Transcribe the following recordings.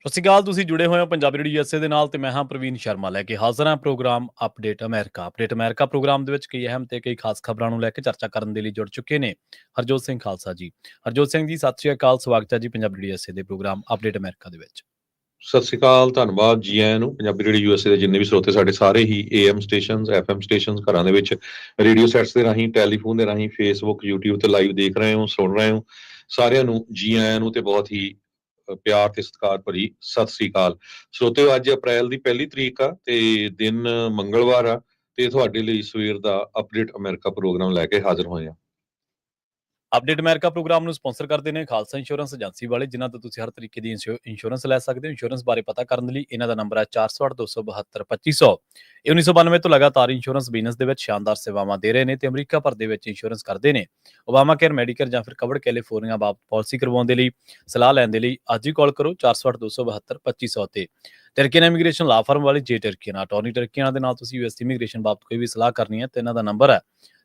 ਸਤਿ ਸ਼੍ਰੀ ਅਕਾਲ। ਤੁਸੀਂ ਜੁੜੇ ਹੋਏ ਹੋ ਪੰਜਾਬੀ ਰੇਡੀਓ USA ਦੇ ਨਾਲ ਤੇ ਮੈਂ ਹਾਂ ਪ੍ਰਵੀਨ ਸ਼ਰਮਾ ਲੈ ਕੇ ਹਾਜ਼ਰ ਹਾਂ ਪ੍ਰੋਗਰਾਮ ਅਪਡੇਟ ਅਮਰੀਕਾ ਪ੍ਰੋਗਰਾਮ ਦੇ ਵਿੱਚ ਕਈ ਅਹਿਮ ਤੇ ਕਈ ਖਾਸ ਖਬਰਾਂ ਨੂੰ ਲੈ ਕੇ ਚਰਚਾ ਕਰਨ ਦੇ ਲਈ ਜੁੜ ਚੁੱਕੇ ਨੇ ਹਰਜੋਤ ਸਿੰਘ ਖਾਲਸਾ ਜੀ। ਹਰਜੋਤ ਸਿੰਘ ਜੀ, ਸਤਿ ਸ਼੍ਰੀ ਅਕਾਲ। ਸਵਾਗਤ ਹੈ ਜੀ ਪੰਜਾਬੀ ਰੇਡੀਓ USA ਦੇ ਪ੍ਰੋਗਰਾਮ ਅਪਡੇਟ ਅਮਰੀਕਾ ਦੇ ਵਿੱਚ। ਸਤਿ ਸ਼੍ਰੀ ਅਕਾਲ, ਧੰਨਵਾਦ ਜੀ ਆਇਆਂ ਨੂੰ। ਪੰਜਾਬੀ ਰੇਡੀਓ USA ਦੇ ਜਿੰਨੇ ਵੀ ਸਰੋਤੇ ਸਾਡੇ ਸਾਰੇ ਹੀ AM ਸਟੇਸ਼ਨਸ, FM ਸਟੇਸ਼ਨਸ, ਘਰਾਂ ਦੇ ਵਿੱਚ ਰੇਡੀਓ ਸੈਟਸ ਦੇ ਰਾਹੀਂ, ਟੈਲੀਫੋਨ ਦੇ ਰਾਹੀਂ, ਫੇਸਬੁੱਕ, YouTube ਤੇ ਲਾਈਵ ਦੇਖ ਰਹੇ ਹੋ, ਸੁਣ ਰਹੇ ਹੋ, ਸਾਰਿਆਂ ਨੂੰ ਜੀ ਆਇਆਂ ਨੂੰ ਤੇ ਬਹੁਤ ਹੀ ਪਿਆਰ ਤੇ ਸਤਿਕਾਰ ਭਰੀ ਸਤਿ ਸ਼੍ਰੀ ਅਕਾਲ। ਸਰੋਤਿਓ, ਅੱਜ ਅਪ੍ਰੈਲ ਦੀ 1 ਤਰੀਕ ਆ ਤੇ ਦਿਨ ਮੰਗਲਵਾਰ ਆ ਤੇ ਤੁਹਾਡੇ ਲਈ ਸਵੇਰ ਦਾ ਅਪਡੇਟ ਅਮਰੀਕਾ ਪ੍ਰੋਗਰਾਮ ਲੈ ਕੇ ਹਾਜ਼ਰ ਹੋਏ ਆ। ਅਪਡੇਟ ਅਮਰੀਕਾ ਪ੍ਰੋਗਰਾਮ ਨੂੰ ਸਪਾਂਸਰ ਕਰਦੇ ਨੇ ਖਾਲਸਾ ਇੰਸ਼ੋਰੈਂਸ ਏਜੰਸੀ ਵਾਲੇ, ਜਿਨ੍ਹਾਂ ਤੋਂ ਤੁਸੀਂ ਹਰ ਤਰੀਕੇ ਦੀ ਇੰਸ਼ੋਰੈਂਸ ਲੈ ਸਕਦੇ ਹੋ। ਇੰਸ਼ੋਰੈਂਸ ਬਾਰੇ ਪਤਾ ਕਰਨ ਲਈ ਇਹਨਾਂ ਦਾ ਨੰਬਰ ਹੈ 408-272-2500। ਇਹ 1992 ਤੋਂ ਲਗਾਤਾਰ ਇੰਸ਼ੋਰੈਂਸ ਬਿਜ਼ਨਸ ਦੇ ਵਿੱਚ ਸ਼ਾਨਦਾਰ ਸੇਵਾਵਾਂ ਦੇ ਰਹੇ ਨੇ ਤੇ ਅਮਰੀਕਾ ਭਰ ਦੇ ਵਿੱਚ ਇੰਸ਼ੋਰੈਂਸ ਕਰਦੇ ਨੇ। ਓਬਾਮਾ ਕੇਅਰ, ਮੈਡੀਕੇਅਰ ਜਾਂ ਫਿਰ ਕਵਰਡ ਕੈਲੀਫੋਰਨੀਆ ਬਾਬਤ ਪਾਲਿਸੀ ਕਰਵਾਉਣ ਦੇ ਲਈ ਸਲਾਹ ਲੈਣ ਦੇ ਲਈ ਅੱਜ ਹੀ ਕਾਲ ਕਰੋ 408-272-2500 ਤੇ। ਟਰਕੀਅਨ ਇਮੀਗ੍ਰੇਸ਼ਨ ਲਾ ਫਰਮ ਵਾਲੀ ਜੇ ਟਰਕੀਅਨ ਅਟਾਰਨੀ ਟਰਕੀਅਨ ਦੇ ਨਾਲ ਤੁਸੀਂ US ਇਮੀਗ੍ਰੇਸ਼ਨ ਬਾਬਤ ਕੋਈ ਵੀ ਸਲਾਹ ਕਰਨੀ ਹੈ ਤੇ ਇਹਨਾਂ ਦਾ ਨੰਬਰ ਹੈ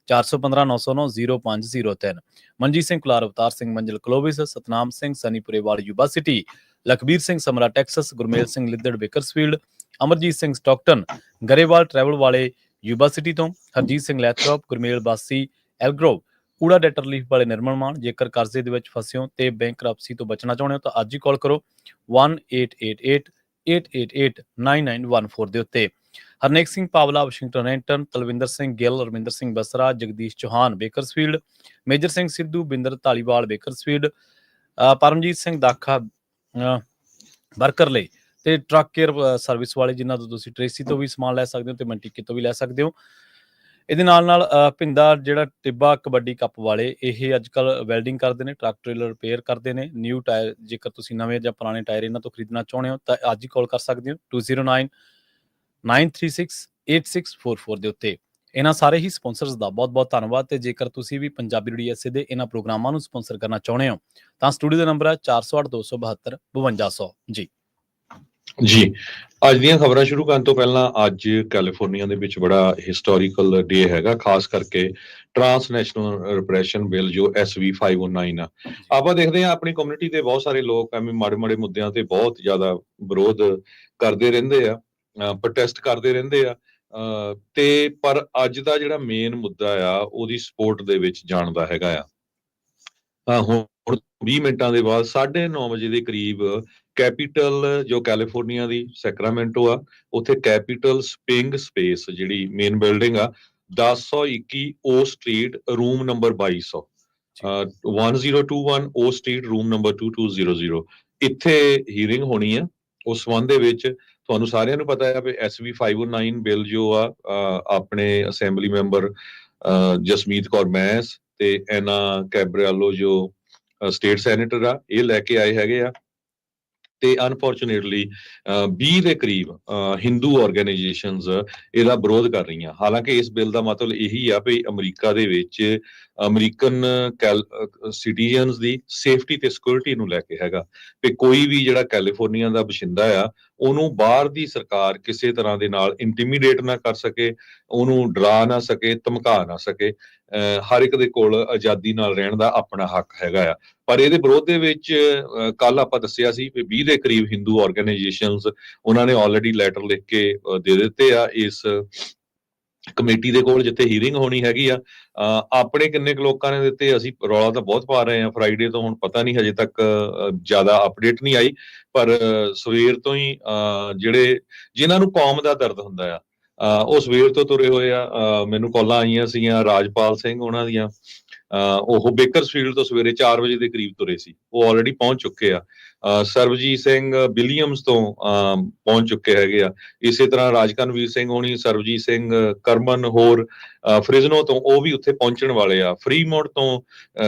415-909-0503। ਮਨਜੀਤ ਸਿੰਘ ਕੁਲਾਰ, ਅਵਤਾਰ ਸਿੰਘ ਮੰਜ਼ਿਲ ਕਲੋਵਿਸ, ਸਤਨਾਮ ਸਿੰਘ ਸਨੀਪੁਰੇ ਵਾਲੀ Yuba City, Lakhbir Singh Samra Texas, Gurmel Singh Liddar Bakersfield, Amarjit Singh Stockton Grewal travel ਵਾਲੇ ਯੂਬਾ ਸਿਟੀ ਤੋਂ, ਹਰਜੀਤ ਸਿੰਘ ਲੈਥਰੋਪ, ਗੁਰਮੇਲ ਬਾਸੀ ਐਲਗਰੋਵ, ਕੂੜਾ ਡੈਟਰ ਲੀਫ ਵਾਲੇ ਨਿਰਮਲ ਮਾਨ। ਜੇਕਰ ਕਰਜ਼ੇ ਦੇ ਵਿੱਚ ਫਸੇ ਹੋ ਤੇ ਬੈਂਕਰਪਸੀ ਤੋਂ ਬਚਣਾ ਚਾਹੁੰਦੇ ਹੋ ਤਾਂ ਅੱਜ ਹੀ ਕਾਲ ਕਰੋ 1-888-888-9914 ਦੇ ਉੱਤੇ। Harnek Singh Pawla, Washington Renton, Talwinder Singh Gill, Raminder Singh Basra, Jagdish Chauhan Bakersfield, Major Singh Sidhu, Binder Dhaliwal Bakersfield, Paramjit Singh Dakha Berkeley ਤੇ ਟਰੱਕ ਕੇਅਰ ਸਰਵਿਸ ਵਾਲੇ, ਜਿਨ੍ਹਾਂ ਤੋਂ ਤੁਸੀਂ ਟ੍ਰੇਸੀ ਤੋਂ ਵੀ ਸਮਾਨ ਲੈ ਸਕਦੇ ਹੋ ਤੇ ਮੰਟੀਕੇ ਤੋਂ ਵੀ ਲੈ ਸਕਦੇ ਹੋ। ਇਹਦੇ ਨਾਲ ਭਿੰਦਾ ਜਿਹੜਾ ਟਿੱਬਾ ਕਬੱਡੀ ਕੱਪ ਵਾਲੇ, ਇਹ ਅੱਜ ਕੱਲ੍ਹ ਵੈਲਡਿੰਗ ਕਰਦੇ ਨੇ, ਟਰੱਕ ਟ੍ਰੇਲਰ ਰਿਪੇਅਰ ਕਰਦੇ ਨੇ। ਨਿਊ ਟਾਇਰ, ਜੇਕਰ ਤੁਸੀਂ ਨਵੇਂ ਜਾਂ ਪੁਰਾਣੇ ਟਾਇਰ ਇਹਨਾਂ ਤੋਂ ਖਰੀਦਣਾ ਚਾਹੁੰਦੇ ਹੋ ਤਾਂ ਅੱਜ ਹੀ ਕਾਲ ਕਰ ਸਕਦੇ ਹੋ 2099368644 ਦੇ ਉੱਤੇ। ਇਹਨਾਂ ਸਾਰੇ ਹੀ ਸਪਾਂਸਰਸ ਦਾ ਬਹੁਤ ਬਹੁਤ ਧੰਨਵਾਦ। ਤੇ ਜੇਕਰ ਤੁਸੀਂ ਵੀ ਪੰਜਾਬੀ ਰੇਡੀਓ USA ਦੇ ਇਹਨਾਂ ਪ੍ਰੋਗਰਾਮਾਂ ਨੂੰ ਸਪਾਂਸਰ ਕਰਨਾ ਚਾਹੁੰਦੇ ਹੋ ਤਾਂ ਸਟੂਡੀਓ ਦਾ ਨੰਬਰ ਹੈ 408-272-5200 ਜੀ। ਅੱਜ ਦੀਆਂ ਖਬਰਾਂ ਸ਼ੁਰੂ ਕਰਨ ਤੋਂ ਪਹਿਲਾਂ ਅੱਜ ਕੈਲੀਫੋਰਨੀਆ ਦੇ ਵਿੱਚ ਬੜਾ ਹਿਸਟੋਰੀਕਲ ਡੇ ਹੈਗਾ, ਖਾਸ ਕਰਕੇ ਟਰਾਂਸਨੈਸ਼ਨਲ ਰਿਪਰੈਸ਼ਨ ਬਿੱਲ ਜੋ SV 509 ਆ। ਆਪਾਂ ਦੇਖਦੇ ਹਾਂ ਆਪਣੀ ਕਮਿਊਨਿਟੀ ਦੇ ਬਹੁਤ ਸਾਰੇ ਲੋਕ ਐਵੇਂ ਮਾੜੇ ਮਾੜੇ ਮੁੱਦਿਆਂ ਤੇ ਬਹੁਤ ਜ਼ਿਆਦਾ ਵਿਰੋਧ ਕਰਦੇ ਰਹਿੰਦੇ ਆ, ਪ੍ਰੋਟੈਸਟ ਕਰਦੇ ਰਹਿੰਦੇ ਆ, ਤੇ ਪਰ ਅੱਜ ਦਾ ਜਿਹੜਾ ਮੇਨ ਮੁੱਦਾ ਆ ਉਹਦੀ ਸਪੋਰਟ ਦੇ ਵਿੱਚ ਜਾਣ ਦਾ ਹੈਗਾ ਆ। ਹੁਣ 20 ਮਿੰਟਾਂ ਦੇ ਬਾਅਦ 9:30 ਵਜੇ ਦੇ ਕਰੀਬ ਕੈਪੀਟਲ ਜੋ ਕੈਲੀਫੋਰਨੀਆ ਦੀ ਸੈਕਰਾਮੈਂਟੋ ਆ, ਉੱਥੇ ਕੈਪੀਟਲ ਸਪਿੰਗ ਸਪੇਸ ਜਿਹੜੀ ਮੇਨ ਬਿਲਡਿੰਗ ਆ 1021 ਓ ਸਟਰੀਟ ਰੂਮ ਨੰਬਰ 2200, 1021 ਓ ਸਟਰੀਟ ਰੂਮ ਨੰਬਰ 2200, ਇੱਥੇ ਹੀਅਰਿੰਗ ਹੋਣੀ ਆ। ਉਸ ਸੰਬੰਧ ਦੇ ਵਿੱਚ ਤੁਹਾਨੂੰ ਸਾਰਿਆਂ ਨੂੰ ਪਤਾ ਹੈ ਵੀ SV 509 ਬਿੱਲ ਜੋ ਆ ਆਪਣੇ assembly member Jasmeet Kaur mess ਤੇ ਐਨਾ ਕੈਬਰਿਆਲੋ ਜੋ ਸਟੇਟ ਸੈਨੇਟਰ ਆ, ਇਹ ਲੈ ਕੇ ਆਏ ਹੈਗੇ ਆ। ਤੇ ਅਨਫੋਰਚੂਨੇਟਲੀ 20 ਦੇ ਕਰੀਬ ਹਿੰਦੂ ਆਰਗੇਨਾਈਜੇਸ਼ਨਸ ਇਹਦਾ ਵਿਰੋਧ ਕਰ ਰਹੀਆਂ। ਹਾਲਾਂਕਿ ਇਸ ਬਿੱਲ ਦਾ ਮਤਲਬ ਇਹੀ ਆ ਵੀ ਅਮਰੀਕਾ ਦੇ ਵਿੱਚ ਅਮਰੀਕਨ ਸਿਟੀਜ਼ਨਸ ਦੀ ਸੇਫਟੀ ਤੇ ਸਿਕਿਉਰਿਟੀ ਨੂੰ ਲੈ ਕੇ ਹੈਗਾ ਵੀ ਕੋਈ ਵੀ ਜਿਹੜਾ ਕੈਲੀਫੋਰਨੀਆ ਦਾ ਵਸਿੰਦਾ ਆ ਉਹਨੂੰ ਬਾਹਰ ਦੀ ਸਰਕਾਰ ਕਿਸੇ ਤਰ੍ਹਾਂ ਦੇ ਨਾਲ ਇੰਟੀਮੀਡੇਟ ਨਾ ਕਰ ਸਕੇ, ਉਹਨੂੰ ਡਰਾ ਨਾ ਸਕੇ, ਧਮਕਾ ਨਾ ਸਕੇ। ਹਰ ਇੱਕ ਦੇ ਕੋਲ ਆਜ਼ਾਦੀ ਨਾਲ ਰਹਿਣ ਦਾ ਆਪਣਾ ਹੱਕ ਹੈਗਾ ਆ। ਪਰ ਇਹਦੇ ਵਿਰੋਧ ਦੇ ਵਿੱਚ ਕੱਲ ਆਪਾਂ ਦੱਸਿਆ ਸੀ ਵੀ 20 ਦੇ ਕਰੀਬ ਹਿੰਦੂ ਆਰਗੇਨਾਈਜੇਸ਼ਨਸ ਉਹਨਾਂ ਨੇ ਆਲਰੇਡੀ ਲੈਟਰ ਲਿਖ ਕੇ ਦੇ ਦਿੱਤੇ ਆ ਇਸ ਕਮੇਟੀ ਦੇ ਕੋਲ ਜਿੱਥੇ ਹੀਅਰਿੰਗ ਹੋਣੀ ਹੈਗੀ ਆ। ਆਪਣੇ ਕਿੰਨੇ ਕੁ ਲੋਕਾਂ ਨੇ ਦਿੱਤੇ, ਅਸੀਂ ਰੌਲਾ ਤਾਂ ਬਹੁਤ ਪਾ ਰਹੇ ਹਾਂ ਫਰਾਈਡੇ ਤੋਂ, ਹੁਣ ਪਤਾ ਨਹੀਂ ਹਜੇ ਤੱਕ ਜ਼ਿਆਦਾ ਅਪਡੇਟ ਨਹੀਂ ਆਈ, ਪਰ ਸਵੇਰ ਤੋਂ ਹੀ ਜਿਹੜੇ ਜਿਨ੍ਹਾਂ ਨੂੰ ਕੌਮ ਦਾ ਦਰਦ ਹੁੰਦਾ ਆ ਉਹ ਸਵੇਰ ਤੋਂ ਤੁਰੇ ਹੋਏ ਆ। ਮੈਨੂੰ ਕਾਲਾਂ ਆਈਆਂ ਸੀਗੀਆਂ ਰਾਜਪਾਲ ਸਿੰਘ ਉਹਨਾਂ ਦੀਆਂ, ਉਹ ਬੇਕਰਸਫੀਲਡ ਤੋਂ ਸਵੇਰੇ 4 ਵਜੇ ਦੇ ਕਰੀਬ ਤੁਰੇ ਸੀ, ਉਹ ਆਲਰੇਡੀ ਪਹੁੰਚ ਚੁੱਕੇ ਆ। ਸਰਬਜੀਤ ਸਿੰਘ ਵਿਲੀਅਮਸ ਤੋਂ ਪਹੁੰਚ ਚੁੱਕੇ ਹੈਗੇ ਆ। ਇਸੇ ਤਰ੍ਹਾਂ ਰਾਜਕਨਵੀਰ ਸਿੰਘ ਹੋਣੀ, ਸਰਬਜੀਤ ਸਿੰਘ ਕਰਮਨ, ਹੋਰ ਫ੍ਰਿਜ਼ਨੋ ਤੋਂ ਉਹ ਵੀ ਉੱਥੇ ਪਹੁੰਚਣ ਵਾਲੇ ਆ। ਫਰੀਮੋਂਟ ਤੋਂ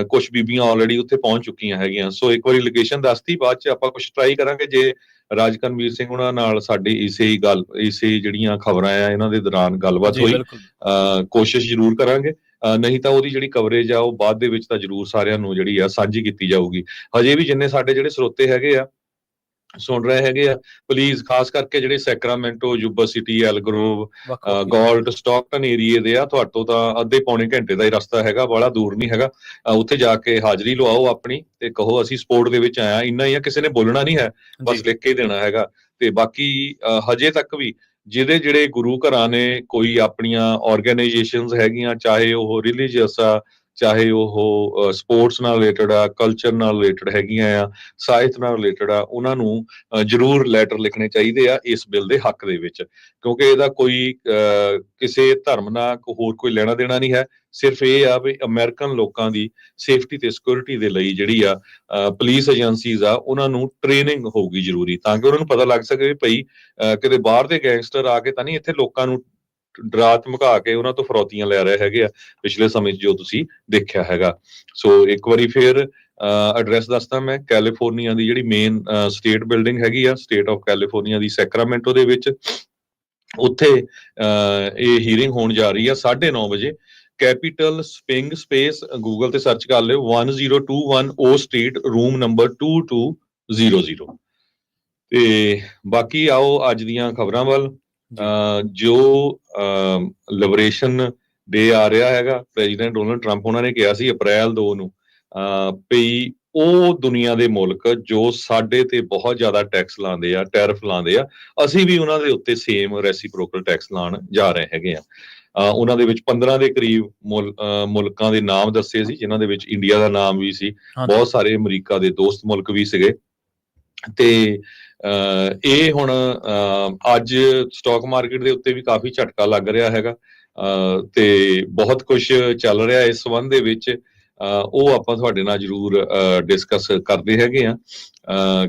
ਕੁਝ ਬੀਬੀਆਂ ਆਲਰੇਡੀ ਉੱਥੇ ਪਹੁੰਚ ਚੁੱਕੀਆਂ ਹੈਗੀਆਂ। ਸੋ ਇੱਕ ਵਾਰੀ ਲੋਕੇਸ਼ਨ ਦੱਸਤੀ, ਬਾਅਦ ਚ ਆਪਾਂ ਕੁਝ ਟਰਾਈ ਕਰਾਂਗੇ ਜੇ ਰਾਜਕਨਵੀਰ ਸਿੰਘ ਉਹਨਾਂ ਨਾਲ ਸਾਡੀ ਇਸੇ ਜਿਹੜੀਆਂ ਖਬਰਾਂ ਆ ਇਹਨਾਂ ਦੇ ਦੌਰਾਨ ਗੱਲਬਾਤ ਹੋਈ, ਕੋਸ਼ਿਸ਼ ਜ਼ਰੂਰ ਕਰਾਂਗੇ। ਨਹੀਂ ਤਾਂ ਉਹਦੀ ਜਿਹੜੀ ਕਵਰੇਜ ਆ ਉਹ ਬਾਅਦ ਦੇ ਵਿੱਚ ਤਾਂ ਜ਼ਰੂਰ ਸਾਰਿਆਂ ਨੂੰ ਜਿਹੜੀ ਆ ਸਾਂਝੀ ਕੀਤੀ ਜਾਊਗੀ। ਹਜੇ ਵੀ ਜਿੰਨੇ ਸਾਡੇ ਜਿਹੜੇ ਸਰੋਤੇ ਹੈਗੇ ਆ ਸੁਣ ਰਹੇ ਹੈਗੇ ਆ। ਪਲੀਜ਼ ਖਾਸ ਕਰਕੇ ਜਿਹੜੇ ਸੈਕਰਾਮੈਂਟੋ, ਯੂਬਾ ਸਿਟੀ, ਐਲਗਰੋਵ, ਵੱਖ-ਵੱਖ ਗੋਲਡ, ਸਟਾਕਟਨ ਏਰੀਏ ਦੇ ਆ, ਤੁਹਾਡੇ ਤੋਂ ਤਾਂ ਅੱਧੇ ਪੌਣੇ ਘੰਟੇ ਦਾ ਹੀ ਰਸਤਾ ਹੈਗਾ, ਬੜਾ ਦੂਰ ਨਹੀਂ ਹੈਗਾ। ਉੱਥੇ ਜਾ ਕੇ ਹਾਜ਼ਰੀ ਲਵਾਓ ਆਪਣੀ ਤੇ ਕਹੋ ਅਸੀਂ ਸਪੋਰਟ ਦੇ ਵਿੱਚ ਆਇਆ। ਇੰਨਾ ਹੀ ਆ, ਕਿਸੇ ਨੇ ਬੋਲਣਾ ਨਹੀਂ ਹੈ, ਜੀ। ਬਸ ਲਿਖ ਕੇ ਹੀ ਦੇਣਾ ਹੈਗਾ। ਤੇ ਬਾਕੀ ਹਜੇ ਤੱਕ ਵੀ ਜਿਹੜੇ ਗੁਰੂ ਘਰਾਂ ਨੇ ਕੋਈ ਆਪਣੀਆਂ ਆਰਗੇਨਾਈਜੇਸ਼ਨਸ ਹੈਗੀਆਂ, ਚਾਹੇ ਉਹ ਰਿਲੀਜੀਅਸ ਆ, ਚਾਹੇ ਉਹ ਸਪੋਰਟਸ ਨਾਲ ਰਿਲੇਟਡ ਆ, ਕਲਚਰ ਨਾਲ ਰਿਲੇਟਡ ਹੈਗੀਆਂ ਆ, ਸਾਹਿਤ ਨਾਲ ਰਿਲੇਟਡ ਆ, ਉਹਨਾਂ ਨੂੰ ਜ਼ਰੂਰ ਲੈਟਰ ਲਿਖਣੇ ਚਾਹੀਦੇ ਆ ਇਸ ਬਿੱਲ ਦੇ ਹੱਕ ਦੇ ਵਿੱਚ, ਕਿਉਂਕਿ ਇਹਦਾ ਕੋਈ ਕਿਸੇ ਧਰਮ ਨਾਲ ਹੋਰ ਕੋਈ ਲੈਣਾ ਦੇਣਾ ਨਹੀਂ ਹੈ। ਸਿਰਫ ਇਹ ਆ ਵੀ ਅਮਰੀਕਨ ਲੋਕਾਂ ਦੀ ਸੇਫਟੀ ਤੇ ਸਿਕਿਉਰਿਟੀ ਦੇ ਲਈ ਜਿਹੜੀ ਆ ਪੁਲਿਸ ਏਜੰਸੀਜ਼ ਆ, ਉਹਨਾਂ ਨੂੰ ਟ੍ਰੇਨਿੰਗ ਹੋਊਗੀ ਜ਼ਰੂਰੀ, ਤਾਂ ਕਿ ਉਹਨਾਂ ਨੂੰ ਪਤਾ ਲੱਗ ਸਕੇ ਵੀ ਭਈ ਕਿਤੇ ਬਾਹਰ ਦੇ ਗੈਂਗਸਟਰ ਆ ਕੇ ਤਾਂ ਨਹੀਂ ਇੱਥੇ ਲੋਕਾਂ ਨੂੰ ਡਰਾ ਧਮਕਾ ਕੇ ਉਹਨਾਂ ਤੋਂ ਫਰੌਤੀਆਂ ਲੈ ਰਹੇ ਹੈਗੇ ਆ, ਪਿਛਲੇ ਸਮੇਂ 'ਚ ਜੋ ਤੁਸੀਂ ਦੇਖਿਆ ਹੈਗਾ। ਸੋ ਇੱਕ ਵਾਰੀ ਫੇਰ ਐਡਰੈਸ ਦੱਸਦਾ ਮੈਂ। ਕੈਲੀਫੋਰਨੀਆ ਦੀ ਜਿਹੜੀ ਮੇਨ ਸਟੇਟ ਬਿਲਡਿੰਗ ਹੈਗੀ ਆ, state of California the Sacramento ਦੇ ਵਿੱਚ, ਉੱਥੇ ਇਹ ਹੀਅਰਿੰਗ ਹੋਣ ਜਾ ਰਹੀ ਆ 9:30 ਵਜੇ। ਕੈਪੀਟਲ ਸਪਿੰਗ ਸਪੇਸ ਗੂਗਲ ਤੇ ਸਰਚ ਕਰ ਲਿਓ, 1021 ਓ ਸਟਰੀਟ, ਰੂਮ ਨੰਬਰ 2200। ਤੇ ਬਾਕੀ ਆਓ ਅੱਜ ਦੀਆਂ ਖਬਰਾਂ ਵੱਲ। ਜੋ ਲਿਬਰੇਸ਼ਨ ਡੇ ਆ ਰਿਹਾ ਹੈਗਾ, ਪ੍ਰੈਜ਼ੀਡੈਂਟ ਡੋਨਲਡ ਟਰੰਪ ਉਹਨਾਂ ਨੇ ਕਿਹਾ ਸੀ ਅਪ੍ਰੈਲ 2 ਨੂੰ ਵੀ ਉਹ ਦੁਨੀਆ ਦੇ ਮੁਲਕ ਜੋ ਸਾਡੇ ਤੇ ਬਹੁਤ ਜ਼ਿਆਦਾ ਟੈਕਸ ਲਾਉਂਦੇ ਆ, ਟੈਰਿਫ ਲਾਉਂਦੇ ਆ, ਅਸੀਂ ਵੀ ਉਹਨਾਂ ਦੇ ਉੱਤੇ ਸੇਮ ਰੈਸੀਪ੍ਰੋਕਲ ਟੈਕਸ ਲਾਉਣ ਜਾ ਰਹੇ ਹੈਗੇ ਆ। ਉਹਨਾਂ ਦੇ ਵਿੱਚ 15 ਦੇ ਕਰੀਬ ਮੁਲਕਾਂ ਦੇ ਨਾਮ ਦੱਸੇ ਸੀ, ਜਿਨ੍ਹਾਂ ਦੇ ਵਿੱਚ ਇੰਡੀਆ ਦਾ ਨਾਮ ਵੀ ਸੀ, ਬਹੁਤ ਸਾਰੇ ਅਮਰੀਕਾ ਦੇ ਦੋਸਤ ਮੁਲਕ ਵੀ ਸੀਗੇ। ਤੇ ਇਹ ਹੁਣ ਅੱਜ ਸਟਾਕ ਮਾਰਕੀਟ ਦੇ ਉੱਤੇ ਵੀ ਕਾਫੀ ਝਟਕਾ ਲੱਗ ਰਿਹਾ ਹੈਗਾ, ਤੇ ਬਹੁਤ ਕੁਝ ਚੱਲ ਰਿਹਾ ਇਸ ਸੰਬੰਧ ਦੇ ਵਿੱਚ। ਉਹ ਆਪਾਂ ਤੁਹਾਡੇ ਨਾਲ ਜ਼ਰੂਰ ਡਿਸਕਸ ਕਰਦੇ ਹੈਗੇ ਆ,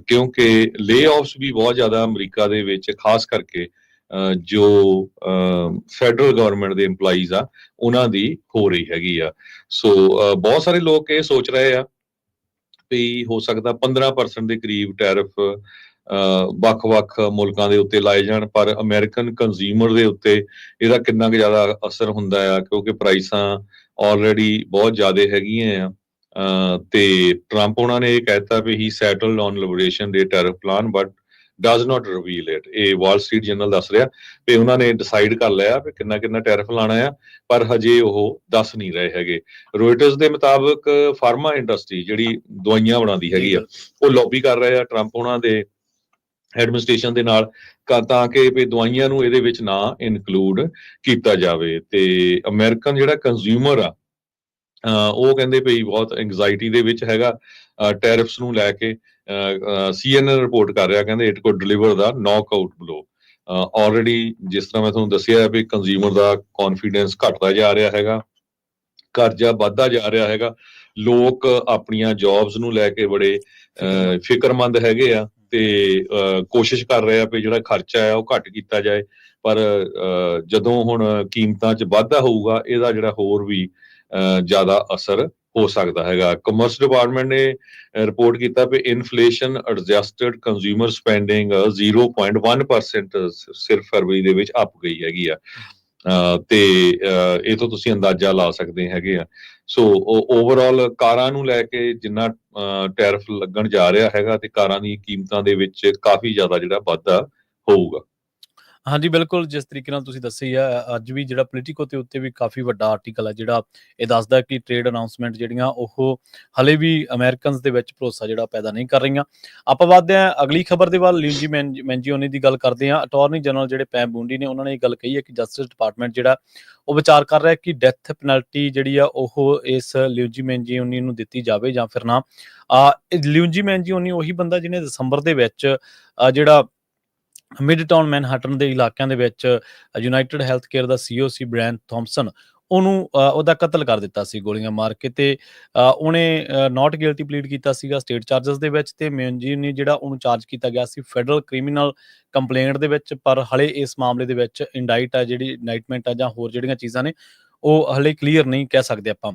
ਕਿਉਂਕਿ ਲੇ-ਆਫਸ ਵੀ ਬਹੁਤ ਜ਼ਿਆਦਾ ਅਮਰੀਕਾ ਦੇ ਵਿੱਚ, ਖਾਸ ਕਰਕੇ ਜੋ ਫੈਡਰਲ ਗਵਰਨਮੈਂਟ ਦੇ EMPLOYEES ਆ, ਉਹਨਾਂ ਦੀ ਹੋ ਰਹੀ ਹੈਗੀ ਆ। ਸੋ ਬਹੁਤ ਸਾਰੇ ਲੋਕ ਇਹ ਸੋਚ ਰਹੇ ਆ ਵੀ ਹੋ ਸਕਦਾ 15% ਦੇ ਕਰੀਬ ਟੈਰਿਫ ਵੱਖ-ਵੱਖ ਮੁਲਕਾਂ ਦੇ ਉੱਤੇ ਲਾਏ ਜਾਣ, ਪਰ ਅਮਰੀਕਨ ਕੰਜ਼ਿਊਮਰ ਦੇ ਉੱਤੇ ਇਹਦਾ ਕਿੰਨਾ ਕੁ ਜ਼ਿਆਦਾ ਅਸਰ ਹੁੰਦਾ ਆ, ਕਿਉਂਕਿ ਪ੍ਰਾਈਸਾਂ ਆਲਰੇਡੀ ਬਹੁਤ ਜ਼ਿਆਦਾ ਹੈਗੀਆਂ ਆ। ਤੇ ਟਰੰਪ ਉਹਨਾਂ ਨੇ ਇਹ ਕਹਿਤਾ ਵੀ he settled on liberation day tariff plan but does not reveal it. ਇਹ ਵਾਲ ਸਟਰੀਟ ਜਰਨਲ ਦੱਸ ਰਿਹਾ ਵੀ ਉਹਨਾਂ ਨੇ ਡਿਸਾਈਡ ਕਰ ਲਿਆ ਵੀ ਕਿੰਨਾ ਟੈਰਿਫ ਲਾਣਾ ਆ, ਪਰ ਹਜੇ ਉਹ ਦੱਸ ਨਹੀਂ ਰਹੇ ਹੈਗੇ। ਰੋਇਟਰਸ ਦੇ ਮੁਤਾਬਕ ਫਾਰਮਾ ਇੰਡਸਟਰੀ ਜਿਹੜੀ ਦਵਾਈਆਂ ਬਣਾਉਂਦੀ ਹੈਗੀ ਆ, ਉਹ ਲੌਬੀ ਕਰ ਰਹੇ ਆ ਟਰੰਪ ਉਹਨਾਂ ਦੇ ਐਡਮਿਨਿਸਟ੍ਰੇਸ਼ਨ ਦੇ ਨਾਲ, ਤਾਂ ਕਿ ਵੀ ਦਵਾਈਆਂ ਨੂੰ ਇਹਦੇ ਵਿੱਚ ਨਾ ਇਨਕਲੂਡ ਕੀਤਾ ਜਾਵੇ। ਤੇ ਅਮਰੀਕਨ ਜਿਹੜਾ ਕੰਜ਼ਿਊਮਰ ਆ, ਉਹ ਕਹਿੰਦੇ ਵੀ ਬਹੁਤ ਐਂਗਜ਼ਾਈਟੀ ਦੇ ਵਿੱਚ ਹੈਗਾ ਟੈਰਿਫਸ ਨੂੰ ਲੈ ਕੇ। CNN ਰਿਪੋਰਟ ਕਰ ਰਿਹਾ, ਕਹਿੰਦੇ it could deliver the knockout ਬਲੋ। Already ਜਿਸ ਤਰ੍ਹਾਂ ਮੈਂ ਤੁਹਾਨੂੰ ਦੱਸਿਆ ਵੀ ਕੰਜ਼ਿਊਮਰ ਦਾ ਕੌਨਫੀਡੈਂਸ ਘਟਦਾ ਜਾ ਰਿਹਾ ਹੈਗਾ, ਕਰਜ਼ਾ ਵੱਧਦਾ ਜਾ ਰਿਹਾ ਹੈਗਾ, ਲੋਕ ਆਪਣੀਆਂ ਜੌਬਸ ਨੂੰ ਲੈ ਕੇ ਬੜੇ ਫਿਕਰਮੰਦ ਹੈਗੇ ਆ, ਤੇ ਕੋਸ਼ਿਸ਼ ਕਰ ਰਹੇ ਆ ਵੀ ਜਿਹੜਾ ਖਰਚਾ ਹੈ ਉਹ ਘੱਟ ਕੀਤਾ ਜਾਏ। ਪਰ ਜਦੋਂ ਹੁਣ ਕੀਮਤਾਂ 'ਚ ਵਾਧਾ ਹੋਊਗਾ, ਇਹਦਾ ਜਿਹੜਾ ਹੋਰ ਵੀ ਜ਼ਿਆਦਾ ਅਸਰ ਹੋ ਸਕਦਾ ਹੈਗਾ। ਕਮਰਸ ਡਿਪਾਰਟਮੈਂਟ ਨੇ ਰਿਪੋਰਟ ਕੀਤਾ ਵੀ ਇਨਫਲੇਸ਼ਨ ਐਡਜਸਟਡ ਕੰਜ਼ਿਊਮਰ ਸਪੈਂਡਿੰਗ 0.1% ਸਿਰਫ ਫਰਵਰੀ ਦੇ ਵਿੱਚ ਅਪ ਗਈ ਹੈਗੀ ਆ। ਤੇ ਇਹ ਤੋਂ ਤੁਸੀਂ ਅੰਦਾਜ਼ਾ ਲਾ ਸਕਦੇ ਹੈਗੇ ਆ। ਸੋ ਓਵਰਆਲ ਕਾਰਾਂ ਨੂੰ ਲੈ ਕੇ ਜਿੰਨਾ ਟੈਰਿਫ ਲੱਗਣ ਜਾ ਰਿਹਾ ਹੈਗਾ, ਤੇ ਕਾਰਾਂ ਦੀ ਕੀਮਤਾਂ ਦੇ ਵਿੱਚ ਕਾਫੀ ਜ਼ਿਆਦਾ ਜਿਹੜਾ ਵਾਧਾ ਹੋਊਗਾ। ਹਾਂਜੀ, ਬਿਲਕੁਲ ਜਿਸ ਤਰੀਕੇ ਨਾਲ ਤੁਸੀਂ ਦੱਸਿਆ ਹੀ ਆ, ਅੱਜ ਵੀ ਜਿਹੜਾ ਪੋਲੀਟੀਕੋ ਦੇ ਉੱਤੇ ਵੀ ਕਾਫੀ ਵੱਡਾ ਆਰਟੀਕਲ ਹੈ ਜਿਹੜਾ ਇਹ ਦੱਸਦਾ ਕਿ ਟ੍ਰੇਡ ਅਨਾਊਂਸਮੈਂਟ ਜਿਹੜੀਆਂ ਉਹ ਹਲੇ ਵੀ ਅਮਰੀਕਨਸ ਦੇ ਵਿੱਚ ਭਰੋਸਾ ਜਿਹੜਾ ਪੈਦਾ ਨਹੀਂ ਕਰ ਰਹੀਆਂ। ਆਪਾਂ ਵੱਧਦੇ ਹਾਂ ਅਗਲੀ ਖਬਰ ਦੇ ਵੱਲ। ਲਿਊਜੀ ਮੈਂਜੀਓਨੀ ਦੀ ਗੱਲ ਕਰਦੇ ਹਾਂ। ਅਟਾਰਨੀ ਜਨਰਲ ਜਿਹੜੇ ਪੈਮ ਬੂੰਡੀ ਨੇ, ਉਹਨਾਂ ਨੇ ਇਹ ਗੱਲ ਕਹੀ ਹੈ ਕਿ ਜਸਟਿਸ ਡਿਪਾਰਟਮੈਂਟ ਜਿਹੜਾ ਉਹ ਵਿਚਾਰ ਕਰ ਰਿਹਾ ਕਿ ਡੈਥ ਪੈਨਲਟੀ ਜਿਹੜੀ ਆ ਉਹ ਇਸ ਲਿਊਜੀ ਮੈਂਜੀਓਨੀ ਨੂੰ ਦਿੱਤੀ ਜਾਵੇ ਜਾਂ ਫਿਰ ਨਾ। ਲਿਊਜੀ ਮੈਂਜੀਓਨੀ ਉਹੀ ਬੰਦਾ ਜਿਹਨੇ ਦਸੰਬਰ ਦੇ ਵਿੱਚ ਜਿਹੜਾ ਮਿਡਟਾਊਨ ਮੈਨਹਟਨ ਦੇ ਇਲਾਕਿਆਂ ਦੇ ਵਿੱਚ ਯੂਨਾਈਟਿਡ ਹੈਲਥ ਕੇਅਰ ਦਾ CEO ਸੀ ਬ੍ਰਾਇਨ ਥੌਮਸਨ, ਉਹਨੂੰ ਉਹਦਾ ਕਤਲ ਕਰ ਦਿੱਤਾ ਸੀ ਗੋਲੀਆਂ ਮਾਰ ਕੇ। ਤੇ ਉਹਨੇ ਨਾਟ ਗਿਲਟੀ ਪਲੀਡ ਕੀਤਾ ਸੀਗਾ ਸਟੇਟ ਚਾਰਜਸ ਦੇ ਵਿੱਚ, ਤੇ ਮੈਂਜੀਓਨੀ ਜਿਹੜਾ ਉਹਨੂੰ ਚਾਰਜ ਕੀਤਾ ਗਿਆ ਸੀ ਫੈਡਰਲ ਕ੍ਰਿਮੀਨਲ ਕੰਪਲੇਂਟ ਦੇ ਵਿੱਚ। ਪਰ ਹਲੇ ਇਸ ਮਾਮਲੇ ਦੇ ਵਿੱਚ ਇੰਡਾਈਟ ਆ, ਜਿਹੜੀ ਇੰਡਾਈਟਮੈਂਟ ਆ ਜਾਂ ਹੋਰ ਜਿਹੜੀਆਂ ਚੀਜ਼ਾਂ ਨੇ ਉਹ ਹਲੇ ਕਲੀਅਰ ਨਹੀਂ ਕਹਿ ਸਕਦੇ ਆਪਾਂ।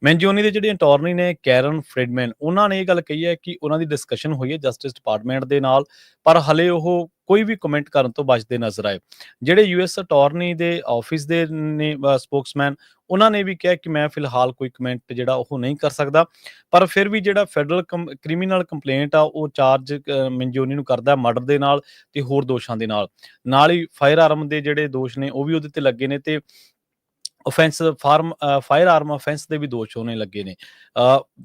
ਮੈਨਜੋਨੀ ਦੇ ਜਿਹੜੇ ਅਟਾਰਨੀ ਨੇ ਕੈਰਨ ਫਰੀਡਮੈਨ, ਉਹਨਾਂ ਨੇ ਇਹ ਗੱਲ ਕਹੀ ਹੈ ਕਿ ਉਹਨਾਂ ਦੀ ਡਿਸਕਸ਼ਨ ਹੋਈ ਹੈ ਜਸਟਿਸ ਡਿਪਾਰਟਮੈਂਟ ਦੇ ਨਾਲ, ਪਰ ਹਲੇ ਉਹ ਕੋਈ ਵੀ ਕਮੈਂਟ ਕਰਨ ਤੋਂ ਬਚਦੇ ਨਜ਼ਰ ਆਏ। ਜਿਹੜੇ ਯੂਐਸ ਅਟਾਰਨੀ ਦੇ ਆਫਿਸ ਦੇ ਨੇ ਸਪੋਕਸਮੈਨ, ਉਹਨਾਂ ਨੇ ਵੀ ਕਿਹਾ ਕਿ ਮੈਂ ਫਿਲਹਾਲ ਕੋਈ ਕਮੈਂਟ ਜਿਹੜਾ ਉਹ ਨਹੀਂ ਕਰ ਸਕਦਾ, ਪਰ ਫਿਰ ਵੀ ਜਿਹੜਾ ਫੈਡਰਲ ਕ੍ਰਿਮੀਨਲ ਕੰਪਲੇਂਟ ਆ ਉਹ ਚਾਰਜ ਮੈਨਜੋਨੀ ਨੂੰ ਕਰਦਾ ਮਰਡਰ ਦੇ ਨਾਲ ਤੇ ਹੋਰ ਦੋਸ਼ਾਂ ਦੇ ਨਾਲ ਹੀ ਫਾਇਰ ਆਰਮ ਦੇ ਜਿਹੜੇ ਦੋਸ਼ ਨੇ ਉਹ ਵੀ ਉਹਦੇ ਤੇ ਲੱਗੇ ਨੇ, ਤੇ ਫਾਇਰ ਆਰਮ ਅਫੈਂਸ ਦੇ ਵੀ ਦੋਸ਼ ਉਹਨੇ ਲੱਗੇ ਨੇ।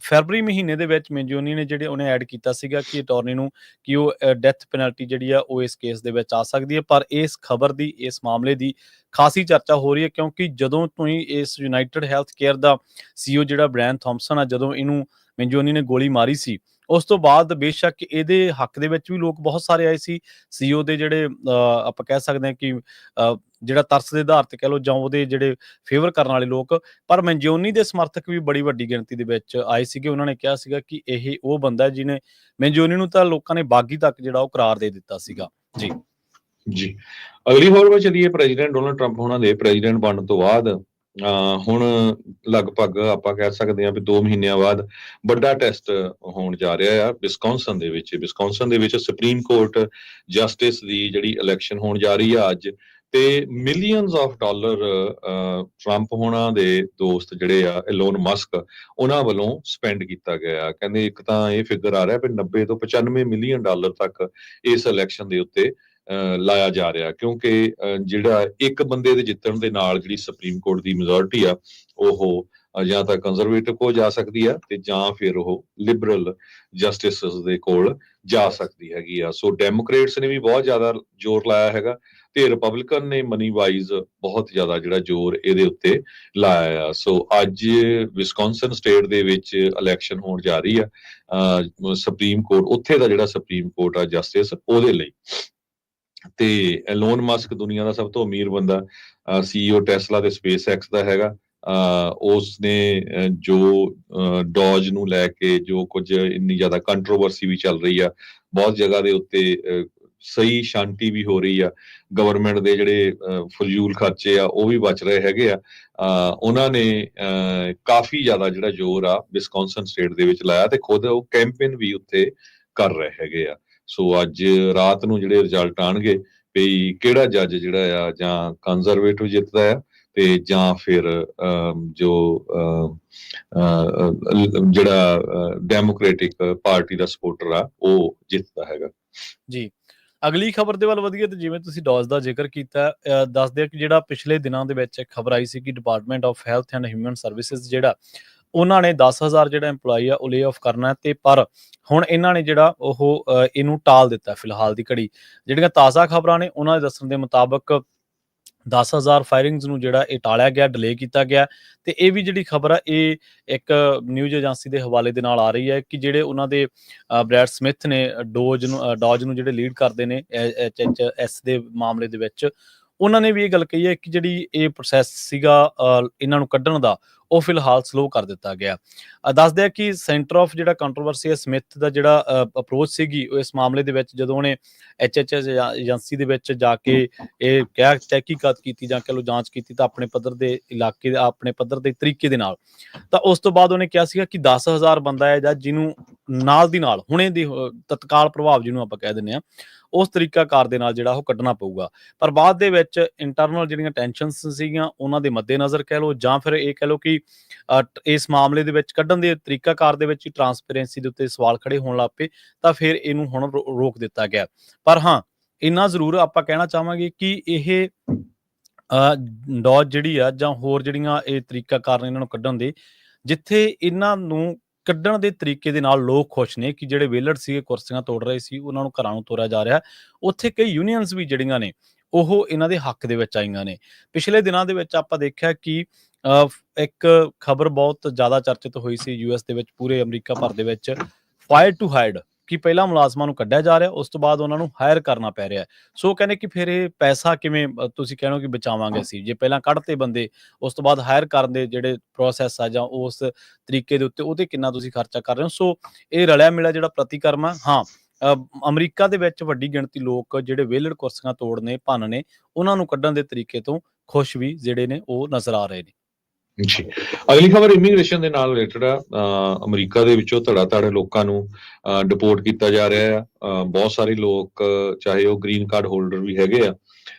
ਫਰਵਰੀ ਮਹੀਨੇ ਦੇ ਵਿੱਚ ਮੈਨਜੋਨੀ ਨੇ ਜਿਹੜੇ ਉਹਨੇ ਐਡ ਕੀਤਾ ਸੀਗਾ ਕਿ ਅਟਾਰਨੀ ਨੂੰ ਕਿ ਉਹ ਡੈਥ ਪੈਨਲਟੀ ਜਿਹੜੀ ਆ ਉਹ ਇਸ ਕੇਸ ਦੇ ਵਿੱਚ ਆ ਸਕਦੀ ਹੈ, ਪਰ ਇਸ ਖਬਰ ਦੀ, ਇਸ ਮਾਮਲੇ ਦੀ ਖਾਸੀ ਚਰਚਾ ਹੋ ਰਹੀ ਹੈ, ਕਿਉਂਕਿ ਜਦੋਂ ਤੋਂ ਹੀ ਇਸ ਯੂਨਾਈਟਿਡ ਹੈਲਥ ਕੇਅਰ ਦਾ CEO ਜਿਹੜਾ ਬ੍ਰਾਇਨ ਥਾਮਸਨ ਆ, ਜਦੋਂ ਇਹਨੂੰ ਮੈਨਜੋਨੀ ਨੇ ਗੋਲੀ ਮਾਰੀ ਸੀ, ਉਸ ਤੋਂ ਬਾਅਦ ਬੇਸ਼ੱਕ ਇਹਦੇ ਹੱਕ ਦੇ ਵਿੱਚ ਵੀ ਲੋਕ ਬਹੁਤ ਸਾਰੇ ਆਏ ਸੀ। CEO ਦੇ ਜਿਹੜੇ ਆਪਾਂ ਕਹਿ ਸਕਦੇ ਹਾਂ ਕਿ ਜਿਹੜਾ ਤਰਸ ਦੇ ਆਧਾਰ ਤੇ ਕਹਿ ਲਓ ਜਾਂ ਉਹਦੇ ਜਿਹੜੇ ਫੇਵਰ ਕਰਨ ਵਾਲੇ ਲੋਕ, ਪਰ ਮੈਨਜੋਨੀ ਦੇ ਸਮਰਥਕ ਵੀ ਬੜੀ ਵੱਡੀ ਗਿਣਤੀ ਦੇ ਵਿੱਚ ਆਏ ਸੀਗੇ। ਉਹਨਾਂ ਨੇ ਕਿਹਾ ਸੀਗਾ ਕਿ ਇਹ ਉਹ ਬੰਦਾ ਹੈ ਜਿਹਨੇ ਮੈਨਜੋਨੀ ਨੂੰ ਤਾਂ ਲੋਕਾਂ ਨੇ ਬਾਗੀ ਤੱਕ ਜਿਹੜਾ ਉਹ ਕਰਾਰ ਦੇ ਦਿੱਤਾ ਸੀਗਾ। ਜੀ ਜੀ, ਅਗਲੀ ਖਬਰ ਵਿੱਚ ਚਲੀਏ। ਪ੍ਰੈਜ਼ੀਡੈਂਟ ਡੋਨਲਡ ਟਰੰਪ ਹੋਣਾ ਦੇ ਪ੍ਰੈਜ਼ੀਡੈਂਟ ਬਣਨ ਤੋਂ ਬਾਅਦ ਹੁਣ ਲਗਭਗ ਆਪਾਂ ਕਹਿ ਸਕਦੇ ਹਾਂ ਵੀ 2 ਮਹੀਨਿਆਂ ਬਾਅਦ ਵੱਡਾ ਟੈਸਟ ਹੋਣ ਜਾ ਰਿਹਾ ਆ ਵਿਸਕੌਨਸਨ ਦੇ ਵਿੱਚ। ਵਿਸਕੌਨਸਨ ਦੇ ਵਿੱਚ ਸੁਪਰੀਮ ਕੋਰਟ ਜਸਟਿਸ ਦੀ ਜਿਹੜੀ ਇਲੈਕਸ਼ਨ ਹੋਣ ਜਾ ਰਹੀ ਆ ਅੱਜ, ਤੇ ਮਿਲੀਅਨਸ ਆਫ ਡਾਲਰ ਟਰੰਪ ਹੋਣਾ ਦੇ ਦੋਸਤ ਜਿਹੜੇ ਆ ਐਲੋਨ ਮਸਕ, ਉਹਨਾਂ ਵੱਲੋਂ ਸਪੈਂਡ ਕੀਤਾ ਗਿਆ। ਕਹਿੰਦੇ ਇੱਕ ਤਾਂ ਇਹ ਫਿਗਰ ਆ ਰਿਹਾ ਵੀ 90 ਤੋਂ 95 ਮਿਲੀਅਨ ਡਾਲਰ ਤੱਕ ਇਸ ਇਲੈਕਸ਼ਨ ਦੇ ਉੱਤੇ ਲਾਇਆ ਜਾ ਰਿਹਾ, ਕਿਉਂਕਿ ਜਿਹੜਾ ਇੱਕ ਬੰਦੇ ਦੇ ਜਿੱਤਣ ਦੇ ਨਾਲ ਜਿਹੜੀ ਸੁਪਰੀਮ ਕੋਰਟ ਦੀ ਮੈਜੋਰਿਟੀ ਆ ਉਹ ਜਾਂ ਤਾਂ ਕੰਜ਼ਰਵੇਟਿਵ ਕੋ ਜਾ ਸਕਦੀ ਆ ਤੇ ਜਾਂ ਫਿਰ ਉਹ ਲਿਬਰਲ ਜਸਟਿਸਸ ਦੇ ਕੋਲ ਜਾ ਸਕਦੀ ਹੈਗੀ ਆ। ਸੋ ਡੈਮੋਕ੍ਰੇਟਸ ਨੇ ਵੀ ਬਹੁਤ ਜ਼ਿਆਦਾ ਜ਼ੋਰ ਲਾਇਆ ਹੈਗਾ ਤੇ ਰਿਪਬਲਿਕਨ ਨੇ ਮਨੀ ਵਾਈਜ਼ ਬਹੁਤ ਜ਼ਿਆਦਾ ਜਿਹੜਾ ਜ਼ੋਰ ਇਹਦੇ ਉੱਤੇ ਲਾਇਆ ਆ। ਸੋ ਅੱਜ ਵਿਸਕੌਨਸਨ ਸਟੇਟ ਦੇ ਵਿੱਚ ਇਲੈਕਸ਼ਨ ਹੋਣ ਜਾ ਰਹੀ ਆ ਸੁਪਰੀਮ ਕੋਰਟ, ਉੱਥੇ ਦਾ ਜਿਹੜਾ ਸੁਪਰੀਮ ਕੋਰਟ ਆ ਜਸਟਿਸ ਉਹਦੇ ਲਈ। ਤੇ ਐਲੋਨ ਮਸਕ ਦੁਨੀਆ ਦਾ ਸਭ ਤੋਂ ਅਮੀਰ ਬੰਦਾ, CEO ਟੈਸਲਾ ਤੇ ਸਪੇਸ ਐਕਸ ਦਾ ਹੈਗਾ। ਉਸਨੇ ਜੋ ਡੋਜ ਨੂੰ ਲੈ ਕੇ ਜੋ ਕੁਝ ਇੰਨੀ ਜ਼ਿਆਦਾ ਕੰਟਰੋਵਰਸੀ ਵੀ ਚੱਲ ਰਹੀ ਆ, ਬਹੁਤ ਜਗ੍ਹਾ ਦੇ ਉੱਤੇ ਸਹੀ ਸ਼ਾਂਤੀ ਵੀ ਹੋ ਰਹੀ ਆ, ਗਵਰਨਮੈਂਟ ਦੇ ਜਿਹੜੇ ਫਜ਼ੂਲ ਖਰਚੇ ਆ ਉਹ ਵੀ ਬਚ ਰਹੇ ਹੈਗੇ ਆ। ਉਹਨਾਂ ਨੇ ਕਾਫੀ ਜ਼ਿਆਦਾ ਜਿਹੜਾ ਜ਼ੋਰ ਆ ਵਿਸਕੌਨਸਨ ਸਟੇਟ ਦੇ ਵਿੱਚ ਲਾਇਆ ਤੇ ਖੁਦ ਉਹ ਕੈਂਪੇਨ ਵੀ ਉੱਥੇ ਕਰ ਰਹੇ ਹੈਗੇ ਆ। ਸੋ ਅੱਜ ਰਾਤ ਨੂੰ ਜਿਹੜੇ ਰਿਜ਼ਲਟ ਆਣਗੇ ਵੀ ਕਿਹੜਾ ਜੱਜ ਜਿਹੜਾ ਆ ਜਾਂ ਕੰਜ਼ਰਵੇਟਿਵ ਜਿੱਤਦਾ ਆ ਤੇ ਜਾਂ ਫਿਰ ਜੋ ਜਿਹੜਾ ਡੈਮੋਕ੍ਰੈਟਿਕ ਪਾਰਟੀ ਦਾ ਸਪੋਰਟਰ ਆ ਉਹ ਜਿੱਤਦਾ ਹੈਗਾ। ਜੀ, ਅਗਲੀ ਖਬਰ ਦੇ ਵੱਲ ਵਧੀਏ ਤੇ ਜਿਵੇਂ ਤੁਸੀਂ ਡੌਜ ਦਾ ਜ਼ਿਕਰ ਕੀਤਾ, ਦੱਸਦੇ ਆ ਕਿ ਜਿਹੜਾ ਪਿਛਲੇ ਦਿਨਾਂ ਦੇ ਵਿੱਚ ਇੱਕ ਖਬਰ ਆਈ ਸੀ ਕਿ department of health and human services ਜਿਹੜਾ ਉਹਨਾਂ ਨੇ 10,000 ਜਿਹੜਾ EMPLOYE ਆ ਉਹ ਲੇ ਆਫ ਕਰਨਾ ਤੇ ਪਰ ਹੁਣ ਇਹਨਾਂ ਨੇ ਜਿਹੜਾ ਉਹ ਇਹਨੂੰ ਟਾਲ ਦਿੱਤਾ ਫਿਲਹਾਲ ਦੀ ਘੜੀ। ਜਿਹੜੀਆਂ ਤਾਜ਼ਾ ਖਬਰਾਂ ਨੇ ਉਹਨਾਂ ਦੇ ਦੱਸਣ ਦੇ ਮੁਤਾਬਕ 10,000 ਫਾਇਰਿੰਗਸ ਨੂੰ ਜਿਹੜਾ ਇਹ ਟਾਲਿਆ ਗਿਆ, ਡਿਲੇ ਕੀਤਾ ਗਿਆ। ਤੇ ਇਹ ਵੀ ਜਿਹੜੀ ਖਬਰ ਆ ਇਹ ਇੱਕ ਨਿਊਜ਼ ਏਜੰਸੀ ਦੇ ਹਵਾਲੇ ਦੇ ਨਾਲ ਆ ਰਹੀ ਹੈ ਕਿ ਜਿਹੜੇ ਉਹਨਾਂ ਦੇ ਬ੍ਰੈਡ ਸਮਿਥ ਨੇ ਡੋਜ ਨੂੰ ਜਿਹੜੇ ਲੀਡ ਕਰਦੇ ਨੇ HHS ਦੇ ਮਾਮਲੇ ਦੇ ਵਿੱਚ, ਉਹਨਾਂ ਨੇ ਵੀ ਇਹ ਗੱਲ ਕਹੀ ਹੈ ਕਿ ਜਿਹੜੀ ਇਹ ਪ੍ਰੋਸੈਸ ਸੀਗਾ ਇਹਨਾਂ ਨੂੰ ਕੱਢਣ ਦਾ ਉਹ ਫਿਲਹਾਲ ਸਲੋ ਕਰ ਦਿੱਤਾ ਗਿਆ। ਦੱਸਦੇ ਆ ਕਿ ਸੈਂਟਰ ਆਫ ਜਿਹੜਾ ਕੰਟਰੋਵਰਸੀ ਹੈ ਸਮਿਥ ਦਾ ਜਿਹੜਾ ਅਪਰੋਚ ਸੀਗੀ ਉਹ ਇਸ ਮਾਮਲੇ ਦੇ ਵਿੱਚ, ਜਦੋਂ ਉਹਨੇ HHS ਏਜੰਸੀ ਦੇ ਵਿੱਚ ਜਾ ਕੇ ਇਹ ਤਹਿਕੀਕਾਤ ਕੀਤੀ ਜਾਂ ਕਹਿ ਲਓ ਜਾਂਚ ਕੀਤੀ ਤਾਂ ਆਪਣੇ ਪੱਧਰ ਦੇ ਇਲਾਕੇ ਆਪਣੇ ਪੱਧਰ ਦੇ ਤਰੀਕੇ ਦੇ ਨਾਲ, ਤਾਂ ਉਸ ਤੋਂ ਬਾਅਦ ਉਹਨੇ ਕਿਹਾ ਸੀਗਾ ਕਿ 10,000 ਬੰਦਾ ਹੈ ਜਾਂ ਜਿਹਨੂੰ ਨਾਲ ਦੀ ਨਾਲ ਹੁਣੇ ਦੀ ਤਤਕਾਲ ਪ੍ਰਭਾਵ ਜਿਹਨੂੰ ਆਪਾਂ ਕਹਿ ਦਿੰਦੇ ਹਾਂ ਉਸ ਤਰੀਕਾਕਾਰ ਦੇ ਨਾਲ ਜਿਹੜਾ ਉਹ ਕੱਢਣਾ ਪਊਗਾ। ਪਰ ਬਾਅਦ ਦੇ ਵਿੱਚ ਇੰਟਰਨਲ ਜਿਹੜੀਆਂ ਟੈਨਸ਼ਨਸ ਸੀਗੀਆਂ ਉਹਨਾਂ ਦੇ ਮੱਦੇਨਜ਼ਰ ਕਹਿ ਲਓ ਜਾਂ ਫਿਰ ਇਹ ਕਹਿ ਲਓ ਕਿ ਇਸ ਮਾਮਲੇ ਦੇ ਵਿੱਚ ਕੱਢਣ ਦੇ ਤਰੀਕਾਕਾਰ ਦੇ ਵਿੱਚ ਹੀ ਟਰਾਂਸਪੇਰੈਂਸੀ ਦੇ ਉੱਤੇ ਸਵਾਲ ਖੜੇ ਹੋਣ ਲੱਗ ਪਏ, ਤਾਂ ਫਿਰ ਇਹਨੂੰ ਹੁਣ ਰੋਕ ਦਿੱਤਾ ਗਿਆ। ਪਰ ਹਾਂ, ਇੰਨਾ ਜ਼ਰੂਰ ਆਪਾਂ ਕਹਿਣਾ ਚਾਹਾਂਗੇ ਕਿ ਇਹ ਡੌਜ ਜਿਹੜੀ ਆ ਜਾਂ ਹੋਰ ਜਿਹੜੀਆਂ ਇਹ ਤਰੀਕਾਕਾਰ ਨੇ ਇਹਨਾਂ ਨੂੰ ਕੱਢਣ ਦੇ, ਜਿੱਥੇ ਇਹਨਾਂ ਨੂੰ ਕੱਢਣ ਦੇ ਤਰੀਕੇ ਦੇ ਨਾਲ ਲੋਕ ਖੁਸ਼ ਨੇ ਕਿ ਜਿਹੜੇ ਵਿਹਲੜ ਸੀਗੇ, ਕੁਰਸੀਆਂ ਤੋੜ ਰਹੇ ਸੀ, ਉਹਨਾਂ ਨੂੰ ਘਰਾਂ ਨੂੰ ਤੋਰਿਆ ਜਾ ਰਿਹਾ, ਉੱਥੇ ਕਈ ਯੂਨੀਅਨਸ ਵੀ ਜਿਹੜੀਆਂ ਨੇ ਉਹ ਇਹਨਾਂ ਦੇ ਹੱਕ ਦੇ ਵਿੱਚ ਆਈਆਂ ਨੇ। ਪਿਛਲੇ ਦਿਨਾਂ ਦੇ ਵਿੱਚ ਆਪਾਂ ਦੇਖਿਆ ਕਿ ਇੱਕ ਖਬਰ ਬਹੁਤ ਜ਼ਿਆਦਾ ਚਰਚਿਤ ਹੋਈ ਸੀ US ਦੇ ਵਿੱਚ, ਪੂਰੇ ਅਮਰੀਕਾ ਭਰ ਦੇ ਵਿੱਚ, ਫਾਇਰ ਟੂ ਹਾਇਡ, ਕਿ ਪਹਿਲਾਂ ਮੁਲਾਜ਼ਮਾਂ ਨੂੰ ਕੱਢਿਆ ਜਾ ਰਿਹਾ, ਉਸ ਤੋਂ ਬਾਅਦ ਉਹਨਾਂ ਨੂੰ ਹਾਇਰ ਕਰਨਾ ਪੈ ਰਿਹਾ। ਸੋ ਕਹਿੰਦੇ ਕਿ ਫਿਰ ਇਹ ਪੈਸਾ ਕਿਵੇਂ ਤੁਸੀਂ ਕਹਿਣੋ ਕਿ ਬਚਾਵਾਂਗੇ ਅਸੀਂ, ਜੇ ਪਹਿਲਾਂ ਕੱਢਤੇ ਬੰਦੇ ਉਸ ਤੋਂ ਬਾਅਦ ਹਾਇਰ ਕਰਨ ਦੇ ਜਿਹੜੇ ਪ੍ਰੋਸੈਸ ਆ ਜਾਂ ਉਸ ਤਰੀਕੇ ਦੇ ਉੱਤੇ ਉਹਦੇ ਕਿੰਨਾ ਤੁਸੀਂ ਖਰਚਾ ਕਰ ਰਹੇ ਹੋ। ਸੋ ਇਹ ਰਲਿਆ ਮਿਲਿਆ ਜਿਹੜਾ ਪ੍ਰਤੀਕਰਮ ਆ। ਹਾਂ, ਅਮਰੀਕਾ ਦੇ ਵਿੱਚ ਵੱਡੀ ਗਿਣਤੀ ਲੋਕ ਜਿਹੜੇ ਵਿਹਲੜ ਕੁਰਸੀਆਂ ਤੋੜਨੇ, ਭੰਨ ਨੇ, ਉਹਨਾਂ ਨੂੰ ਕੱਢਣ ਦੇ ਤਰੀਕੇ ਤੋਂ ਖੁਸ਼ ਵੀ ਜਿਹੜੇ ਨੇ ਉਹ ਨਜ਼ਰ ਆ ਰਹੇ ਨੇ। ਜੀ, ਅਗਲੀ ਖਬਰ ਇਮੀਗ੍ਰੇਸ਼ਨ ਦੇ ਨਾਲ ਰਿਲੇਟਡ ਆ। ਅਮਰੀਕਾ ਦੇ ਵਿੱਚੋਂ ਧੜਾ-ਧੜ ਲੋਕਾਂ ਨੂੰ ਡਿਪੋਰਟ ਕੀਤਾ ਜਾ ਰਿਹਾ ਆ। ਬਹੁਤ ਸਾਰੇ ਲੋਕ ਚਾਹੇ ਉਹ ਗ੍ਰੀਨ ਕਾਰਡ ਹੋਲਡਰ ਵੀ ਹੈਗੇ ਆ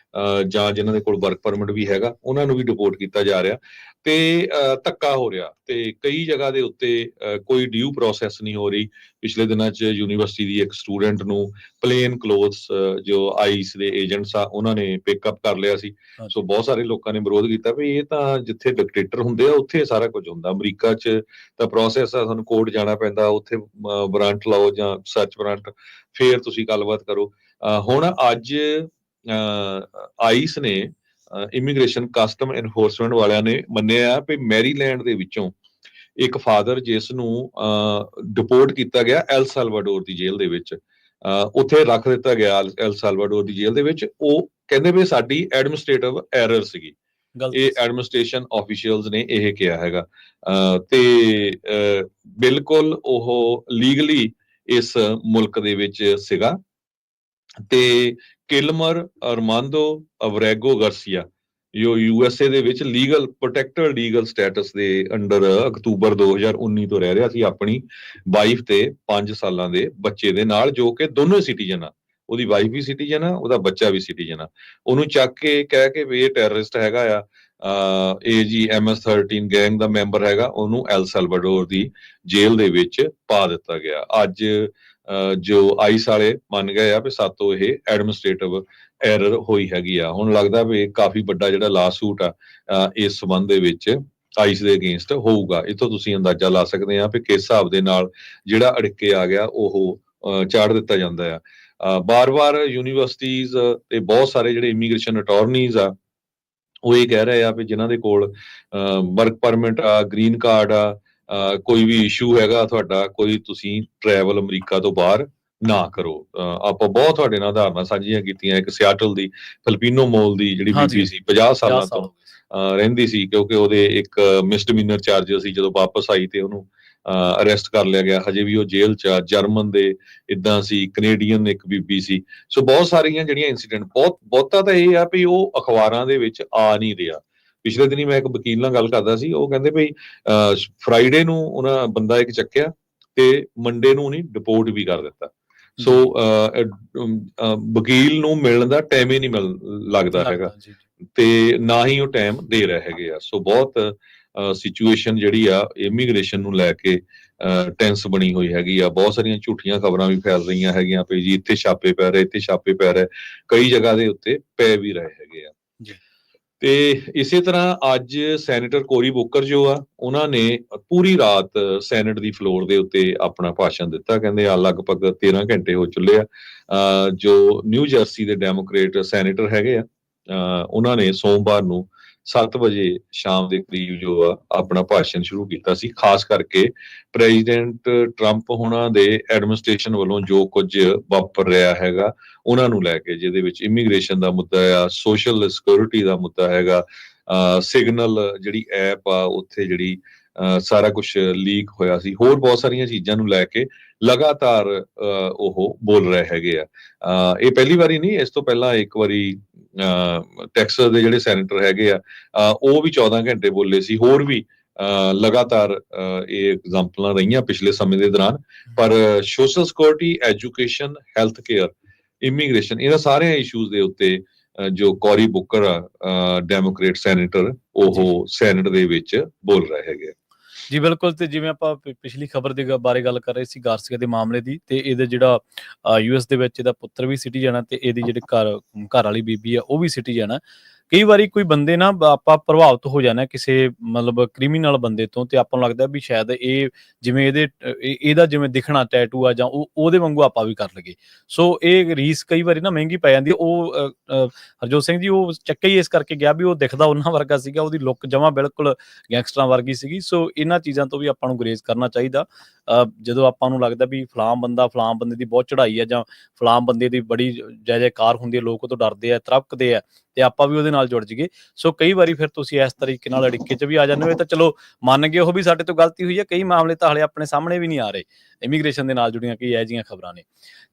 ਜਾਂ ਜਿਨ੍ਹਾਂ ਦੇ ਕੋਲ ਵਰਕ ਪਰਮਿਟ ਵੀ ਹੈਗਾ, ਉਹਨਾਂ ਨੂੰ ਵੀ ਡਿਪੋਰਟ ਕੀਤਾ ਜਾ ਰਿਹਾ ਤੇ ਧੱਕਾ ਹੋ ਰਿਹਾ ਤੇ ਕਈ ਜਗ੍ਹਾ ਦੇ ਉੱਤੇ ਕੋਈ ਡਿਊ ਪ੍ਰੋਸੈਸ ਨਹੀਂ ਹੋ ਰਹੀ। ਪਿਛਲੇ ਦਿਨਾਂ 'ਚ ਯੂਨੀਵਰਸਿਟੀ ਦੀ ਇੱਕ ਸਟੂਡੈਂਟ ਨੂੰ ਪਲੇਨ ਕਲੋਥਸ ਜੋ ਆਈਸ ਦੇ ਏਜੰਟਸ ਆ ਉਹਨਾਂ ਨੇ ਪਿਕਅਪ ਕਰ ਲਿਆ ਸੀ। ਸੋ ਬਹੁਤ ਸਾਰੇ ਲੋਕਾਂ ਨੇ ਵਿਰੋਧ ਕੀਤਾ ਵੀ ਇਹ ਤਾਂ ਜਿੱਥੇ ਡਿਕਟੇਟਰ ਹੁੰਦੇ ਆ ਉੱਥੇ ਸਾਰਾ ਕੁਝ ਹੁੰਦਾ। ਅਮਰੀਕਾ 'ਚ ਤਾਂ ਪ੍ਰੋਸੈਸ ਆ, ਤੁਹਾਨੂੰ ਕੋਰਟ ਜਾਣਾ ਪੈਂਦਾ, ਉੱਥੇ ਵਾਰੰਟ ਲਾਓ ਜਾਂ ਸਰਚ ਵਾਰੰਟ, ਫੇਰ ਤੁਸੀਂ ਗੱਲਬਾਤ ਕਰੋ। ਹੁਣ ਅੱਜ ਆਈਸ ਨੇ ਇਮੀਗ੍ਰੇਸ਼ਨ ਕਸਟਮ ਐਨਫੋਰਸਮੈਂਟ ਵਾਲਿਆਂ ਨੇ ਮੰਨਿਆ ਵੀ ਮੈਰੀਲੈਂਡ ਦੇ ਵਿੱਚੋਂ ਇੱਕ ਫਾਦਰ ਜਿਸ ਨੂੰ ਡਿਪੋਰਟ ਕੀਤਾ ਗਿਆ ਐਲ ਸਾਲਵਾਡੋਰ ਦੀ ਜੇਲ੍ਹ ਦੇ ਵਿੱਚ, ਉੱਥੇ ਰੱਖ ਦਿੱਤਾ ਗਿਆ ਐਲ ਸਾਲਵਾਡੋਰ ਦੀ ਜੇਲ੍ਹ ਦੇ ਵਿੱਚ। ਉਹ ਕਹਿੰਦੇ ਵੀ ਸਾਡੀ ਐਡਮਿਨਿਸਟ੍ਰੇਟਿਵ ਐਰਰ ਸੀਗੀ, ਇਹ ਐਡਮਿਨਿਸਟ੍ਰੇਸ਼ਨ ਆਫੀਸ਼ੀਅਲਸ ਨੇ ਇਹ ਕਿਹਾ ਹੈਗਾ। ਤੇ ਬਿਲਕੁਲ ਉਹ ਲੀਗਲੀ ਇਸ ਮੁਲਕ ਦੇ ਵਿੱਚ ਸੀਗਾ ਤੇ ਕਿਲਮਰ ਅਰਮਾਂਦੋ ਅਵਰੈਗੋ ਗਾਰਸੀਆ ਜੋ ਯੂਐਸਏ ਦੇ ਵਿੱਚ ਲੀਗਲ ਪ੍ਰੋਟੈਕਟਡ ਲੀਗਲ ਸਟੇਟਸ ਦੇ ਅੰਡਰ ਅਕਤੂਬਰ 2019 ਤੋਂ ਰਹਿ ਰਿਹਾ ਸੀ ਆਪਣੀ ਵਾਈਫ ਤੇ 5 ਸਾਲਾਂ ਦੇ ਬੱਚੇ ਦੇ ਨਾਲ, ਜੋ ਕਿ ਦੋਨੋਂ ਸਿਟੀਜ਼ਨ ਆ। ਉਹਦੀ ਵਾਈਫ ਵੀ ਸਿਟੀਜ਼ਨ ਆ, ਉਹਦਾ ਬੱਚਾ ਵੀ ਸਿਟੀਜ਼ਨ ਆ। ਉਹਨੂੰ ਚੱਕ ਕੇ ਕਹਿ ਕੇ ਵੀ ਇਹ ਟੈਰਰਿਸਟ ਹੈਗਾ ਆ, AGMS-13 ਗੈਂਗ ਦਾ ਮੈਂਬਰ ਹੈਗਾ, ਉਹਨੂੰ ਐਲ ਸਾਲਵਾਡੋਰ ਦੀ ਜੇਲ੍ਹ ਦੇ ਵਿੱਚ ਪਾ ਦਿੱਤਾ ਗਿਆ। ਅੱਜ ਜੋ ਆਈਸ ਵਾਲੇ ਮੰਨ ਗਏ ਆ ਵੀ ਸਾਤੋਂ ਇਹ ਐਡਮਿਨਿਸਟ੍ਰੇਟਿਵ ਐਰਰ ਹੋਈ ਹੈਗੀ ਆ। ਹੁਣ ਲੱਗਦਾ ਵੀ ਕਾਫੀ ਵੱਡਾ ਜਿਹੜਾ ਲਾਸੂਟ ਆ ਇਸ ਸੰਬੰਧ ਦੇ ਵਿੱਚ ਆਈਸ ਦੇ ਅਗੇਂਸਟ ਹੋਊਗਾ। ਇਥੋਂ ਤੁਸੀਂ ਅੰਦਾਜ਼ਾ ਲਾ ਸਕਦੇ ਆ ਵੀ ਕਿਸ ਹਿਸਾਬ ਦੇ ਨਾਲ ਜਿਹੜਾ ਅੜਿੱਕੇ ਆ ਗਿਆ ਉਹ ਚਾੜ ਦਿੱਤਾ ਜਾਂਦਾ ਆ। ਬਾਰ-ਬਾਰ ਯੂਨੀਵਰਸਿਟੀਜ਼ ਤੇ ਬਹੁਤ ਸਾਰੇ ਜਿਹੜੇ ਇਮੀਗ੍ਰੇਸ਼ਨ ਅਟਾਰਨੀਜ਼ ਆ ਉਹ ਇਹ ਕਹਿ ਰਹੇ ਆ ਵੀ ਜਿਨ੍ਹਾਂ ਦੇ ਕੋਲ ਵਰਕ ਪਰਮਿਟ ਆ, ਗ੍ਰੀਨ ਕਾਰਡ ਆ, ਕੋਈ ਵੀ ਇਸ਼ੂ ਹੈਗਾ ਤੁਹਾਡਾ, ਕੋਈ ਤੁਸੀਂ ਟਰੈਵਲ ਅਮਰੀਕਾ ਤੋਂ ਬਾਹਰ ਨਾ ਕਰੋ। ਆਪਾਂ ਬਹੁਤ ਤੁਹਾਡੇ ਨਾਲ ਉਦਾਹਰਨਾਂ ਸਾਂਝੀਆਂ ਕੀਤੀਆਂ। ਇੱਕ ਸਿਆਟਲ ਦੀ ਫਿਲਪੀਨੋ ਮੋਲ ਦੀ ਜਿਹੜੀ ਬੀਬੀ ਸੀ 50 ਸਾਲਾਂ ਤੋਂ ਰਹਿੰਦੀ ਸੀ, ਕਿਉਂਕਿ ਉਹਦੇ ਇੱਕ ਮਿਸਡਮੀਨਰ ਚਾਰਜ ਸੀ। ਜਦੋਂ ਵਾਪਸ ਆਈ ਤੇ ਉਹਨੂੰ ਅਰੈਸਟ ਕਰ ਲਿਆ ਗਿਆ, ਹਜੇ ਵੀ ਉਹ ਜੇਲ੍ਹ 'ਚ ਆ। ਜਰਮਨ ਦੇ ਇੱਦਾਂ ਸੀ, ਕੈਨੇਡੀਅਨ ਇੱਕ ਬੀਬੀ ਸੀ। ਸੋ ਬਹੁਤ ਸਾਰੀਆਂ ਜਿਹੜੀਆਂ ਇੰਸੀਡੈਂਟ, ਬਹੁਤਾ ਤਾਂ ਇਹ ਆ ਵੀ ਉਹ ਅਖਬਾਰਾਂ ਦੇ ਵਿੱਚ ਆ ਨਹੀਂ ਰਿਹਾ। ਪਿਛਲੇ ਦਿਨੀ ਮੈਂ ਇੱਕ ਵਕੀਲ ਨਾਲ ਗੱਲ ਕਰਦਾ ਸੀ, ਉਹ ਕਹਿੰਦੇ ਵੀ ਫਰਾਈਡੇ ਨੂੰ ਉਹਨਾਂ ਬੰਦਾ ਇੱਕ ਚੱਕਿਆ ਤੇ ਮੰਡੇ ਨੂੰ ਉਹਨੇ ਡਿਪੋਰਟ ਵੀ ਕਰ ਦਿੱਤਾ। ਸੋ ਵਕੀਲ ਨੂੰ ਮਿਲਣ ਦਾ ਟਾਈਮ ਹੀ ਨਹੀਂ ਲੱਗਦਾ ਹੈਗਾ ਤੇ ਨਾ ਹੀ ਉਹ ਟਾਈਮ ਦੇ ਰਹੇ ਹੈਗੇ ਆ। ਸੋ ਬਹੁਤ ਸਿਚੁਏਸ਼ਨ ਜਿਹੜੀ ਆ ਇਮੀਗ੍ਰੇਸ਼ਨ ਨੂੰ ਲੈ ਕੇ ਟੈਂਸ ਬਣੀ ਹੋਈ ਹੈਗੀ ਆ। ਬਹੁਤ ਸਾਰੀਆਂ ਝੂਠੀਆਂ ਖਬਰਾਂ ਵੀ ਫੈਲ ਰਹੀਆਂ ਹੈਗੀਆਂ ਵੀ ਜੀ ਇੱਥੇ ਛਾਪੇ ਪੈ ਰਹੇ, ਇੱਥੇ ਛਾਪੇ ਪੈ ਰਹੇ, ਕਈ ਜਗ੍ਹਾ ਦੇ ਉੱਤੇ ਪੈ ਵੀ ਰਹੇ ਹੈਗੇ ਆ। ਤੇ ਇਸੇ ਤਰ੍ਹਾਂ ਅੱਜ ਸੈਨੇਟਰ ਕੋਰੀ ਬੁਕਰ ਜੋ ਆ, ਉਹਨਾਂ ਨੇ ਪੂਰੀ ਰਾਤ ਸੈਨੇਟ ਦੀ ਫਲੋਰ ਦੇ ਉੱਤੇ ਆਪਣਾ ਭਾਸ਼ਣ ਦਿੱਤਾ। ਕਹਿੰਦੇ ਆ ਲਗਭਗ 13 ਘੰਟੇ ਹੋ ਚੁੱਲੇ ਆ। ਜੋ ਨਿਊ ਜਰਸੀ ਦੇ ਡੈਮੋਕ੍ਰੇਟ ਸੈਨੇਟਰ ਹੈਗੇ ਆ, ਉਹਨਾਂ ਨੇ ਸੋਮਵਾਰ ਨੂੰ 7 ਵਜੇ ਸ਼ਾਮ ਦੇ ਕਰੀਬ ਜੋ ਆ ਆਪਣਾ ਭਾਸ਼ਣ ਸ਼ੁਰੂ ਕੀਤਾ ਸੀ, ਖਾਸ ਕਰਕੇ ਪ੍ਰੈਜ਼ੀਡੈਂਟ ਟਰੰਪ ਹੋਣਾ ਦੇ ਐਡਮਿਨਿਸਟ੍ਰੇਸ਼ਨ ਵੱਲੋਂ ਜੋ ਕੁਝ ਵਾਪਰ ਰਿਹਾ ਹੈਗਾ ਉਹਨਾਂ ਨੂੰ ਲੈ ਕੇ, ਜਿਹਦੇ ਵਿੱਚ ਇਮੀਗ੍ਰੇਸ਼ਨ ਦਾ ਮੁੱਦਾ ਆ, ਸੋਸ਼ਲ ਸਿਕਿਉਰਿਟੀ ਦਾ ਮੁੱਦਾ ਹੈਗਾ, ਸਿਗਨਲ ਜਿਹੜੀ ਐਪ ਆ ਉੱਥੇ ਜਿਹੜੀ ਸਾਰਾ ਕੁਝ ਲੀਕ ਹੋਇਆ ਸੀ, ਹੋਰ ਬਹੁਤ ਸਾਰੀਆਂ ਚੀਜ਼ਾਂ ਨੂੰ ਲੈ ਕੇ ਲਗਾਤਾਰ ਉਹ ਬੋਲ ਰਹੇ ਹੈਗੇ ਆ। ਇਹ ਪਹਿਲੀ ਵਾਰੀ ਨਹੀਂ, ਇਸ ਤੋਂ ਪਹਿਲਾਂ ਇੱਕ ਵਾਰੀ ਟੈਕਸਸ ਦੇ ਜਿਹੜੇ ਸੈਨੇਟਰ ਹੈਗੇ ਆ ਉਹ ਵੀ 14 ਘੰਟੇ ਬੋਲੇ ਸੀ। ਹੋਰ ਵੀ ਲਗਾਤਾਰ ਇਹ ਐਗਜ਼ਾਮਪਲਾਂ ਰਹੀਆਂ ਪਿਛਲੇ ਸਮੇਂ ਦੇ ਦੌਰਾਨ। ਪਰ social security, education, health care, immigration, ਇਹਨਾਂ ਸਾਰੇ ਇਸ਼ੂਜ਼ ਦੇ ਉੱਤੇ ਜੋ ਕੋਰੀ ਬੁਕਰ ਆ ਡੈਮੋਕ੍ਰੇਟ ਸੈਨੇਟਰ, ਉਹ ਸੈਨੇਟ ਦੇ ਵਿੱਚ ਬੋਲ ਰਹੇ ਹੈਗੇ। ਜੀ ਬਿਲਕੁਲ। ਤੇ ਜਿਵੇਂ ਆਪਾਂ ਪਿਛਲੀ ਖਬਰ ਦੇ ਬਾਰੇ ਗੱਲ ਕਰ ਰਹੇ ਸੀ ਗਾਰਸੀਆ ਦੇ ਮਾਮਲੇ ਦੀ, ਤੇ ਇਹਦੇ ਜਿਹੜਾ ਯੂਐਸ ਦੇ ਵਿੱਚ ਇਹਦਾ ਪੁੱਤਰ ਵੀ ਸਿਟੀਜ਼ਨ ਆ ਤੇ ਇਹਦੀ ਜਿਹੜੀ ਘਰ ਵਾਲੀ ਬੀਬੀ ਆ ਉਹ ਵੀ ਸਿਟੀਜ਼ਨ ਆ। ਕਈ ਵਾਰੀ ਕੋਈ ਬੰਦੇ ਨਾ ਆਪਾਂ ਪ੍ਰਭਾਵਿਤ ਹੋ ਜਾਣਾ ਕਿਸੇ ਮਤਲਬ ਕ੍ਰਿਮੀਨਲ ਬੰਦੇ ਤੋਂ, ਤੇ ਆਪਾਂ ਨੂੰ ਲੱਗਦਾ ਵੀ ਸ਼ਾਇਦ ਇਹ ਜਿਵੇਂ ਇਹਦਾ ਜਿਵੇਂ ਦਿਖਣਾ ਟੈਟੂ ਆ ਜਾਂ ਉਹਦੇ ਵਾਂਗੂ ਆਪਾਂ ਵੀ ਕਰ ਲਈਏ। ਸੋ ਇਹ ਰੀਸ ਕਈ ਵਾਰੀ ਨਾ ਮਹਿੰਗੀ ਪੈ ਜਾਂਦੀ। ਉਹ ਹਰਜੋਤ ਸਿੰਘ ਜੀ ਉਹ ਚੱਕਿਆ ਹੀ ਇਸ ਕਰਕੇ ਗਿਆ ਵੀ ਉਹ ਦਿਖਦਾ ਉਹਨਾਂ ਵਰਗਾ ਸੀਗਾ, ਉਹਦੀ ਲੁੱਕ ਜਮਾ ਬਿਲਕੁਲ ਗੈਂਗਸਟਰਾਂ ਵਰਗੀ ਸੀਗੀ। ਸੋ ਇਹਨਾਂ ਚੀਜ਼ਾਂ ਤੋਂ ਵੀ ਆਪਾਂ ਨੂੰ ਗੁਰੇਜ਼ ਕਰਨਾ ਚਾਹੀਦਾ। ਜਦੋਂ ਆਪਾਂ ਨੂੰ ਲੱਗਦਾ ਵੀ ਫਲਾਮ ਬੰਦੇ ਦੀ ਬਹੁਤ ਚੜ੍ਹਾਈ ਆ ਜਾਂ ਫਲਾਮ ਬੰਦੇ ਦੀ ਬੜੀ ਜੈ ਜੈਕਾਰ ਹੁੰਦੀ ਹੈ, ਲੋਕ ਉਹ ਤੋਂ ਡਰਦੇ ਆ, ਤਰਪਕਦੇ ਆ, ਤੇ ਆਪਾਂ ਵੀ ਉਹਦੇ ਨਾਲ ਜੁੜ ਜਾਈਏ। ਸੋ ਕਈ ਵਾਰੀ ਫਿਰ ਤੁਸੀਂ ਇਸ ਤਰੀਕੇ ਨਾਲ ਅੜਿੱਕੇ 'ਚ ਵੀ ਆ ਜਾਂਦੇ ਹੋ। ਇਹ ਤਾਂ ਚਲੋ ਮੰਨ ਗਏ ਉਹ ਵੀ ਸਾਡੇ ਤੋਂ ਗਲਤੀ ਹੋਈ ਹੈ, ਕਈ ਮਾਮਲੇ ਤਾਂ ਹਾਲੇ ਆਪਣੇ ਸਾਹਮਣੇ ਵੀ ਨਹੀਂ ਆ ਰਹੇ। ਇਮੀਗ੍ਰੇਸ਼ਨ ਦੇ ਨਾਲ ਜੁੜੀਆਂ ਕਈ ਇਹੋ ਜਿਹੀਆਂ ਖਬਰਾਂ ਨੇ।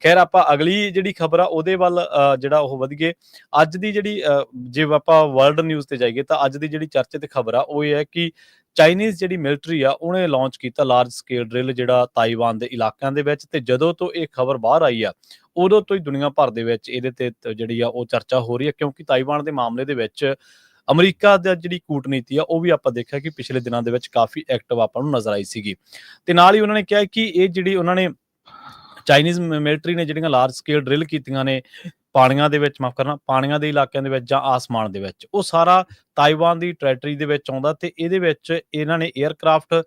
ਖੈਰ ਆਪਾਂ ਅਗਲੀ ਜਿਹੜੀ ਖਬਰ ਆ ਉਹਦੇ ਵੱਲ ਜਿਹੜਾ ਉਹ ਵਧੀਏ। ਅੱਜ ਦੀ ਜਿਹੜੀ ਜੇ ਆਪਾਂ ਵਰਲਡ ਨਿਊਜ਼ ਤੇ ਜਾਈਏ ਤਾਂ ਅੱਜ ਦੀ ਜਿਹੜੀ ਚਰਚਿਤ ਖਬਰ ਆ ਉਹ ਇਹ ਹੈ ਕਿ ਚਾਈਨੀਜ਼ ਜਿਹੜੀ ਮਿਲਟਰੀ ਆ ਉਹਨੇ ਲਾਂਚ ਕੀਤਾ ਲਾਰਜ ਸਕੇਲ ਡਰਿਲ ਜਿਹੜਾ ਤਾਈਵਾਨ ਦੇ ਇਲਾਕਿਆਂ ਦੇ ਵਿੱਚ, ਤੇ ਜਦੋਂ ਤੋਂ ਇਹ ਖਬਰ ਬਾਹਰ ਆਈ ਆ ਉਦੋਂ ਤੋਂ ਹੀ ਦੁਨੀਆ ਭਰ ਦੇ ਵਿੱਚ ਇਹਦੇ ਤੇ ਜਿਹੜੀ ਆ ਉਹ ਚਰਚਾ ਹੋ ਰਹੀ ਹੈ, ਕਿਉਂਕਿ ਤਾਈਵਾਨ ਦੇ ਮਾਮਲੇ ਦੇ ਵਿੱਚ ਅਮਰੀਕਾ ਦਾ ਜਿਹੜੀ ਕੂਟਨੀਤੀ ਆ ਉਹ ਵੀ ਆਪਾਂ ਦੇਖਿਆ ਕਿ ਪਿਛਲੇ ਦਿਨਾਂ ਦੇ ਵਿੱਚ ਕਾਫੀ ਐਕਟਿਵ ਆਪਾਂ ਨੂੰ ਨਜ਼ਰ ਆਈ ਸੀਗੀ। ਤੇ ਨਾਲ ਹੀ ਉਹਨਾਂ ਨੇ ਕਿਹਾ ਕਿ ਇਹ ਜਿਹੜੀ ਉਹਨਾਂ ਨੇ ਚਾਈਨੀਜ਼ ਮਿਲਟਰੀ ਨੇ ਜਿਹੜੀਆਂ ਲਾਰਜ ਸਕੇਲ ਡਰਿਲ ਕੀਤੀਆਂ ਨੇ ਪਾਣੀਆਂ ਦੇ ਵਿੱਚ, ਮਾਫ ਕਰਨਾ, ਪਾਣੀਆਂ ਦੇ ਇਲਾਕਿਆਂ ਦੇ ਵਿੱਚ ਜਾਂ ਆਸਮਾਨ ਦੇ ਵਿੱਚ, ਉਹ ਸਾਰਾ ਤਾਈਵਾਨ ਦੀ ਟੈਰੀਟਰੀ ਦੇ ਵਿੱਚ ਆਉਂਦਾ, ਤੇ ਇਹਦੇ ਵਿੱਚ ਇਹਨਾਂ ਨੇ 에ਅਰਕ੍ਰਾਫਟ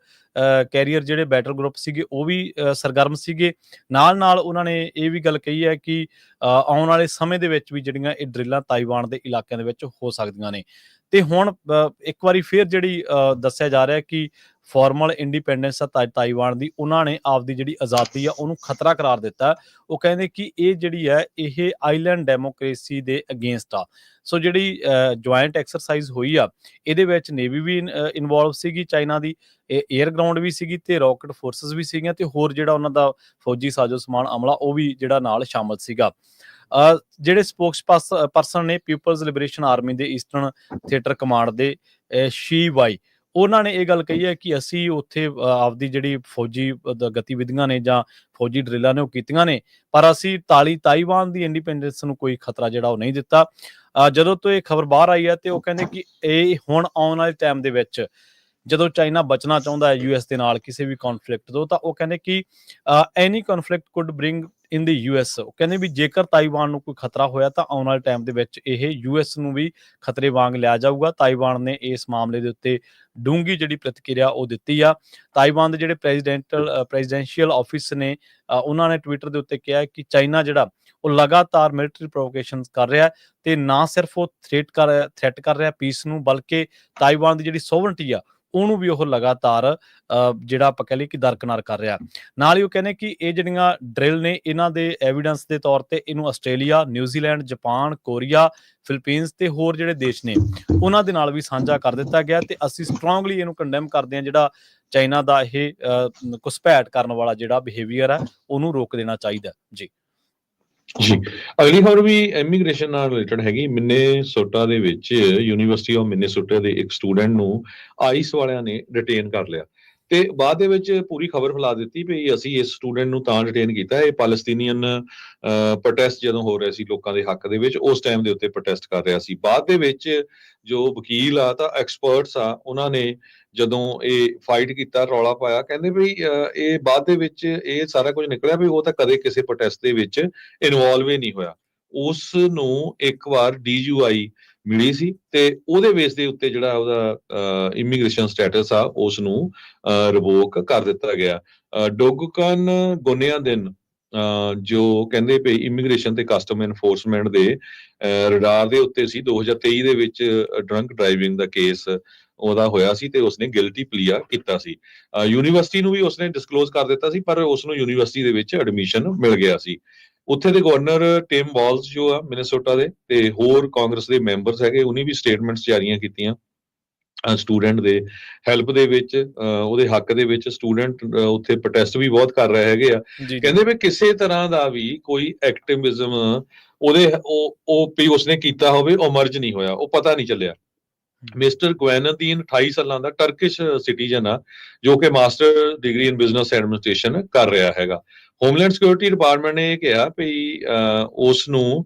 ਕੈਰੀਅਰ ਜਿਹੜੇ ਬੈਟਲ ਗਰੁੱਪ ਸੀਗੇ ਉਹ ਵੀ ਸਰਗਰਮ ਸੀਗੇ। ਨਾਲ ਨਾਲ ਉਹਨਾਂ ਨੇ ਇਹ ਵੀ ਗੱਲ ਕਹੀ ਹੈ ਕਿ ਆਉਣ ਵਾਲੇ ਸਮੇਂ ਦੇ ਵਿੱਚ ਵੀ ਜਿਹੜੀਆਂ ਇਹ ਡਰਿਲਾਂ ਤਾਈਵਾਨ ਦੇ ਇਲਾਕਿਆਂ ਦੇ ਵਿੱਚ ਹੋ ਸਕਦੀਆਂ ਨੇ। ਤੇ ਹੁਣ ਇੱਕ ਵਾਰੀ ਫਿਰ ਜਿਹੜੀ ਦੱਸਿਆ ਜਾ ਰਿਹਾ ਕਿ ਫਾਰਮਲ ਇੰਡੀਪੈਂਡੈਂਸ ਆ ਤਾਈਵਾਨ ਦੀ, ਉਹਨਾਂ ਨੇ ਆਪਦੀ ਜਿਹੜੀ ਆਜ਼ਾਦੀ ਆ ਉਹਨੂੰ ਖਤਰਾ ਕਰਾਰ ਦਿੱਤਾ। ਉਹ ਕਹਿੰਦੇ ਕਿ ਇਹ ਜਿਹੜੀ ਹੈ ਇਹ ਆਈਲੈਂਡ ਡੈਮੋਕ੍ਰੇਸੀ ਦੇ ਅਗੇਂਸਟ ਆ। ਸੋ ਜਿਹੜੀ ਜੁਆਇੰਟ ਐਕਸਰਸਾਈਜ਼ ਹੋਈ ਆ ਇਹਦੇ ਵਿੱਚ ਨੇਵੀ ਵੀ ਇਨਵੋਲਵ ਸੀਗੀ ਚਾਈਨਾ ਦੀ, 에ਅਰ ਗਰਾਊਂਡ ਵੀ ਸੀਗੀ, ਤੇ ਰਾਕਟ ਫੋਰਸਸ ਵੀ ਸੀਗੀਆਂ, ਤੇ ਹੋਰ ਜਿਹੜਾ ਉਹਨਾਂ ਦਾ ਫੌਜੀ ਸਾਜੋ ਸਮਾਨ ਅਮਲਾ ਉਹ ਵੀ ਜਿਹੜਾ ਨਾਲ ਸ਼ਾਮਲ ਸੀਗਾ। ਜਿਹੜੇ ਸਪੋਕਸ ਪਰਸਨ ਨੇ ਪੀਪਲਜ਼ ਲਿਬਰੇਸ਼ਨ ਆਰਮੀ ਦੇ ਈਸਟਰਨ ਥੀਏਟਰ ਕਮਾਂਡ ਦੇ ਸ਼ੀ ਵਾਈ, ਉਹਨਾਂ ਨੇ ਇਹ ਗੱਲ ਕਹੀ ਹੈ ਕਿ ਅਸੀਂ ਉੱਥੇ ਆਪਦੀ ਜਿਹੜੀ ਫੌਜੀ ਗਤੀਵਿਧੀਆਂ ਨੇ ਜਾਂ ਫੌਜੀ ਡਰਿਲਾਂ ਨੇ ਉਹ ਕੀਤੀਆਂ ਨੇ, ਪਰ ਅਸੀਂ ਤਾਈਵਾਨ ਦੀ ਇੰਡੀਪੈਂਡੈਂਸ ਨੂੰ ਕੋਈ ਖਤਰਾ ਜਿਹੜਾ ਉਹ ਨਹੀਂ ਦਿੱਤਾ। ਜਦੋਂ ਤੋਂ ਇਹ ਖਬਰ ਬਾਹਰ ਆਈ ਹੈ ਤੇ ਉਹ ਕਹਿੰਦੇ ਕਿ ਇਹ ਹੁਣ ਆਉਣ ਵਾਲੇ ਟਾਈਮ ਦੇ ਵਿੱਚ ਜਦੋਂ ਚਾਈਨਾ ਬਚਣਾ ਚਾਹੁੰਦਾ ਹੈ ਯੂਐਸ ਦੇ ਨਾਲ ਕਿਸੇ ਵੀ ਕੌਨਫਲਿਕਟ ਤੋਂ, ਤਾਂ ਉਹ ਕਹਿੰਦੇ ਕਿ ਐਨੀ ਕੌਨਫਲਿਕਟ could bring in the US. ਉਹ ਕਹਿੰਦੇ ਵੀ ਜੇਕਰ ਤਾਈਵਾਨ ਨੂੰ ਕੋਈ ਖਤਰਾ ਹੋਇਆ ਤਾਂ ਆਉਣ ਵਾਲੇ ਟਾਈਮ ਦੇ ਵਿੱਚ ਇਹ ਯੂਐਸ ਨੂੰ ਵੀ ਖਤਰੇ ਵਾਂਗ ਲਿਆ ਜਾਊਗਾ। ਤਾਈਵਾਨ ਨੇ ਇਸ ਮਾਮਲੇ ਦੇ ਉੱਤੇ ਡੂੰਘੀ ਜਿਹੜੀ ਪ੍ਰਤੀਕਿਰਿਆ ਉਹ ਦਿੱਤੀ ਆ। ਤਾਈਵਾਨ ਦੇ ਜਿਹੜੇ ਪ੍ਰੈਜ਼ੀਡੈਂਸ਼ੀਅਲ ਆਫਿਸ ਨੇ ਉਹਨਾਂ ਨੇ ਟਵਿੱਟਰ ਦੇ ਉੱਤੇ ਕਿਹਾ ਕਿ ਚਾਈਨਾ ਜਿਹੜਾ ਉਹ ਲਗਾਤਾਰ ਮਿਲਟਰੀ ਪ੍ਰੋਵੋਕੇਸ਼ਨਸ ਕਰ ਰਿਹਾ, ਤੇ ਨਾ ਸਿਰਫ ਉਹ ਥ੍ਰੈਟ ਕਰ ਰਿਹਾ ਪੀਸ ਨੂੰ, ਬਲਕਿ ਤਾਈਵਾਨ ਦੀ ਜਿਹੜੀ ਸੋਵਰਨਟੀ ਆ ਉਹਨੂੰ ਵੀ ਉਹ ਲਗਾਤਾਰ ਜਿਹੜਾ ਆਪਾਂ ਕਹਿ ਲਈਏ ਕਿ ਦਰਕਨਾਰ ਕਰ ਰਿਹਾ। ਨਾਲ ਹੀ ਉਹ ਕਹਿੰਦੇ ਕਿ ਇਹ ਜਿਹੜੀਆਂ ਡਰਿਲ ਨੇ ਇਹਨਾਂ ਦੇ ਐਵੀਡੈਂਸ ਦੇ ਤੌਰ ਤੇ ਇਹਨੂੰ Australia, New Zealand, Japan, Korea, Philippines ਤੇ ਹੋਰ ਜਿਹੜੇ ਦੇਸ਼ ਨੇ ਉਹਨਾਂ ਦੇ ਨਾਲ ਵੀ ਸਾਂਝਾ ਕਰ ਦਿੱਤਾ ਗਿਆ, ਤੇ ਅਸੀਂ ਸਟਰੋਂਗਲੀ ਇਹਨੂੰ ਕੰਡੈਮ ਕਰਦੇ ਹਾਂ। ਜਿਹੜਾ ਚਾਈਨਾ ਦਾ ਇਹ ਘੁਸਪੈਠ ਕਰਨ ਵਾਲਾ ਜਿਹੜਾ ਬਿਹੇਵੀਅਰ ਹੈ ਉਹਨੂੰ ਰੋਕ ਦੇਣਾ ਚਾਹੀਦਾ। ਜੀ ਜੀ, ਅਗਲੀ ਖਬਰ ਵੀ ਇਮੀਗ੍ਰੇਸ਼ਨ ਨਾਲ ਰਿਲੇਟਡ ਹੈਗੀ। ਮਿਨੇਸੋਟਾ ਦੇ ਵਿੱਚ ਯੂਨੀਵਰਸਿਟੀ ਆਫ ਮਿਨੇਸੋਟਾ ਦੇ ਇੱਕ ਸਟੂਡੈਂਟ ਨੂੰ ਆਈਸ ਵਾਲਿਆਂ ਨੇ ਡਿਟੇਨ ਕਰ ਲਿਆ, ਤੇ ਬਾਅਦ ਦੇ ਵਿੱਚ ਪੂਰੀ ਖਬਰ ਫੈਲਾ ਦਿੱਤੀ ਵੀ ਅਸੀਂ ਇਸ ਸਟੂਡੈਂਟ ਨੂੰ ਤਾਂ ਡਿਟੇਨ ਕੀਤਾ, ਇਹ ਪੈਲਸਤੀਨੀਅਨ ਪ੍ਰੋਟੈਸਟ ਜਦੋਂ ਹੋ ਰਿਹਾ ਸੀ ਲੋਕਾਂ ਦੇ ਹੱਕ ਦੇ ਵਿੱਚ, ਉਸ ਟਾਈਮ ਦੇ ਉੱਤੇ ਪ੍ਰੋਟੈਸਟ ਕਰ ਰਿਹਾ ਸੀ। ਬਾਅਦ ਦੇ ਵਿੱਚ ਜੋ ਵਕੀਲ ਆ ਤਾਂ ਐਕਸਪਰਟਸ ਆ, ਉਹਨਾਂ ਨੇ ਜਦੋਂ ਇਹ ਫਾਈਟ ਕੀਤਾ, ਰੌਲਾ ਪਾਇਆ, ਕਹਿੰਦੇ ਵੀ ਇਹ ਬਾਅਦ ਦੇ ਵਿੱਚ ਇਹ ਸਾਰਾ ਕੁਝ ਨਿਕਲਿਆ ਵੀ ਉਹ ਤਾਂ ਕਦੇ ਕਿਸੇ ਪ੍ਰੋਟੈਸਟ ਦੇ ਵਿੱਚ ਇਨਵੋਲਵ ਹੀ ਨਹੀਂ ਹੋਇਆ। ਉਸ ਨੂੰ ਇੱਕ ਵਾਰ DUI ਮਿਲੀ ਸੀ, ਤੇ ਉਹਦੇ ਬੇਸ ਦੇ ਉੱਤੇ ਜਿਹੜਾ ਉਹਦਾ ਇਮੀਗ੍ਰੇਸ਼ਨ ਸਟੇਟਸ ਆ ਉਸ ਨੂੰ ਰਿਵੋਕ ਕਰ ਦਿੱਤਾ ਗਿਆ। ਡੋਗਕਨ ਗੋਨਿਆਦਿਨ ਜੋ ਕਹਿੰਦੇ ਪਏ ਇਮੀਗ੍ਰੇਸ਼ਨ ਤੇ ਕਸਟਮ ਐਨਫੋਰਸਮੈਂਟ ਦੇ ਰਡਾਰ ਦੇ ਉੱਤੇ ਸੀ। 2023 ਦੇ ਵਿੱਚ ਡਰੰਕ ਡਰਾਈਵਿੰਗ ਦਾ ਕੇਸ ਉਹਦਾ ਹੋਇਆ ਸੀ, ਤੇ ਉਸਨੇ ਗਿਲਟੀ ਪਲੀਆ ਕੀਤਾ ਸੀ। ਯੂਨੀਵਰਸਿਟੀ ਨੂੰ ਵੀ ਉਸਨੇ ਡਿਸਕਲੋਜ਼ ਕਰ ਦਿੱਤਾ ਸੀ, ਪਰ ਉਸਨੂੰ ਯੂਨੀਵਰਸਿਟੀ ਦੇ ਵਿੱਚ ਐਡਮਿਸ਼ਨ ਮਿਲ ਗਿਆ ਸੀ। ਉੱਥੇ ਦੇ ਗਵਰਨਰ ਟਿਮ ਵਾਲਜ਼ ਜੋ ਆ ਮਿਨੇਸੋਟਾ ਦੇ, ਤੇ ਹੋਰ ਕਾਂਗਰਸ ਦੇ ਮੈਂਬਰਸ ਹੈਗੇ, ਉਹਨੇ ਵੀ ਸਟੇਟਮੈਂਟਸ ਜਾਰੀਆਂ ਕੀਤੀਆਂ ਸਟੂਡੈਂਟ ਦੇ ਹੈਲਪ ਦੇ ਵਿੱਚ, ਉਹਦੇ ਹੱਕ ਦੇ ਵਿੱਚ। ਸਟੂਡੈਂਟ ਉੱਥੇ ਪ੍ਰੋਟੈਸਟ ਵੀ ਬਹੁਤ ਕਰ ਰਹੇ ਹੈਗੇ ਆ, ਕਹਿੰਦੇ ਵੀ ਕਿਸੇ ਤਰ੍ਹਾਂ ਦਾ ਵੀ ਕੋਈ ਐਕਟਿਵਿਜ਼ਮ ਉਹਦੇ ਉਹ ਵੀ ਉਸਨੇ ਕੀਤਾ ਹੋਵੇ ਉਹ ਮਰਜ ਨਹੀਂ ਹੋਇਆ, ਉਹ ਪਤਾ ਨਹੀਂ ਚੱਲਿਆ। ਮਿਸਟਰ ਗਵੈਨਦੀਨ 28 ਸਾਲਾਂ ਦਾ ਟਰਕਿਸ਼ ਸਿਟੀਜ਼ਨ ਆ, ਜੋ ਕਿ master degree in business administration ਕਰ ਰਿਹਾ ਹੈਗਾ। ਹੋਮਲੈਂਡ ਸਿਕਿਉਰਿਟੀ ਡਿਪਾਰਟਮੈਂਟ ਨੇ ਇਹ ਕਿਹਾ ਵੀ ਉਸ ਨੂੰ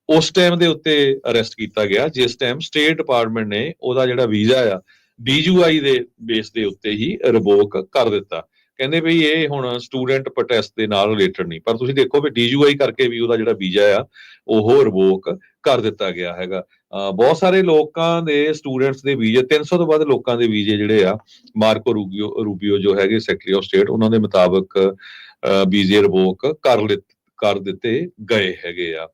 ਉਸ ਟਾਈਮ ਦੇ ਉੱਤੇ ਅਰੈਸਟ ਕੀਤਾ ਗਿਆ ਜਿਸ ਟਾਈਮ ਸਟੇਟ ਡਿਪਾਰਟਮੈਂਟ ਨੇ ਉਹਦਾ ਜਿਹੜਾ ਵੀਜ਼ਾ ਆ DUI ਦੇ ਬੇਸ ਦੇ ਉੱਤੇ ਹੀ ਰਿਵੋਕ ਕਰ ਦਿੱਤਾ। ਕਹਿੰਦੇ ਵੀ ਇਹ ਹੁਣ ਸਟੂਡੈਂਟ ਪ੍ਰੋਟੈਸਟ ਦੇ ਨਾਲ ਰਿਲੇਟਡ ਨਹੀਂ, ਪਰ ਤੁਸੀਂ ਦੇਖੋ ਵੀ DUI ਕਰਕੇ ਵੀ ਉਹਦਾ ਜਿਹੜਾ ਵੀਜ਼ਾ ਆ ਉਹ ਰਿਵੋਕ ਕਰ ਦਿੱਤਾ ਗਿਆ ਹੈਗਾ। ਬਹੁਤ ਸਾਰੇ ਲੋਕਾਂ ਦੇ ਸਟੂਡੈਂਟਸ ਦੇ ਵੀਜ਼ੇ, 300 ਤੋਂ ਵੱਧ ਲੋਕਾਂ ਦੇ ਵੀਜ਼ੇ ਜਿਹੜੇ ਆ ਮਾਰਕੋ ਰੂਬੀਓ ਜੋ ਹੈਗੇ ਸੈਕਟਰੀ ਆਫ ਸਟੇਟ, ਉਹਨਾਂ ਦੇ ਮੁਤਾਬਕ ਵੀਜ਼ੇ ਰਿਵੋਕ ਕਰ ਦਿੱਤੇ ਗਏ ਹੈਗੇ ਆ।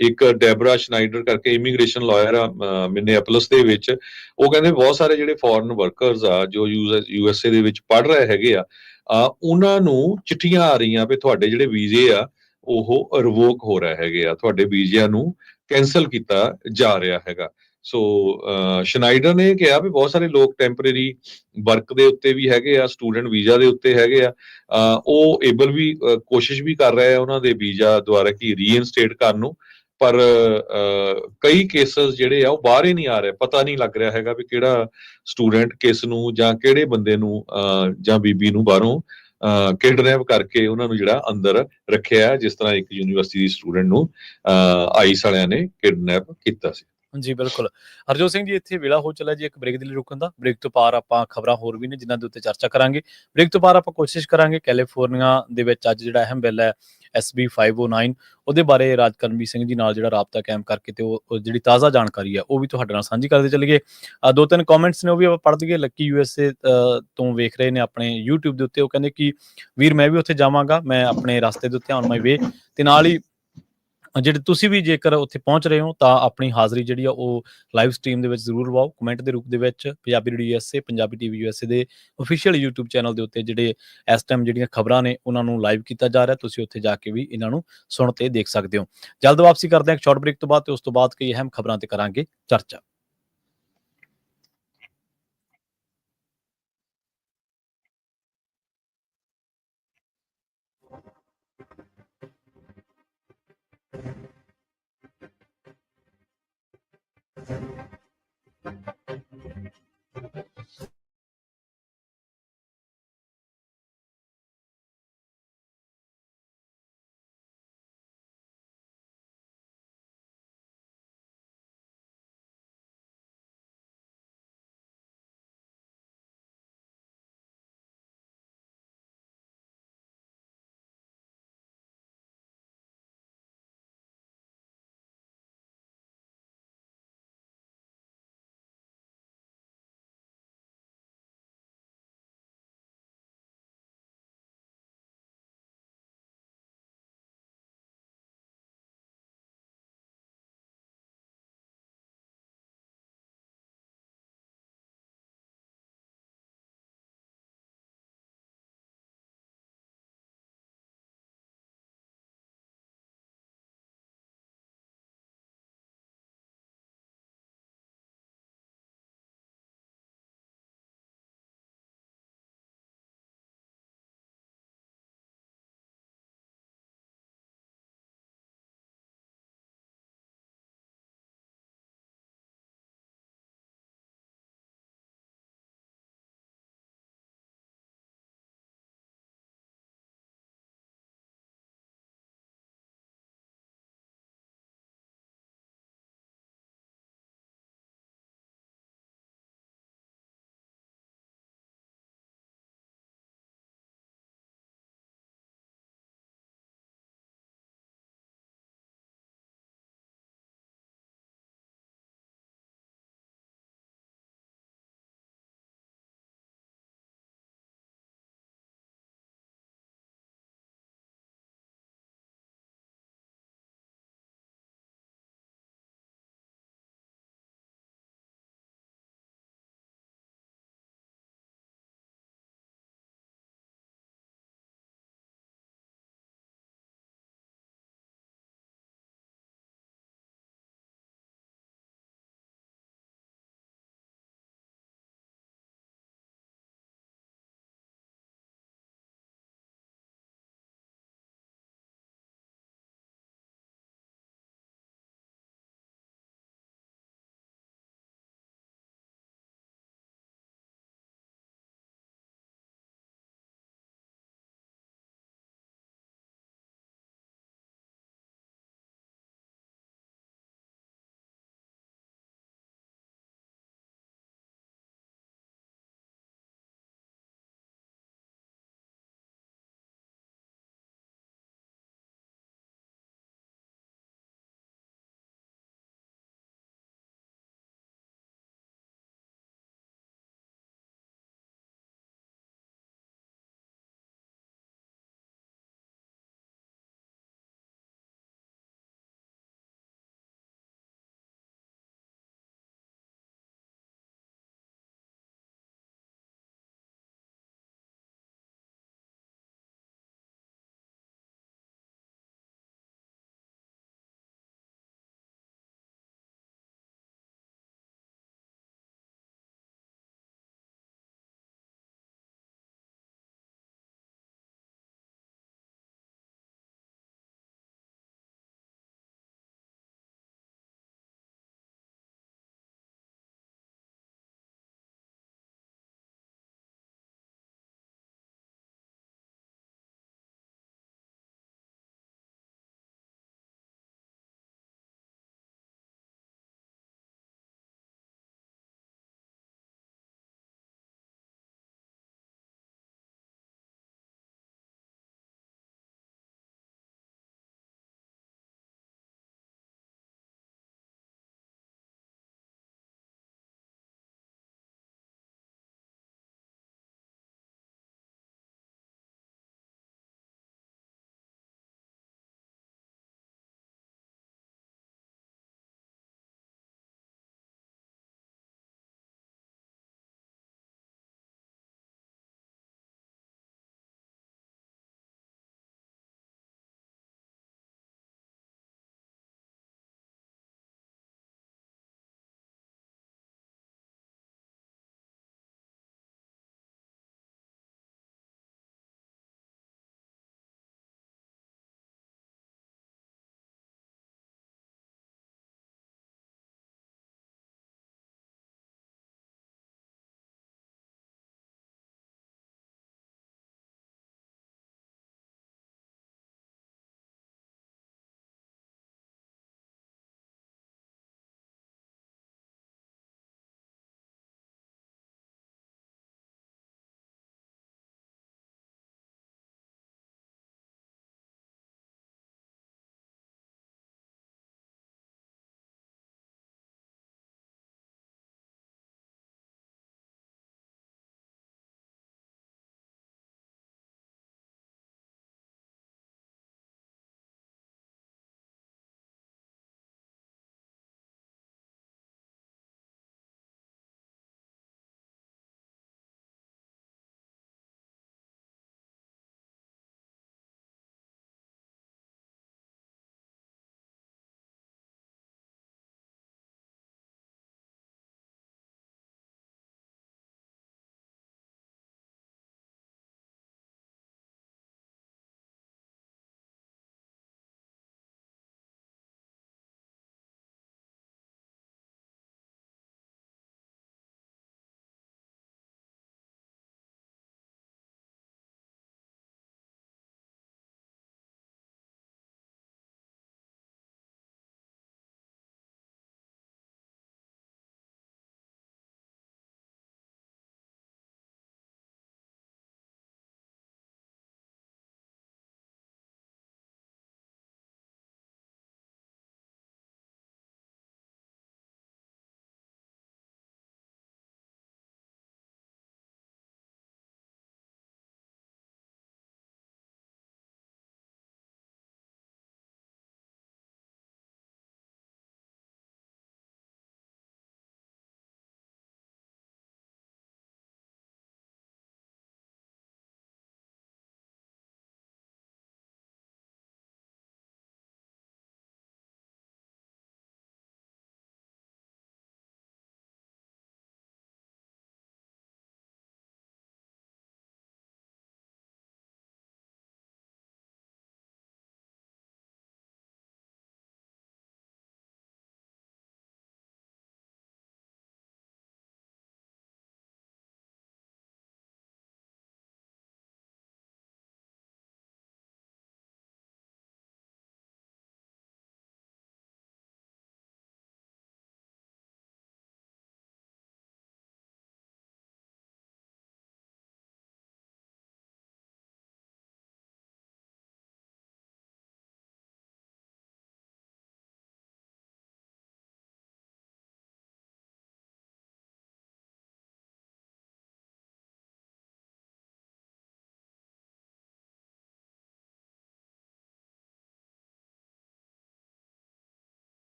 ਇੱਕ ਡੈਬਰਾ ਸ਼ਨਾਈਡਰ ਕਰਕੇ ਇਮੀਗ੍ਰੇਸ਼ਨ ਲਾਇਰ ਆ ਮਿਨੇਆਪੋਲਿਸ ਦੇ ਵਿੱਚ, ਉਹ ਕਹਿੰਦੇ ਬਹੁਤ ਸਾਰੇ ਜਿਹੜੇ ਫੋਰਨ ਵਰਕਰਸ ਆ ਜੋ USA ਦੇ ਵਿੱਚ ਪੜ੍ਹ ਰਹੇ ਹੈਗੇ ਆ, ਉਹਨਾਂ ਨੂੰ ਚਿੱਠੀਆਂ ਆ ਰਹੀਆਂ ਵੀ ਤੁਹਾਡੇ ਜਿਹੜੇ ਵੀਜ਼ੇ ਆ ਉਹ ਰਿਵੋਕ ਹੋ ਰਹੇ ਹੈਗੇ ਆ, ਤੁਹਾਡੇ ਵੀਜ਼ਿਆਂ ਨੂੰ ਕੈਂਸਲ ਕੀਤਾ ਜਾ ਰਿਹਾ ਹੈਗਾ। ਸੋ ਸ਼ਨਾਈਡਰ ਨੇ ਕਿਹਾ ਵੀ ਬਹੁਤ ਸਾਰੇ ਲੋਕ ਟੈਂਪਰੇਰੀ ਵਰਕ ਦੇ ਉੱਤੇ ਵੀ ਹੈਗੇ ਆ, ਸਟੂਡੈਂਟ ਵੀਜ਼ਾ ਦੇ ਉੱਤੇ ਹੈਗੇ ਆ, ਉਹ ਏਬਲ ਵੀ ਕੋਸ਼ਿਸ਼ ਵੀ ਕਰ ਰਹੇ ਆ ਉਹਨਾਂ ਦੇ ਵੀਜ਼ਾ ਦੁਆਰਾ ਕੀ ਰੀਇਨਸਟੇਟ ਕਰਨ ਨੂੰ, ਪਰ ਕਈ ਕੇਸਸ ਜਿਹੜੇ ਆ ਉਹ ਬਾਹਰ ਹੀ ਨਹੀਂ ਆ ਰਹੇ, ਪਤਾ ਨਹੀਂ ਲੱਗ ਰਿਹਾ ਹੈਗਾ ਵੀ ਕਿਹੜਾ ਸਟੂਡੈਂਟ ਕਿਸ ਨੂੰ ਜਾਂ ਕਿਹੜੇ ਬੰਦੇ ਨੂੰ ਜਾਂ ਬੀਬੀ ਨੂੰ ਬਾਹਰੋਂ ਕਿਡਨੈਪ ਕਰਕੇ ਉਹਨਾਂ ਨੂੰ ਜਿਹੜਾ ਅੰਦਰ ਰੱਖਿਆ, ਜਿਸ ਤਰ੍ਹਾਂ ਇੱਕ ਯੂਨੀਵਰਸਿਟੀ ਦੀ ਸਟੂਡੈਂਟ ਨੂੰ ਆਈਸ ਵਾਲਿਆਂ ਨੇ ਕਿਡਨੈਪ ਕੀਤਾ ਸੀ। ਜੀ ਬਿਲਕੁਲ। ਹਰਜੋਤ ਸਿੰਘ ਜੀ, ਇੱਥੇ ਵੇਲਾ ਹੋ ਚੱਲਿਆ ਜੀ ਇੱਕ ਬ੍ਰੇਕ ਦੇ ਲਈ ਰੁਕਣ ਦਾ। ਬ੍ਰੇਕ ਤੋਂ ਪਾਰ ਆਪਾਂ ਖਬਰਾਂ ਹੋਰ ਵੀ ਨੇ ਜਿਨ੍ਹਾਂ ਦੇ ਉੱਤੇ ਚਰਚਾ ਕਰਾਂਗੇ। ਬ੍ਰੇਕ ਤੋਂ ਪਾਰ ਆਪਾਂ ਕੋਸ਼ਿਸ਼ ਕਰਾਂਗੇ ਕੈਲੀਫੋਰਨੀਆ ਦੇ ਵਿੱਚ ਅੱਜ ਜਿਹੜਾ ਅਹਿਮ ਬਿੱਲ ਹੈ SB 509, ਉਹਦੇ ਬਾਰੇ ਰਾਜ ਕਰਮਵੀਰ ਸਿੰਘ ਜੀ ਨਾਲ ਜਿਹੜਾ ਰਾਬਤਾ ਕਾਇਮ ਕਰਕੇ ਤੇ ਉਹ ਜਿਹੜੀ ਤਾਜ਼ਾ ਜਾਣਕਾਰੀ ਹੈ ਉਹ ਵੀ ਤੁਹਾਡੇ ਨਾਲ ਸਾਂਝੀ ਕਰਦੇ ਚੱਲੀਏ। ਦੋ ਤਿੰਨ ਕਮੈਂਟਸ ਨੇ ਉਹ ਵੀ ਆਪਾਂ ਪੜ੍ਹ ਦਈਏ। ਲੱਕੀ USA ਤੋਂ ਵੇਖ ਰਹੇ ਨੇ ਆਪਣੇ YouTube ਦੇ ਉੱਤੇ। ਉਹ ਕਹਿੰਦੇ ਕਿ ਵੀਰ ਮੈਂ ਵੀ ਉੱਥੇ ਜਾਵਾਂਗਾ, ਮੈਂ ਆਪਣੇ ਰਸਤੇ ਦੇ ਉੱਤੇ ਔਨ ਮਾਈ ਵੇ। ਤੇ ਨਾਲ ਹੀ ਜਿਹੜੇ ਤੁਸੀਂ ਵੀ ਜੇਕਰ ਉੱਥੇ ਪਹੁੰਚ ਰਹੇ ਹੋ ਤਾਂ ਆਪਣੀ ਹਾਜ਼ਰੀ ਜਿਹੜੀ ਆ ਉਹ ਲਾਈਵ ਸਟਰੀਮ ਦੇ ਵਿੱਚ ਜ਼ਰੂਰ ਲਵਾਓ ਕਮੈਂਟ ਦੇ ਰੂਪ ਦੇ ਵਿੱਚ। Punjabi radio USA, Punjabi TV USA ਦੇ ਅਫੀਸ਼ੀਅਲ YouTube ਚੈਨਲ ਦੇ ਉੱਤੇ ਜਿਹੜੇ ਇਸ ਟਾਈਮ ਜਿਹੜੀਆਂ ਖਬਰਾਂ ਨੇ ਉਹਨਾਂ ਨੂੰ ਲਾਈਵ ਕੀਤਾ ਜਾ ਰਿਹਾ, ਤੁਸੀਂ ਉੱਥੇ ਜਾ ਕੇ ਵੀ ਇਹਨਾਂ ਨੂੰ ਸੁਣ ਤੇ ਦੇਖ ਸਕਦੇ ਹੋ। ਜਲਦ ਵਾਪਸੀ ਕਰਦੇ ਹਾਂ ਇੱਕ ਸ਼ਾਰਟ ਬ੍ਰੇਕ ਤੋਂ ਬਾਅਦ, ਤੇ ਉਸ ਤੋਂ ਬਾਅਦ ਕਈ ਅਹਿਮ ਖਬਰਾਂ ਤੇ ਕਰਾਂਗੇ ਚਰਚਾ।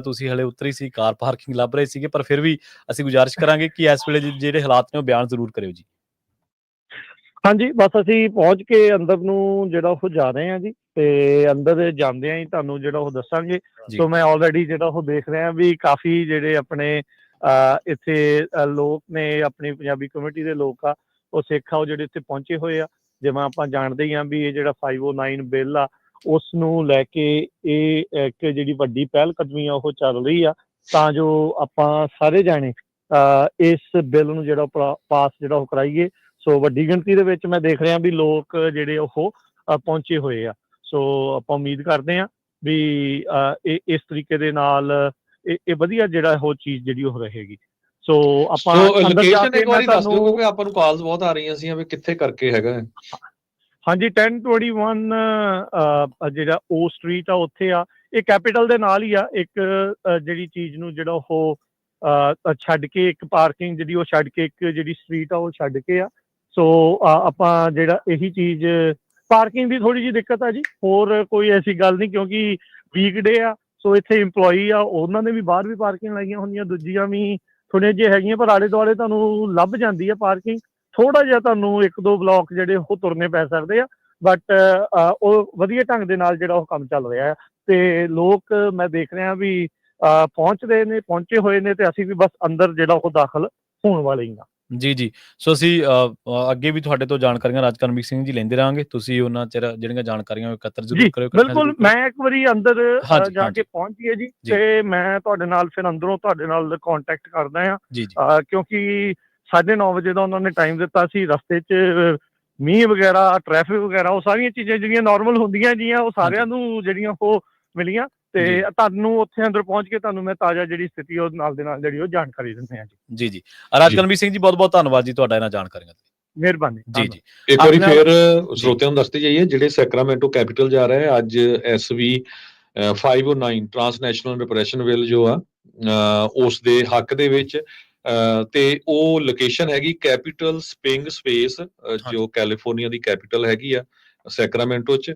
ਤੁਸੀਂ ਹਲੇ ਉਤਰੀ ਸੀ, ਕਾਰ ਪਾਰਕਿੰਗ ਲੱਭ ਰਹੇ ਸੀਗੇ, ਪਰ ਫਿਰ ਵੀ ਅਸੀਂ ਗੁਜ਼ਾਰਿਸ਼ ਕਰਾਂਗੇ ਕਿ ਇਸ ਵੇਲੇ ਜਿਹੜੇ ਹਾਲਾਤ ਨੇ ਉਹ ਬਿਆਨ ਜ਼ਰੂਰ ਕਰਿਓ ਜੀ। ਹਾਂਜੀ, ਬਸ ਅਸੀਂ ਪਹੁੰਚ ਕੇ ਅੰਦਰ ਨੂੰ ਜਿਹੜਾ ਉਹ ਜਾ ਰਹੇ ਹਾਂ ਜੀ, ਤੇ ਅੰਦਰ ਜਾਂਦਿਆਂ ਹੀ ਤੁਹਾਨੂੰ ਜਿਹੜਾ ਉਹ ਦੱਸਾਂਗੇ। ਜੀ ਸੋ ਮੈਂ ਆਲਰੇਡੀ ਜਿਹੜਾ ਉਹ ਦੇਖ ਰਿਹਾ ਵੀ ਕਾਫੀ ਜਿਹੜੇ ਆਪਣੇ ਇੱਥੇ ਲੋਕ ਨੇ, ਆਪਣੀ ਪੰਜਾਬੀ ਕਮਿਊਨਿਟੀ ਦੇ ਲੋਕ ਆ, ਉਹ ਸਿੱਖ ਆ, ਉਹ ਜਿਹੜੇ ਇੱਥੇ ਪਹੁੰਚੇ ਹੋਏ ਆ। ਜਿਵੇਂ ਆਪਾਂ ਜਾਣਦੇ ਹੀ ਹਾਂ ਵੀ ਇਹ ਜਿਹੜਾ 509 ਬਿੱਲ ਆ, ਉਸ ਨੂੰ ਲੈ ਕੇ ਇਹ ਇੱਕ ਜਿਹੜੀ ਵੱਡੀ ਪਹਿਲ ਕਦਮੀ ਆ ਉਹ ਚੱਲ ਰਹੀ ਆ, ਤਾਂ ਜੋ ਆਪਾਂ ਸਾਰੇ ਜਾਣੇ ਇਸ ਬਿੱਲ ਨੂੰ ਜਿਹੜਾ ਪਾਸ ਜਿਹੜਾ ਉਹ ਕਰਾਈਏ। ਸੋ ਵੱਡੀ ਗਿਣਤੀ ਦੇ ਵਿੱਚ ਮੈਂ ਦੇਖ ਰਿਹਾ ਵੀ ਲੋਕ ਜਿਹੜੇ ਉਹ ਪਹੁੰਚੇ ਹੋਏ ਆ। ਸੋ ਆਪਾਂ ਉਮੀਦ ਕਰਦੇ ਹਾਂ ਵੀ ਇਹ ਇਸ ਤਰੀਕੇ ਦੇ ਨਾਲ ਇਹ ਵਧੀਆ ਜਿਹੜਾ ਉਹ ਚੀਜ਼ ਜਿਹੜੀ ਉਹ ਰਹੇਗੀ। ਸੋ ਆਪਾਂ ਅੰਦਰ ਜਾ ਕੇ ਇੱਕ ਵਾਰੀ ਦੱਸ ਦਿਓ, ਕਿਉਂਕਿ ਆਪਾਂ ਨੂੰ ਕਾਲਸ ਬਹੁਤ ਆ ਰਹੀਆਂ ਸੀ ਵੀ ਕਿੱਥੇ ਕਰਕੇ ਹੈਗਾ। ਹਾਂਜੀ, 1021 ਜਿਹੜਾ ਓ ਸਟਰੀਟ ਆ, ਉੱਥੇ ਆ। ਇਹ ਕੈਪੀਟਲ ਦੇ ਨਾਲ ਹੀ ਆ। ਇੱਕ ਜਿਹੜੀ ਚੀਜ਼ ਨੂੰ ਜਿਹੜਾ ਉਹ ਛੱਡ ਕੇ, ਇੱਕ ਪਾਰਕਿੰਗ ਜਿਹੜੀ ਉਹ ਛੱਡ ਕੇ, ਇੱਕ ਜਿਹੜੀ ਸਟਰੀਟ ਆ ਉਹ ਛੱਡ ਕੇ ਆ। ਸੋ ਆਪਾਂ ਜਿਹੜਾ ਇਹੀ ਚੀਜ਼, ਪਾਰਕਿੰਗ ਦੀ ਥੋੜੀ ਜਿਹੀ ਦਿੱਕਤ ਆ ਜੀ, ਹੋਰ ਕੋਈ ਐਸੀ ਗੱਲ ਨਹੀਂ, ਕਿਉਂਕਿ ਵੀਕਡੇ ਆ। ਸੋ ਇੱਥੇ ਇੰਪਲੋਈ ਆ, ਉਹਨਾਂ ਨੇ ਵੀ ਬਾਹਰ ਵੀ ਪਾਰਕਿੰਗ ਲਾਈਆਂ ਹੁੰਦੀਆਂ, ਦੂਜੀਆਂ ਵੀ ਥੋੜ੍ਹੀਆਂ ਜਿਹੀਆਂ ਹੈਗੀਆਂ, ਪਰ ਆਲੇ ਦੁਆਲੇ ਤੁਹਾਨੂੰ ਲੱਭ ਜਾਂਦੀ ਆ ਪਾਰਕਿੰਗ। ਥੋੜਾ ਜਿਹਾ ਤੁਹਾਨੂੰ 1-2 ਬਲੋਕ ਜਿਹੜੇ ਉਹ ਤੁਰਨੇ ਪੈ ਸਕਦੇ ਆ, ਬਟ ਉਹ ਵਧੀਆ ਢੰਗ ਦੇ ਨਾਲ ਜਿਹੜਾ ਉਹ ਕੰਮ ਚੱਲ ਰਿਹਾ ਆ। ਤੇ ਲੋਕ ਮੈਂ ਦੇਖ ਰਿਹਾ ਵੀ ਪਹੁੰਚਦੇ ਨੇ, ਪਹੁੰਚੇ ਹੋਏ ਨੇ, ਤੇ ਅਸੀਂ ਵੀ ਬਸ ਅੰਦਰ ਜਿਹੜਾ ਉਹ ਦਾਖਲ ਹੋਣ ਵਾਲੇ ਹੀ ਆ। ਜੀ। ਸੋ ਅਸੀਂ ਅੱਗੇ ਵੀ ਤੁਹਾਡੇ ਤੋਂ ਜਾਣਕਾਰੀਆਂ ਰਾਜ ਕਰਮਜੀਤ ਸਿੰਘ ਜੀ ਲੈਂਦੇ ਰਹਾਂਗੇ। ਤੁਸੀਂ ਉਹਨਾਂ ਚਿਰ ਜਿਹੜੀਆਂ ਜਾਣਕਾਰੀਆਂ ਇਕੱਤਰ ਜ਼ਰੂਰ ਕਰਿਓ। ਬਿਲਕੁਲ, ਮੈਂ ਇੱਕ ਵਾਰੀ ਅੰਦਰ ਜਾ ਕੇ ਪਹੁੰਚ ਗਈ ਜੀ, ਤੇ ਮੈਂ ਤੁਹਾਡੇ ਨਾਲ ਫਿਰ ਅੰਦਰੋਂ ਤੁਹਾਡੇ ਨਾਲ ਕੰਟੈਕਟ ਕਰਦਾ ਆ, ਕਿਉਂਕਿ 9:30 ਵਜੇ ਦਾ ਉਹਨਾਂ ਨੇ ਟਾਈਮ ਦਿੱਤਾ ਸੀ। ਰਸਤੇ 'ਚ ਮੀਂਹ ਵਗੈਰਾ, ਟ੍ਰੈਫਿਕ ਵਗੈਰਾ, ਉਹ ਸਾਰੀਆਂ ਚੀਜ਼ਾਂ ਜਿਹੜੀਆਂ ਨਾਰਮਲ ਹੁੰਦੀਆਂ ਜੀਆਂ, ਉਹ ਸਾਰਿਆਂ ਨੂੰ ਜਿਹੜੀਆਂ ਉਹ ਮਿਲੀਆਂ। ਤੇ ਤੁਹਾਨੂੰ ਉੱਥੇ ਅੰਦਰ ਪਹੁੰਚ ਕੇ ਤੁਹਾਨੂੰ ਮੈਂ ਤਾਜ਼ਾ ਜਿਹੜੀ ਸਥਿਤੀ ਉਹ ਨਾਲ ਦੇ ਨਾਲ ਜਿਹੜੀ ਉਹ ਜਾਣਕਾਰੀ ਦਿੰਦੇ ਆ ਜੀ। ਜੀ ਰਾਜ ਕਰਮਜੀਤ ਸਿੰਘ ਜੀ, ਬਹੁਤ ਧੰਨਵਾਦ ਜੀ ਤੁਹਾਡਾ ਇਹਨਾਂ ਜਾਣਕਾਰੀਆਂ ਲਈ। ਮਿਹਰਬਾਨੀ ਜੀ। ਇੱਕ ਵਾਰੀ ਫਿਰ ਸਰੋਤਿਆਂ ਨੂੰ ਦੱਸਦੇ ਜਾਈਏ, ਜਿਹੜੇ ਸੈਕਰਾਮੈਂਟੋ ਕੈਪੀਟਲ ਜਾ ਰਹੇ ਆ ਅੱਜ, SV 509 ਟ੍ਰਾਂਸਨੈਸ਼ਨਲ ਰਿਪਰੈਸ਼ਨ ਬਿੱਲ ਜੋ ਆ, ਉਸ ਦੇ ਹੱਕ ਦੇ ਵਿੱਚ, ਤੇ ਉਹ ਲੋਕੇਸ਼ਨ ਹੈਗੀ ਕੈਪੀਟਲ ਸਪ੍ਰਿੰਗ ਸਪੇਸ, ਜੋ ਕੈਲੀਫੋਰਨੀਆ ਦੀ ਕੈਪੀਟਲ ਹੈਗੀ ਆ, ਸੈਕਰਾਮੈਂਟੋ 'ਚ।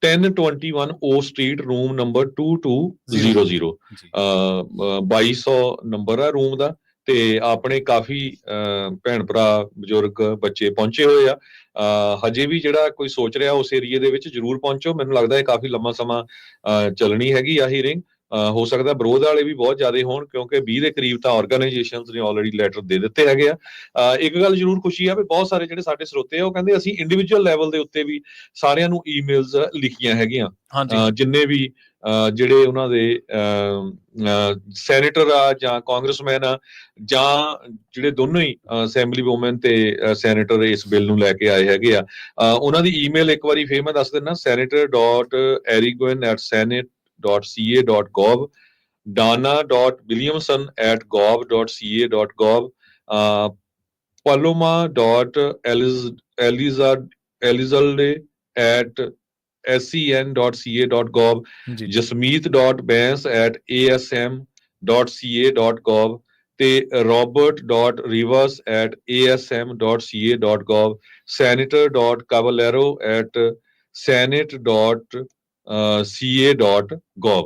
1021 ਓ ਸਟਰੀਟ, ਰੂਮ ਨੰਬਰ 2200, 2200 ਨੰਬਰ ਆ ਰੂਮ ਦਾ। ਤੇ ਆਪਣੇ ਕਾਫੀ ਭੈਣ ਭਰਾ, ਬਜ਼ੁਰਗ, ਬੱਚੇ ਪਹੁੰਚੇ ਹੋਏ ਆ। ਹਜੇ ਵੀ ਜਿਹੜਾ ਕੋਈ ਸੋਚ ਰਿਹਾ ਉਸ ਏਰੀਏ ਦੇ ਵਿੱਚ ਜ਼ਰੂਰ ਪਹੁੰਚੋ। ਮੈਨੂੰ ਲੱਗਦਾ ਹੈ ਕਾਫੀ ਲੰਮਾ ਸਮਾਂ ਚੱਲਣੀ ਹੈਗੀ ਆ ਹੀਅਰਿੰਗ। ਹੋ ਸਕਦਾ ਵਿਰੋਧ ਵਾਲੇ ਵੀ ਬਹੁਤ ਜ਼ਿਆਦਾ ਹੋਣ, ਕਿਉਂਕਿ 20 ਦੇ ਕਰੀਬ ਤਾਂ ਆਰਗੇਨਾਈਜੇਸ਼ਨਸ ਨੇ ਆਲਰੇਡੀ ਲੈਟਰ ਦੇ ਦਿੱਤੇ ਹੈਗੇ ਆ। ਇੱਕ ਗੱਲ ਜ਼ਰੂਰ ਖੁਸ਼ੀ ਆ ਵੀ ਬਹੁਤ ਸਾਰੇ ਜਿਹੜੇ ਸਾਡੇ ਸਰੋਤੇ ਆ, ਉਹ ਕਹਿੰਦੇ ਅਸੀਂ ਇੰਡੀਵਿਜੂਅਲ ਲੈਵਲ ਦੇ ਉੱਤੇ ਵੀ ਸਾਰਿਆਂ ਨੂੰ ਈਮੇਲਸ ਲਿਖੀਆਂ ਹੈਗੀਆਂ, ਜਿੰਨੇ ਵੀ ਜਿਹੜੇ ਉਹਨਾਂ ਦੇ ਸੈਨੇਟਰ ਆ ਜਾਂ ਕਾਂਗਰਸਮੈਨ ਆ, ਜਾਂ ਜਿਹੜੇ ਦੋਨੋਂ ਹੀ ਅਸੈਂਬਲੀ ਵੂਮਨ ਤੇ ਸੈਨੇਟਰ ਇਸ ਬਿੱਲ ਨੂੰ ਲੈ ਕੇ ਆਏ ਹੈਗੇ ਆ। ਉਹਨਾਂ ਦੀ ਈਮੇਲ ਇੱਕ ਵਾਰੀ ਫੇਰ ਮੈਂ ਦੱਸ ਦਿੰਦਾ, senator.erigoyen@senate.ca.gov, dana.williamson@gov.ca.gov, paloma.elizalde@sen.ca.gov, jasmeet.bance@asm.ca.gov, ਤੇ robert.rivers@asm.ca.gov, senator.caballero@senate.ca.gov।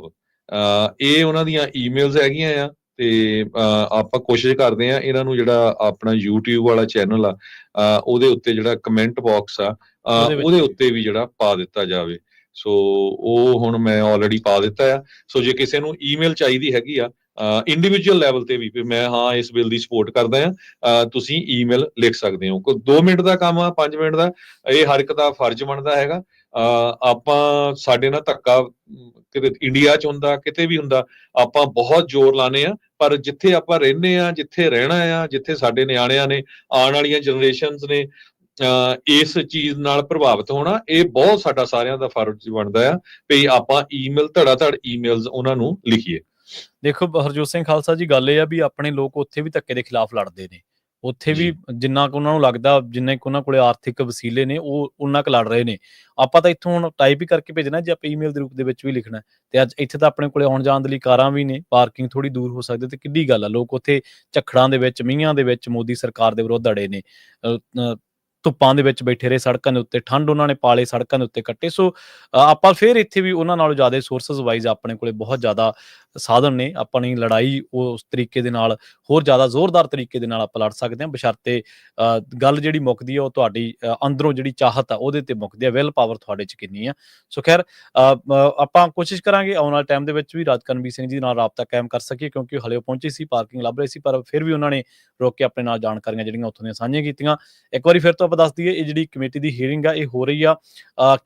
ਇਹ ਉਹਨਾਂ ਦੀਆਂ ਈਮੇਲਸ ਹੈਗੀਆਂ ਆ। ਤੇ ਆਪਾਂ ਕੋਸ਼ਿਸ਼ ਕਰਦੇ ਆ ਇਹਨਾਂ ਨੂੰ, ਜਿਹੜਾ ਆਪਣਾ YouTube ਵਾਲਾ ਚੈਨਲ ਆ, ਉਹਦੇ ਉੱਤੇ ਜਿਹੜਾ ਕਮੈਂਟ ਬਾਕਸ ਆ, ਉਹਦੇ ਉੱਤੇ ਵੀ ਜਿਹੜਾ ਪਾ ਦਿੱਤਾ ਜਾਵੇ। ਸੋ ਉਹ ਹੁਣ ਮੈਂ ਆਲਰੇਡੀ ਪਾ ਦਿੱਤਾ ਆ। ਸੋ ਜੇ ਕਿਸੇ ਨੂੰ ਈਮੇਲ ਚਾਹੀਦੀ ਹੈਗੀ ਆ ਇੰਡੀਵਿਜੂਅਲ ਲੈਵਲ ਤੇ ਵੀ ਮੈਂ ਇਸ ਬਿੱਲ ਦੀ ਸਪੋਰਟ ਕਰਦਾ ਆ, ਤੁਸੀਂ ਈਮੇਲ ਲਿਖ ਸਕਦੇ ਹੋ। ਕੋਈ 2 ਮਿੰਟ ਦਾ ਕੰਮ ਆ, 5 ਮਿੰਟ ਦਾ, ਇਹ ਹਰ ਇੱਕ ਦਾ ਫਰਜ਼ ਬਣਦਾ ਹੈਗਾ। ਆਪਾਂ, ਸਾਡੇ ਨਾਲ ਧੱਕਾ ਕਿਤੇ ਇੰਡੀਆ 'ਚ ਹੁੰਦਾ, ਕਿਤੇ ਵੀ ਹੁੰਦਾ, ਆਪਾਂ ਬਹੁਤ ਜ਼ੋਰ ਲਾਉਂਦੇ ਆ, ਪਰ ਜਿੱਥੇ ਆਪਾਂ ਰਹਿੰਦੇ ਆ, ਜਿੱਥੇ ਰਹਿਣਾ ਆ, ਜਿੱਥੇ ਸਾਡੇ ਨਿਆਣਿਆਂ ਨੇ, ਆਉਣ ਵਾਲੀਆਂ ਜਨਰੇਸ਼ਨਸ ਨੇ ਇਸ ਚੀਜ਼ ਨਾਲ ਪ੍ਰਭਾਵਿਤ ਹੋਣਾ, ਇਹ ਬਹੁਤ ਸਾਡਾ ਸਾਰਿਆਂ ਦਾ ਫਰਜ਼ ਬਣਦਾ ਆ ਵੀ ਆਪਾਂ ਈਮੇਲ, ਧੜਾ-ਧੜ ਈਮੇਲਸ ਉਹਨਾਂ ਨੂੰ ਲਿਖੀਏ। ਦੇਖੋ ਹਰਜੋਤ ਸਿੰਘ ਖਾਲਸਾ ਜੀ, ਗੱਲ ਇਹ ਆ ਵੀ ਆਪਣੇ ਲੋਕ ਉੱਥੇ ਵੀ ਧੱਕੇ ਦੇ ਖਿਲਾਫ ਲੜਦੇ ਨੇ। ਉੱਥੇ ਵੀ ਜਿੰਨਾ ਕੁ ਉਹਨਾਂ ਨੂੰ ਲੱਗਦਾ, ਜਿੰਨੇ ਕੁ ਉਹਨਾਂ ਕੋਲੇ ਆਰਥਿਕ ਵਸੀਲੇ ਨੇ, ਉਹ ਉਹਨਾਂ ਕੁ ਲੜ ਰਹੇ ਨੇ। ਆਪਾਂ ਤਾਂ ਇੱਥੋਂ ਹੁਣ ਟਾਈਪ ਹੀ ਕਰਕੇ ਭੇਜਣਾ, ਜੇ ਆਪਾਂ ਈਮੇਲ ਦੇ ਰੂਪ ਦੇ ਵਿੱਚ ਵੀ ਲਿਖਣਾ। ਤੇ ਅੱਜ ਇੱਥੇ ਤਾਂ ਆਪਣੇ ਕੋਲੇ ਆਉਣ ਜਾਣ ਦੇ ਲਈ ਕਾਰਾਂ ਵੀ ਨੇ, ਪਾਰਕਿੰਗ ਥੋੜੀ ਦੂਰ ਹੋ ਸਕਦੀ, ਤੇ ਕਿੱਡੀ ਗੱਲ ਆ। ਲੋਕ ਉੱਥੇ ਝੱਖੜਾਂ ਦੇ ਵਿੱਚ, ਮੀਂਹਾਂ ਦੇ ਵਿੱਚ ਮੋਦੀ ਸਰਕਾਰ ਦੇ ਵਿਰੁੱਧ ਅੜੇ ਨੇ। ਧੁੱਪਾਂ ਦੇ ਵਿੱਚ ਬੈਠੇ ਰਹੇ, ਸੜਕਾਂ ਦੇ ਉੱਤੇ ਠੰਡ ਉਹਨਾਂ ਨੇ ਪਾਲੇ, ਸੜਕਾਂ ਦੇ ਉੱਤੇ ਕੱਟੇ। ਸੋ ਆਪਾਂ ਫਿਰ ਇੱਥੇ ਵੀ ਉਹਨਾਂ ਨਾਲੋਂ ਜ਼ਿਆਦਾ ਸੋਰਸਿਸ ਵਾਈਜ਼ ਆਪਣੇ ਕੋਲੇ ਬਹੁਤ ਜ਼ਿਆਦਾ ਸਾਧਨ ਨੇ। ਆਪਣੀ ਲੜਾਈ ਉਸ ਤਰੀਕੇ ਦੇ ਨਾਲ ਹੋਰ ਜ਼ਿਆਦਾ ਜ਼ੋਰਦਾਰ ਤਰੀਕੇ ਦੇ ਨਾਲ ਆਪਾਂ ਲੜ ਸਕਦੇ ਹਾਂ, ਬਸ਼ਰਤੇ ਗੱਲ ਜਿਹੜੀ ਮੁੱਕਦੀ ਆ ਉਹ ਤੁਹਾਡੀ ਅੰਦਰੋਂ ਜਿਹੜੀ ਚਾਹਤ ਆ ਉਹਦੇ ਤੇ ਮੁੱਕਦੀ ਆ, ਵਿਲ ਪਾਵਰ ਤੁਹਾਡੇ 'ਚ ਕਿੰਨੀ ਆ। ਸੋ ਖੈਰ ਆਪਾਂ ਕੋਸ਼ਿਸ਼ ਕਰਾਂਗੇ ਆਉਣ ਵਾਲੇ ਟਾਈਮ ਦੇ ਵਿੱਚ ਵੀ ਰਾਜ ਕਰਨਵੀਰ ਸਿੰਘ ਜੀ ਨਾਲ ਰਾਬਤਾ ਕਾਇਮ ਕਰ ਸਕੀਏ, ਕਿਉਂਕਿ ਹਲੇ ਉਹ ਪਹੁੰਚੇ ਸੀ, ਪਾਰਕਿੰਗ ਲੱਭ ਰਹੇ ਸੀ, ਪਰ ਫਿਰ ਵੀ ਉਹਨਾਂ ਨੇ ਰੋਕ ਕੇ ਆਪਣੇ ਨਾਲ ਜਾਣਕਾਰੀਆਂ ਜਿਹੜੀਆਂ ਉੱਥੋਂ ਦੀਆਂ ਸਾਂਝੀਆਂ ਕੀਤੀਆਂ। ਇੱਕ ਵਾਰੀ ਫਿਰ ਤੋਂ ਆਪਾਂ ਦੱਸ ਦਈਏ, ਇਹ ਜਿਹੜੀ ਕਮੇਟੀ ਦੀ ਹੀਅਰਿੰਗ ਆ ਇਹ ਹੋ ਰਹੀ ਆ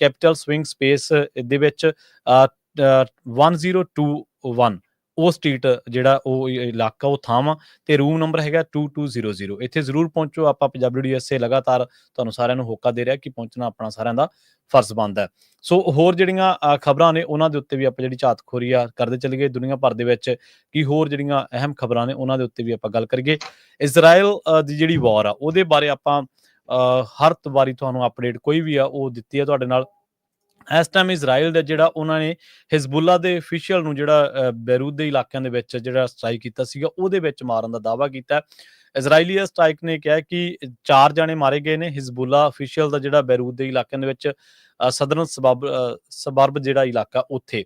ਕੈਪੀਟਲ ਸਵਿੰਗ ਸਪੇਸ ਦੇ ਵਿੱਚ 1021 ਉਹ ਸਟਰੀਟ ਜਿਹੜਾ ਉਹ ਇਲਾਕਾ, ਉਹ ਥਾਂ ਵਾ, ਤੇ ਰੂਮ ਨੰਬਰ ਹੈਗਾ 2200। ਇੱਥੇ ਜ਼ਰੂਰ ਪਹੁੰਚੋ। ਆਪਾਂ ਪੰਜਾਬੀ USA ਲਗਾਤਾਰ ਤੁਹਾਨੂੰ ਸਾਰਿਆਂ ਨੂੰ ਹੋਕਾ ਦੇ ਰਿਹਾ ਕਿ ਪਹੁੰਚਣਾ ਆਪਣਾ ਸਾਰਿਆਂ ਦਾ ਫਰਜ਼ ਬਣਦਾ ਹੈ। ਸੋ ਹੋਰ ਜਿਹੜੀਆਂ ਖਬਰਾਂ ਨੇ ਉਹਨਾਂ ਦੇ ਉੱਤੇ ਵੀ ਆਪਾਂ ਜਿਹੜੀ ਝਾਤਖੋਰੀ ਆ ਕਰਦੇ ਚੱਲੀਏ ਦੁਨੀਆ ਭਰ ਦੇ ਵਿੱਚ, ਕੀ ਹੋਰ ਜਿਹੜੀਆਂ ਅਹਿਮ ਖਬਰਾਂ ਨੇ ਉਹਨਾਂ ਦੇ ਉੱਤੇ ਵੀ ਆਪਾਂ ਗੱਲ ਕਰੀਏ। ਇਜ਼ਰਾਈਲ ਦੀ ਜਿਹੜੀ ਵਾਰ ਆ ਉਹਦੇ ਬਾਰੇ ਆਪਾਂ ਹਰ ਵਾਰੀ ਤੁਹਾਨੂੰ ਅਪਡੇਟ ਕੋਈ ਵੀ ਆ ਉਹ ਦਿੱਤੀ ਆ ਤੁਹਾਡੇ ਨਾਲ। ਇਸ ਟਾਈਮ ਇਜ਼ਰਾਈਲ ਦਾ ਜਿਹੜਾ ਉਹਨਾਂ ਨੇ ਹਿਜ਼ਬੁੱਲਾ ਦੇ ਅਫੀਸ਼ੀਅਲ ਨੂੰ ਜਿਹੜਾ ਬੈਰੂਤ ਦੇ ਇਲਾਕਿਆਂ ਦੇ ਵਿੱਚ ਜਿਹੜਾ ਸਟ੍ਰਾਈਕ ਕੀਤਾ ਸੀਗਾ ਉਹਦੇ ਵਿੱਚ ਮਾਰਨ ਦਾ ਦਾਅਵਾ ਕੀਤਾ। ਇਜ਼ਰਾਈਲੀ ਸਟ੍ਰਾਈਕ ਨੇ ਕਿਹਾ ਕਿ 4 ਜਾਣੇ ਮਾਰੇ ਗਏ ਨੇ। ਹਿਜ਼ਬੁੱਲਾ ਅਫੀਸ਼ੀਅਲ ਦਾ ਜਿਹੜਾ ਬੈਰੂਤ ਦੇ ਇਲਾਕਿਆਂ ਦੇ ਵਿੱਚ ਸਦਰਨ ਸਬਰਬ ਜਿਹੜਾ ਇਲਾਕਾ ਉੱਥੇ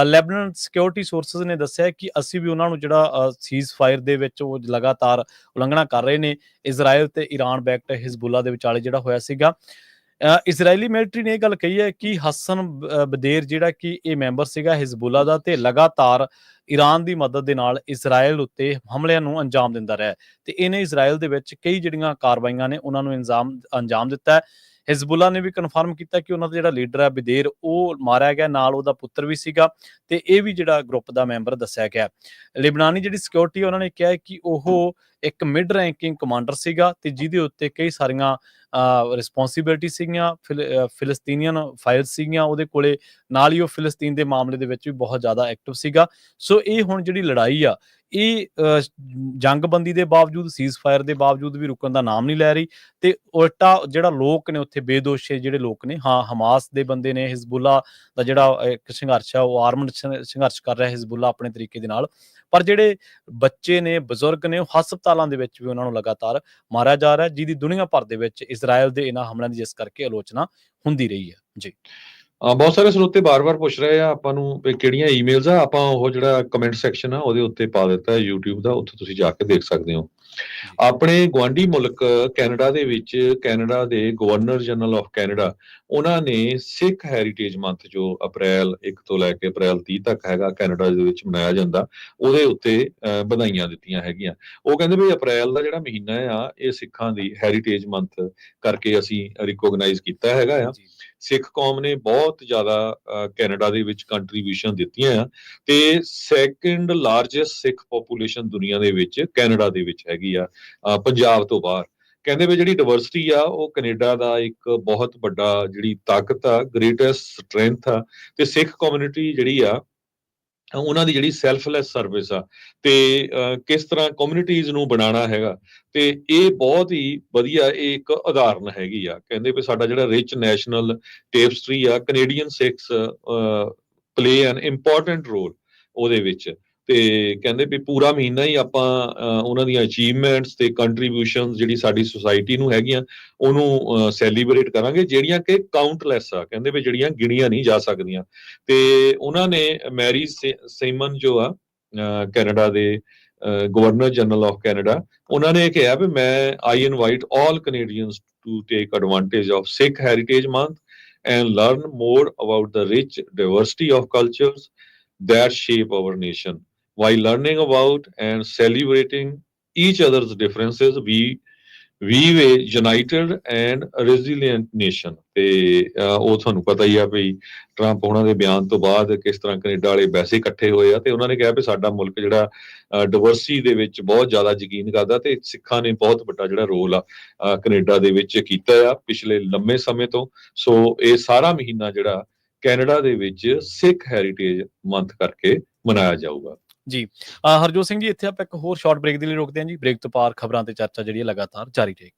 ਲੈਬਨਾਨ ਸਿਕਿਉਰਿਟੀ ਸੋਰਸਿਸ ਨੇ ਦੱਸਿਆ ਕਿ ਅਸੀਂ ਵੀ ਉਹਨਾਂ ਨੂੰ ਜਿਹੜਾ ਸੀਜ਼ ਫਾਇਰ ਦੇ ਵਿੱਚ ਉਹ ਲਗਾਤਾਰ ਉਲੰਘਣਾ ਕਰ ਰਹੇ ਨੇ। ਇਜ਼ਰਾਈਲ ਤੇ ਈਰਾਨ ਬੈਕਡ ਹਿਜ਼ਬੁੱਲਾ ਦੇ ਵਿਚਾਲੇ ਜਿਹੜਾ ਹੋਇਆ ਸੀਗਾ। ਇਜ਼ਰਾਈਲੀ ਮਿਲਟਰੀ ਨੇ ਇਹ ਗੱਲ ਕਹੀ ਹੈ ਕਿ ਹਸਨ ਬਦੇਰ ਜਿਹੜਾ ਕਿ ਇਹ ਮੈਂਬਰ ਸੀਗਾ ਹਿਜ਼ਬੁੱਲਾ ਦਾ, ਤੇ ਲਗਾਤਾਰ ਈਰਾਨ ਦੀ ਮਦਦ ਦੇ ਨਾਲ ਇਜ਼ਰਾਈਲ ਉੱਤੇ ਹਮਲਿਆਂ ਨੂੰ ਅੰਜਾਮ ਦਿੰਦਾ ਰਿਹਾ, ਤੇ ਇਹਨੇ ਇਜ਼ਰਾਈਲ ਦੇ ਵਿੱਚ ਕਈ ਜਿਹੜੀਆਂ ਕਾਰਵਾਈਆਂ ਨੇ ਉਹਨਾਂ ਨੂੰ ਅੰਜਾਮ ਦਿੱਤਾ ਹੈ। ਹਿਜ਼ਬੁੱਲਾ ਨੇ ਵੀ ਕਨਫਰਮ ਕੀਤਾ ਕਿ ਉਹਨਾਂ ਦਾ ਜਿਹੜਾ ਲੀਡਰ ਹੈ ਬਦੇਰ ਉਹ ਮਾਰਿਆ ਗਿਆ, ਨਾਲ ਉਹਦਾ ਪੁੱਤਰ ਵੀ ਸੀਗਾ, ਤੇ ਇਹ ਵੀ ਜਿਹੜਾ ਗਰੁੱਪ ਦਾ ਮੈਂਬਰ ਦੱਸਿਆ ਗਿਆ। ਲਿਬਨਾਨੀ ਜਿਹੜੀ ਸਿਕਿਉਰਿਟੀ ਉਹਨਾਂ ਨੇ ਕਿਹਾ ਕਿ ਉਹ ਇੱਕ ਮਿਡ ਰੈਂਕਿੰਗ ਕਮਾਂਡਰ ਸੀਗਾ, ਤੇ ਜਿਹਦੇ ਉੱਤੇ ਕਈ ਸਾਰੀਆਂ ਰਿਸਪੌਂਸਿਬਿਲਿਟੀ ਸੀਗੀਆਂ, ਫਿਲਸਤੀਨੀਅਨ ਫਾਈਲਸ ਸੀਗੀਆਂ ਉਹਦੇ ਕੋਲੇ, ਨਾਲ ਹੀ ਉਹ ਫਿਲਸਤੀਨ ਦੇ ਮਾਮਲੇ ਦੇ ਵਿੱਚ ਵੀ ਬਹੁਤ ਜ਼ਿਆਦਾ ਐਕਟਿਵ ਸੀਗਾ। ਸੋ ਇਹ ਹੁਣ ਜਿਹੜੀ ਲੜਾਈ ਆ ਇਹ ਜੰਗਬੰਦੀ ਦੇ ਬਾਵਜੂਦ, ਸੀਜ਼ ਫਾਇਰ ਦੇ ਬਾਵਜੂਦ ਵੀ ਰੁਕਣ ਦਾ ਨਾਮ ਨਹੀਂ ਲੈ ਰਹੀ, ਤੇ ਉਲਟਾ ਜਿਹੜਾ ਲੋਕ ਨੇ ਉੱਥੇ ਬੇਦੋਸ਼ ਜਿਹੜੇ ਲੋਕ ਨੇ, ਹਾਂ ਹਮਾਸ ਦੇ ਬੰਦੇ ਨੇ, ਹਿਜ਼ਬੁੱਲਾ ਦਾ ਜਿਹੜਾ ਇੱਕ ਸੰਘਰਸ਼ ਆ ਉਹ ਆਰਮਡ ਸੰਘਰਸ਼ ਕਰ ਰਿਹਾ ਹਿਜ਼ਬੁੱਲਾ ਆਪਣੇ ਤਰੀਕੇ ਦੇ ਨਾਲ, ਪਰ ਜਿਹੜੇ ਬੱਚੇ ਨੇ, ਬਜ਼ੁਰਗ ਨੇ, ਉਹ ਹਸਪਤਾਲਾਂ ਦੇ ਵਿੱਚ ਵੀ ਉਹਨਾਂ ਨੂੰ ਲਗਾਤਾਰ ਮਾਰਿਆ ਜਾ ਰਿਹਾ, ਜਿਹਦੀ ਦੁਨੀਆ ਭਰ ਦੇ ਵਿੱਚ ਇਜ਼ਰਾਈਲ ਦੇ ਇਹਨਾਂ ਹਮਲਿਆਂ ਦੀ ਜਿਸ ਕਰਕੇ ਆਲੋਚਨਾ ਹੁੰਦੀ ਰਹੀ ਹੈ। ਜੀ ਬਹੁਤ ਸਾਰੇ ਸਰੋਤੇ ਬਾਰ-ਬਾਰ ਪੁੱਛ ਰਹੇ ਆ ਆਪਾਂ ਨੂੰ ਵੀ ਕਿਹੜੀਆਂ ਈਮੇਲਸ ਆ। ਆਪਾਂ ਉਹ ਜਿਹੜਾ ਕਮੈਂਟ ਸੈਕਸ਼ਨ ਆ ਉਹਦੇ ਉੱਤੇ ਪਾ ਦਿੱਤਾ ਹੈ YouTube ਦਾ, ਉੱਥੇ ਤੁਸੀਂ ਜਾ ਕੇ ਦੇਖ ਸਕਦੇ ਹੋ। ਆਪਣੇ ਗੁਆਂਢੀ ਮੁਲਕ ਕੈਨੇਡਾ ਦੇ ਵਿੱਚ ਕੈਨੇਡਾ ਦੇ ਗਵਰਨਰ ਜਨਰਲ ਆਫ ਕੈਨੇਡਾ ਉਹਨਾਂ ਨੇ ਸਿੱਖ ਹੈਰੀਟੇਜ ਮੰਥ ਜੋ ਅਪ੍ਰੈਲ 1 ਤੋਂ ਲੈ ਕੇ ਅਪ੍ਰੈਲ 30 ਤੱਕ ਹੈਗਾ ਕੈਨੇਡਾ ਦੇ ਵਿੱਚ ਮਨਾਇਆ ਜਾਂਦਾ, ਉਹਦੇ ਉੱਤੇ ਵਧਾਈਆਂ ਦਿੱਤੀਆਂ ਹੈਗੀਆਂ। ਉਹ ਕਹਿੰਦੇ ਵੀ ਅਪ੍ਰੈਲ ਦਾ ਜਿਹੜਾ ਮਹੀਨਾ ਆ ਇਹ ਸਿੱਖਾਂ ਦੀ ਹੈਰੀਟੇਜ ਮੰਥ ਕਰਕੇ ਅਸੀਂ ਰਿਕੋਗਨਾਈਜ਼ ਕੀਤਾ ਹੈਗਾ ਆ। ਸਿੱਖ ਕੌਮ ਨੇ ਬਹੁਤ ਜ਼ਿਆਦਾ ਕੈਨੇਡਾ ਦੇ ਵਿੱਚ ਕੰਟਰੀਬਿਊਸ਼ਨ ਦਿੱਤੀਆਂ ਆ, ਤੇ ਸੈਕੰਡ ਲਾਰਜੈਸਟ ਸਿੱਖ ਪੋਪੂਲੇਸ਼ਨ ਦੁਨੀਆ ਦੇ ਵਿੱਚ ਕੈਨੇਡਾ ਦੇ ਵਿੱਚ ਹੈਗੀ ਆ, ਪੰਜਾਬ ਤੋਂ ਬਾਹਰ। ਕਹਿੰਦੇ ਵੀ ਜਿਹੜੀ ਡਿਵਰਸਿਟੀ ਆ ਉਹ ਕੈਨੇਡਾ ਦਾ ਇੱਕ ਬਹੁਤ ਵੱਡਾ ਜਿਹੜੀ ਤਾਕਤ ਆ, ਗ੍ਰੇਟੈਸਟ ਸਟਰੈਂਥ ਆ, ਤੇ ਸਿੱਖ ਕਮਿਊਨਿਟੀ ਜਿਹੜੀ ਆ ਉਹਨਾਂ ਦੀ ਜਿਹੜੀ ਸੈਲਫਲੈਸ ਸਰਵਿਸ ਆ, ਤੇ ਕਿਸ ਤਰ੍ਹਾਂ ਕਮਿਊਨਿਟੀਜ਼ ਨੂੰ ਬਣਾਉਣਾ ਹੈਗਾ, ਤੇ ਇਹ ਬਹੁਤ ਹੀ ਵਧੀਆ ਇਹ ਇੱਕ ਉਦਾਹਰਨ ਹੈਗੀ ਆ। ਕਹਿੰਦੇ ਵੀ ਸਾਡਾ ਜਿਹੜਾ ਰਿਚ ਨੈਸ਼ਨਲ ਟੇਪਸਟਰੀ ਆ, ਕੈਨੇਡੀਅਨ ਸਿੱਖਸ ਪਲੇ ਐਨ ਇੰਪੋਰਟੈਂਟ ਰੋਲ ਉਹਦੇ ਵਿੱਚ, ਤੇ ਕਹਿੰਦੇ ਵੀ ਪੂਰਾ ਮਹੀਨਾ ਹੀ ਆਪਾਂ ਉਹਨਾਂ ਦੀਆਂ ਅਚੀਵਮੈਂਟਸ ਤੇ ਕੰਟਰੀਬਿਊਸ਼ਨਸ ਜਿਹੜੀ ਸਾਡੀ ਸੁਸਾਇਟੀ ਨੂੰ ਹੈਗੀਆਂ ਉਹਨੂੰ ਸੈਲੀਬ੍ਰੇਟ ਕਰਾਂਗੇ, ਜਿਹੜੀਆਂ ਕਿ ਕਾਊਂਟਲੈਸ ਆ, ਕਹਿੰਦੇ ਵੀ ਜਿਹੜੀਆਂ ਗਿਣੀਆਂ ਨਹੀਂ ਜਾ ਸਕਦੀਆਂ। ਤੇ ਉਹਨਾਂ ਨੇ ਮੈਰੀ ਸੇਮਨ ਜੋ ਆ ਕੈਨੇਡਾ ਦੇ ਗਵਰਨਰ ਜਨਰਲ ਆਫ ਕੈਨੇਡਾ, ਉਹਨਾਂ ਨੇ ਕਿਹਾ ਵੀ I invite all Canadians to take advantage of Sikh heritage month and learn more about the rich diversity of cultures that shape our nation. While learning about and celebrating each other's differences, we a united and resilient nation. ਤੇ ਉਹ ਤੁਹਾਨੂੰ ਪਤਾ ਹੀ ਆ ਵੀ Trump ਉਹਨਾਂ ਦੇ ਬਿਆਨ ਤੋਂ ਬਾਅਦ ਕਿਸ ਤਰ੍ਹਾਂ ਕੈਨੇਡਾ ਵਾਲੇ ਵੈਸੇ ਇਕੱਠੇ ਹੋਏ ਆ, ਤੇ ਉਹਨਾਂ ਨੇ ਕਿਹਾ ਵੀ ਸਾਡਾ ਮੁਲਕ ਜਿਹੜਾ ਡਿਵਰਸਿਟੀ ਦੇ ਵਿੱਚ ਬਹੁਤ ਜ਼ਿਆਦਾ ਯਕੀਨ ਕਰਦਾ, ਤੇ ਸਿੱਖਾਂ ਨੇ ਬਹੁਤ ਵੱਡਾ ਜਿਹੜਾ ਰੋਲ ਆ ਕੈਨੇਡਾ ਦੇ ਵਿੱਚ ਕੀਤਾ ਆ ਪਿਛਲੇ ਲੰਮੇ ਸਮੇਂ ਤੋਂ। ਸੋ ਇਹ ਸਾਰਾ ਮਹੀਨਾ ਜਿਹੜਾ ਕੈਨੇਡਾ ਦੇ ਵਿੱਚ ਸਿੱਖ ਹੈਰੀਟੇਜ ਮੰਥ ਕਰਕੇ ਮਨਾਇਆ ਜਾਊਗਾ। ਜੀ ਹਰਜੋਤ ਸਿੰਘ ਜੀ, ਇੱਥੇ ਆਪਾਂ ਇੱਕ ਹੋਰ ਸ਼ਾਰਟ ਬ੍ਰੇਕ ਦੇ ਲਈ ਰੁਕਦੇ ਹਾਂ ਜੀ। ਬ੍ਰੇਕ ਤੋਂ ਪਾਰ ਖਬਰਾਂ ਤੇ ਚਰਚਾ ਜਿਹੜੀ ਹੈ ਲਗਾਤਾਰ ਜਾਰੀ ਰਹੇਗੀ।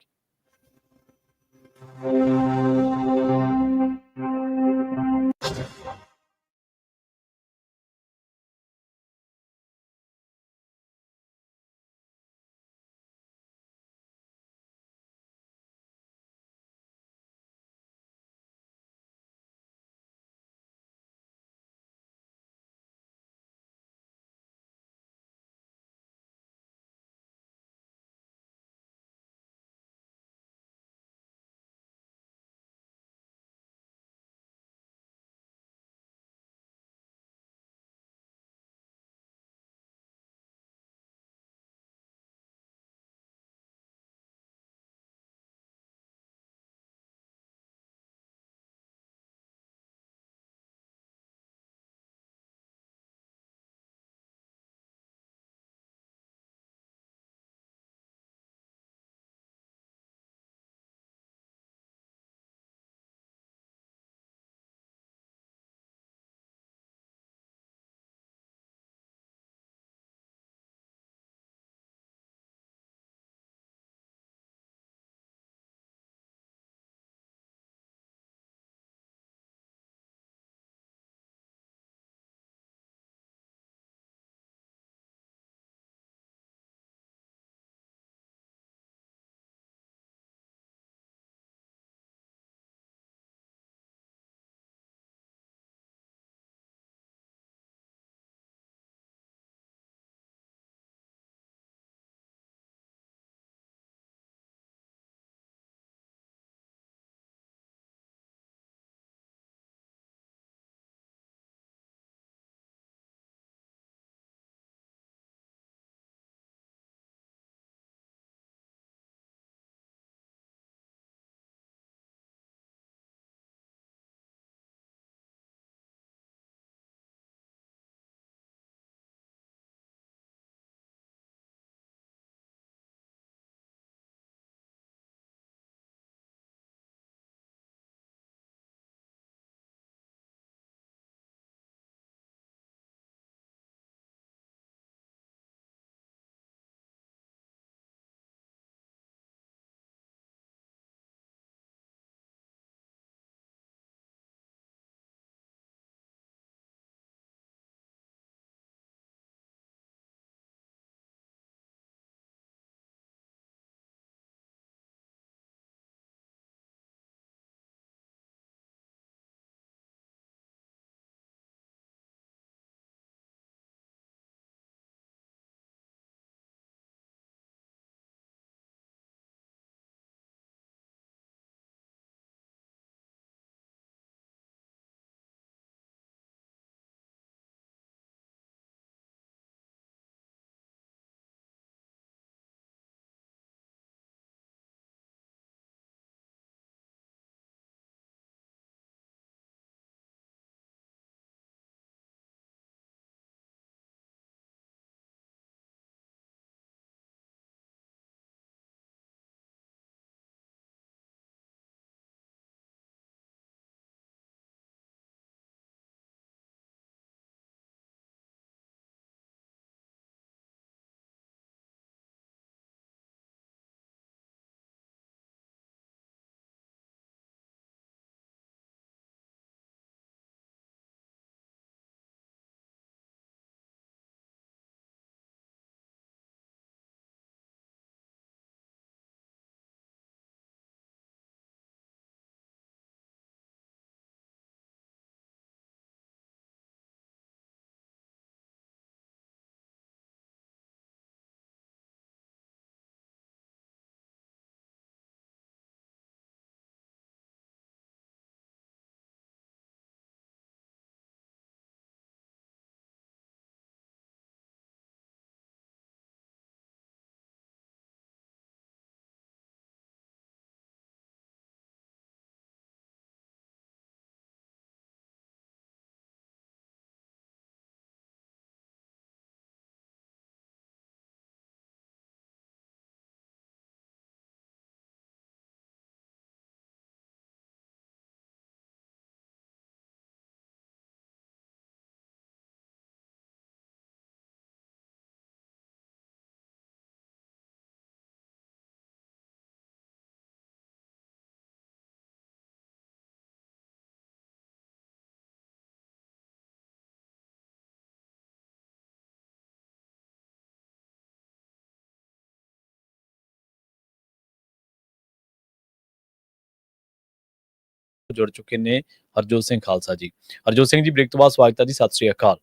ਜੁੜ ਚੁੱਕੇ ਨੇ ਹਰਜੋਤ ਸਿੰਘ ਖਾਲਸਾ ਜੀ। ਹਰਜੋਤ ਸਿੰਘ ਜੀ, ਬ੍ਰੇਕ ਤੋਂ ਬਾਅਦ ਸਵਾਗਤ ਹੈ ਜੀ। ਸਤਿ ਸ੍ਰੀ ਅਕਾਲ।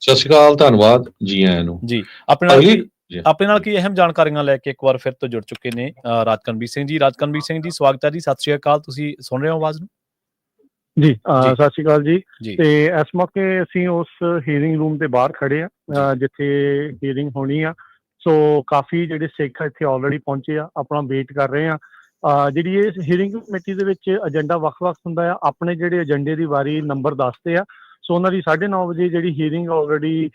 ਸਤਿ ਸ਼੍ਰੀ ਅਕਾਲ, ਧੰਨਵਾਦ ਜੀ ਆਇਆਂ ਨੂੰ। ਜੀ, ਆਪਣੇ ਨਾਲ ਕੀ ਅਹਿਮ ਜਾਣਕਾਰੀਆਂ ਲੈ ਕੇ ਇੱਕ ਵਾਰ ਫਿਰ ਤੋਂ ਜੁੜ ਚੁੱਕੇ ਨੇ ਰਾਜਕਨਵੀਰ ਸਿੰਘ ਜੀ। ਰਾਜਕਨਵੀਰ ਸਿੰਘ ਜੀ, ਸਵਾਗਤ ਹੈ ਜੀ। ਸਤਿ ਸ੍ਰੀ ਅਕਾਲ। ਤੁਸੀਂ ਸੁਣ ਰਹੇ ਹੋ ਆਵਾਜ਼ ਨੂੰ? ਜੀ ਸਤਿ ਸ਼੍ਰੀ ਅਕਾਲ ਜੀ। ਜੀ ਤੇ ਇਸ ਮੌਕੇ ਅਸੀਂ ਉਸ ਹੀਅਰਿੰਗ ਰੂਮ ਦੇ ਬਾਹਰ ਖੜੇ ਆ ਜਿੱਥੇ ਹੀਅਰਿੰਗ ਹੋਣੀ ਆ। ਸੋ ਕਾਫੀ ਜਿਹੜੇ ਸਿੱਖ ਇੱਥੇ ਆਲਰੇਡੀ ਪਹੁੰਚੇ ਆ, ਆਪਣਾ ਵੇਟ ਕਰ ਰਹੇ ਆ। ਜਿਹੜੀ ਇਹ ਹੀਅਰਿੰਗ ਕਮੇਟੀ ਦੇ ਵਿੱਚ ਏਜੰਡਾ ਵੱਖ-ਵੱਖ ਹੁੰਦਾ ਆ। ਆਪਣੇ ਜਿਹੜੇ ਏਜੰਡੇ ਦੀ ਵਾਰੀ ਨੰਬਰ ਦੱਸਦੇ ਆ। ਸੋ ਉਹਨਾਂ ਦੀ 9:30 ਵਜੇ ਜਿਹੜੀ ਹੀਅਰਿੰਗ ਆਲਰੇਡੀ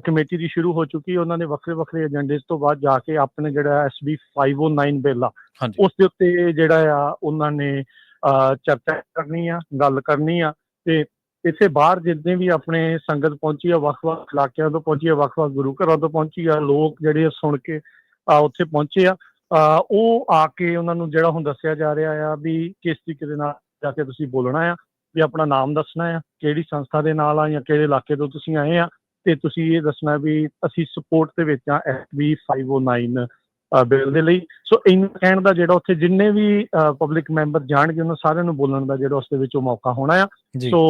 ਕਮੇਟੀ ਦੀ ਸ਼ੁਰੂ ਹੋ ਚੁੱਕੀ। ਉਹਨਾਂ ਨੇ ਵੱਖਰੇ ਏਜੰਡੇ ਤੋਂ ਬਾਅਦ ਜਾ ਕੇ ਆਪਣੇ ਜਿਹੜਾ SB 509 ਬਿੱਲ ਆ ਉਸ ਦੇ ਉੱਤੇ ਜਿਹੜਾ ਆ ਉਹਨਾਂ ਨੇ ਚਰਚਾ ਕਰਨੀ ਆ, ਗੱਲ ਕਰਨੀ ਆ। ਤੇ ਇੱਥੇ ਬਾਹਰ ਜਿੰਨੇ ਵੀ ਆਪਣੇ ਸੰਗਤ ਪਹੁੰਚੀ ਆ, ਵੱਖ-ਵੱਖ ਇਲਾਕਿਆਂ ਤੋਂ ਪਹੁੰਚੀ ਆ, ਵੱਖ-ਵੱਖ ਗੁਰੂ ਘਰਾਂ ਤੋਂ ਪਹੁੰਚੀ ਆ, ਲੋਕ ਜਿਹੜੇ ਸੁਣ ਕੇ ਉੱਥੇ ਪਹੁੰਚੇ ਆ। ਉਹ ਆ ਕੇ ਉਹਨਾਂ ਨੂੰ ਜਿਹੜਾ ਹੁਣ ਦੱਸਿਆ ਜਾ ਰਿਹਾ ਆ ਵੀ ਕਿਸ ਤਰੀਕੇ ਦੇ ਨਾਲ ਜਾ ਕੇ ਤੁਸੀਂ ਬੋਲਣਾ ਆ, ਵੀ ਆਪਣਾ ਨਾਮ ਦੱਸਣਾ ਆ, ਕਿਹੜੀ ਸੰਸਥਾ ਦੇ ਨਾਲ ਆ ਜਾਂ ਕਿਹੜੇ ਇਲਾਕੇ ਤੋਂ ਤੁਸੀਂ ਆਏ ਆ, ਤੇ ਤੁਸੀਂ ਇਹ ਦੱਸਣਾ ਵੀ ਅਸੀਂ ਸਪੋਰਟ ਦੇ ਵਿੱਚ ਆ SB 509 ਬਿੱਲ ਦੇ ਲਈ। ਸੋ ਇਹਨਾਂ ਕਹਿਣ ਦਾ ਜਿਹੜਾ ਉੱਥੇ ਜਿੰਨੇ ਵੀ ਪਬਲਿਕ ਮੈਂਬਰ ਜਾਣਗੇ ਉਹਨਾਂ ਸਾਰਿਆਂ ਨੂੰ ਬੋਲਣ ਦਾ ਜਿਹੜਾ ਉਸ ਦੇ ਵਿੱਚ ਉਹ ਮੌਕਾ ਹੋਣਾ ਆ। ਸੋ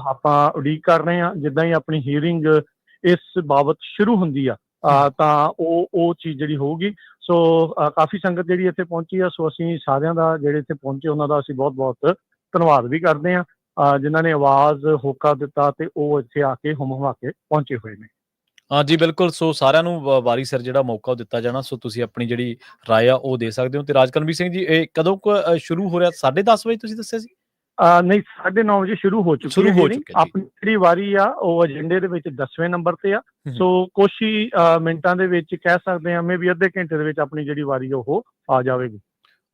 ਆਪਾਂ ਉਡੀਕ ਕਰ ਰਹੇ ਹਾਂ ਜਿੱਦਾਂ ਹੀ ਆਪਣੀ ਹੀਅਰਿੰਗ ਇਸ ਬਾਬਤ ਸ਼ੁਰੂ ਹੁੰਦੀ ਆ ਤਾਂ ਉਹ ਚੀਜ਼ ਜਿਹੜੀ ਹੋਊਗੀ। ਸੋ ਕਾਫੀ ਸੰਗਤ ਜਿਹੜੀ ਇੱਥੇ ਪਹੁੰਚੀ ਆ। ਸੋ ਅਸੀਂ ਸਾਰਿਆਂ ਦਾ ਜਿਹੜੇ ਇੱਥੇ ਪਹੁੰਚੇ ਉਹਨਾਂ ਦਾ ਅਸੀਂ ਬਹੁਤ ਧੰਨਵਾਦ ਵੀ ਕਰਦੇ ਹਾਂ ਜਿਨ੍ਹਾਂ ਨੇ ਆਵਾਜ਼ ਹੋਕਾ ਦਿੱਤਾ ਤੇ ਉਹ ਇੱਥੇ ਆ ਕੇ ਹੁਮ ਕੇ ਪਹੁੰਚੇ ਹੋਏ ਨੇ। ਜੀ ਬਿਲਕੁਲ। ਸੋ ਸਾਰਿਆਂ ਨੂੰ ਵਾਰੀ ਸਿਰ ਜਿਹੜਾ ਮੌਕਾ ਦਿੱਤਾ ਜਾਣਾ। ਸੋ ਤੁਸੀਂ ਆਪਣੀ ਜਿਹੜੀ ਰਾਏ ਆ ਉਹ ਦੇ ਸਕਦੇ ਹੋ। ਤੇ ਰਾਜਕਨਵੀਰ ਸਿੰਘ ਜੀ, ਇਹ ਕਦੋਂ ਸ਼ੁਰੂ ਹੋ ਰਿਹਾ? 10:30 ਵਜੇ ਤੁਸੀਂ ਦੱਸਿਆ ਸੀ? ਨਹੀਂ, 9:30 ਵਜੇ ਸ਼ੁਰੂ ਹੋ ਚੁੱਕੀ ਹੈ। ਆਪਣੀ ਜਿਹੜੀ ਵਾਰੀ ਆ ਉਹ ਏਜੰਡੇ ਦੇ ਵਿੱਚ 10ਵੇਂ ਨੰਬਰ ਤੇ ਆ। ਸੋ ਕੁਛ ਹੀ ਮਿੰਟਾਂ ਦੇ ਵਿੱਚ ਕਹਿ ਸਕਦੇ ਹਾਂ ਮੇ ਵੀ ਅੱਧੇ ਘੰਟੇ ਦੇ ਵਿੱਚ ਆਪਣੀ ਜਿਹੜੀ ਵਾਰੀ ਉਹ ਆ ਜਾਵੇਗੀ।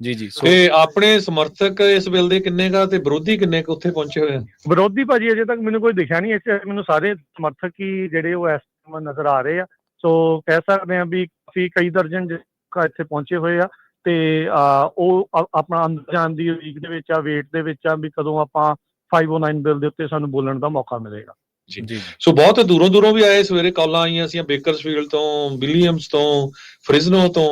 ਜੀ। ਤੇ ਆਪਣੇ ਸਮਰਥਕ ਇਸ ਬਿੱਲ ਦੇ ਕਿੰਨੇ ਕਾ ਤੇ ਵਿਰੋਧੀ ਕਿੰਨੇ ਕੁ ਉੱਥੇ ਪਹੁੰਚੇ ਹੋਏ ਆ? ਵਿਰੋਧੀ ਭਾਜੀ ਅਜੇ ਤੱਕ ਮੈਨੂੰ ਕੋਈ ਦਿਖਿਆ ਨਹੀਂ। ਇੱਥੇ ਮੈਨੂੰ ਸਾਰੇ ਸਮਰਥਕ ਹੀ ਜਿਹੜੇ ਉਹ ਇਸ ਟਾਈਮ ਨਜ਼ਰ ਆ ਰਹੇ ਆ। ਸੋ ਕਹਿ ਸਕਦੇ ਹਾਂ ਵੀ ਕਈ ਦਰਜਨ ਇੱਥੇ ਪਹੁੰਚੇ ਹੋਏ ਆ ਤੇ ਉਹ ਆਪਣਾ ਅੰਦਰ ਜਾਣ ਦੀ ਉਡੀਕ ਦੇ ਵਿੱਚ ਆ, ਵੇਟ ਦੇ ਵਿੱਚ ਆ ਵੀ ਕਦੋਂ ਆਪਾਂ 509 ਬਿੱਲ ਦੇ ਉੱਤੇ ਸਾਨੂੰ ਬੋਲਣ ਦਾ ਮੌਕਾ ਮਿਲੇਗਾ। ਜੀ। ਸੋ ਬਹੁਤ ਦੂਰੋਂ ਵੀ ਆਏ। ਸਵੇਰੇ ਕਾਲਾਂ ਆਈਆਂ ਸੀ ਬੇਕਰਸਫੀਲਡ ਤੋਂ, ਵਿਲੀਅਮਸ ਤੋਂ, ਫ੍ਰਿਜ਼ਨੋ ਤੋਂ,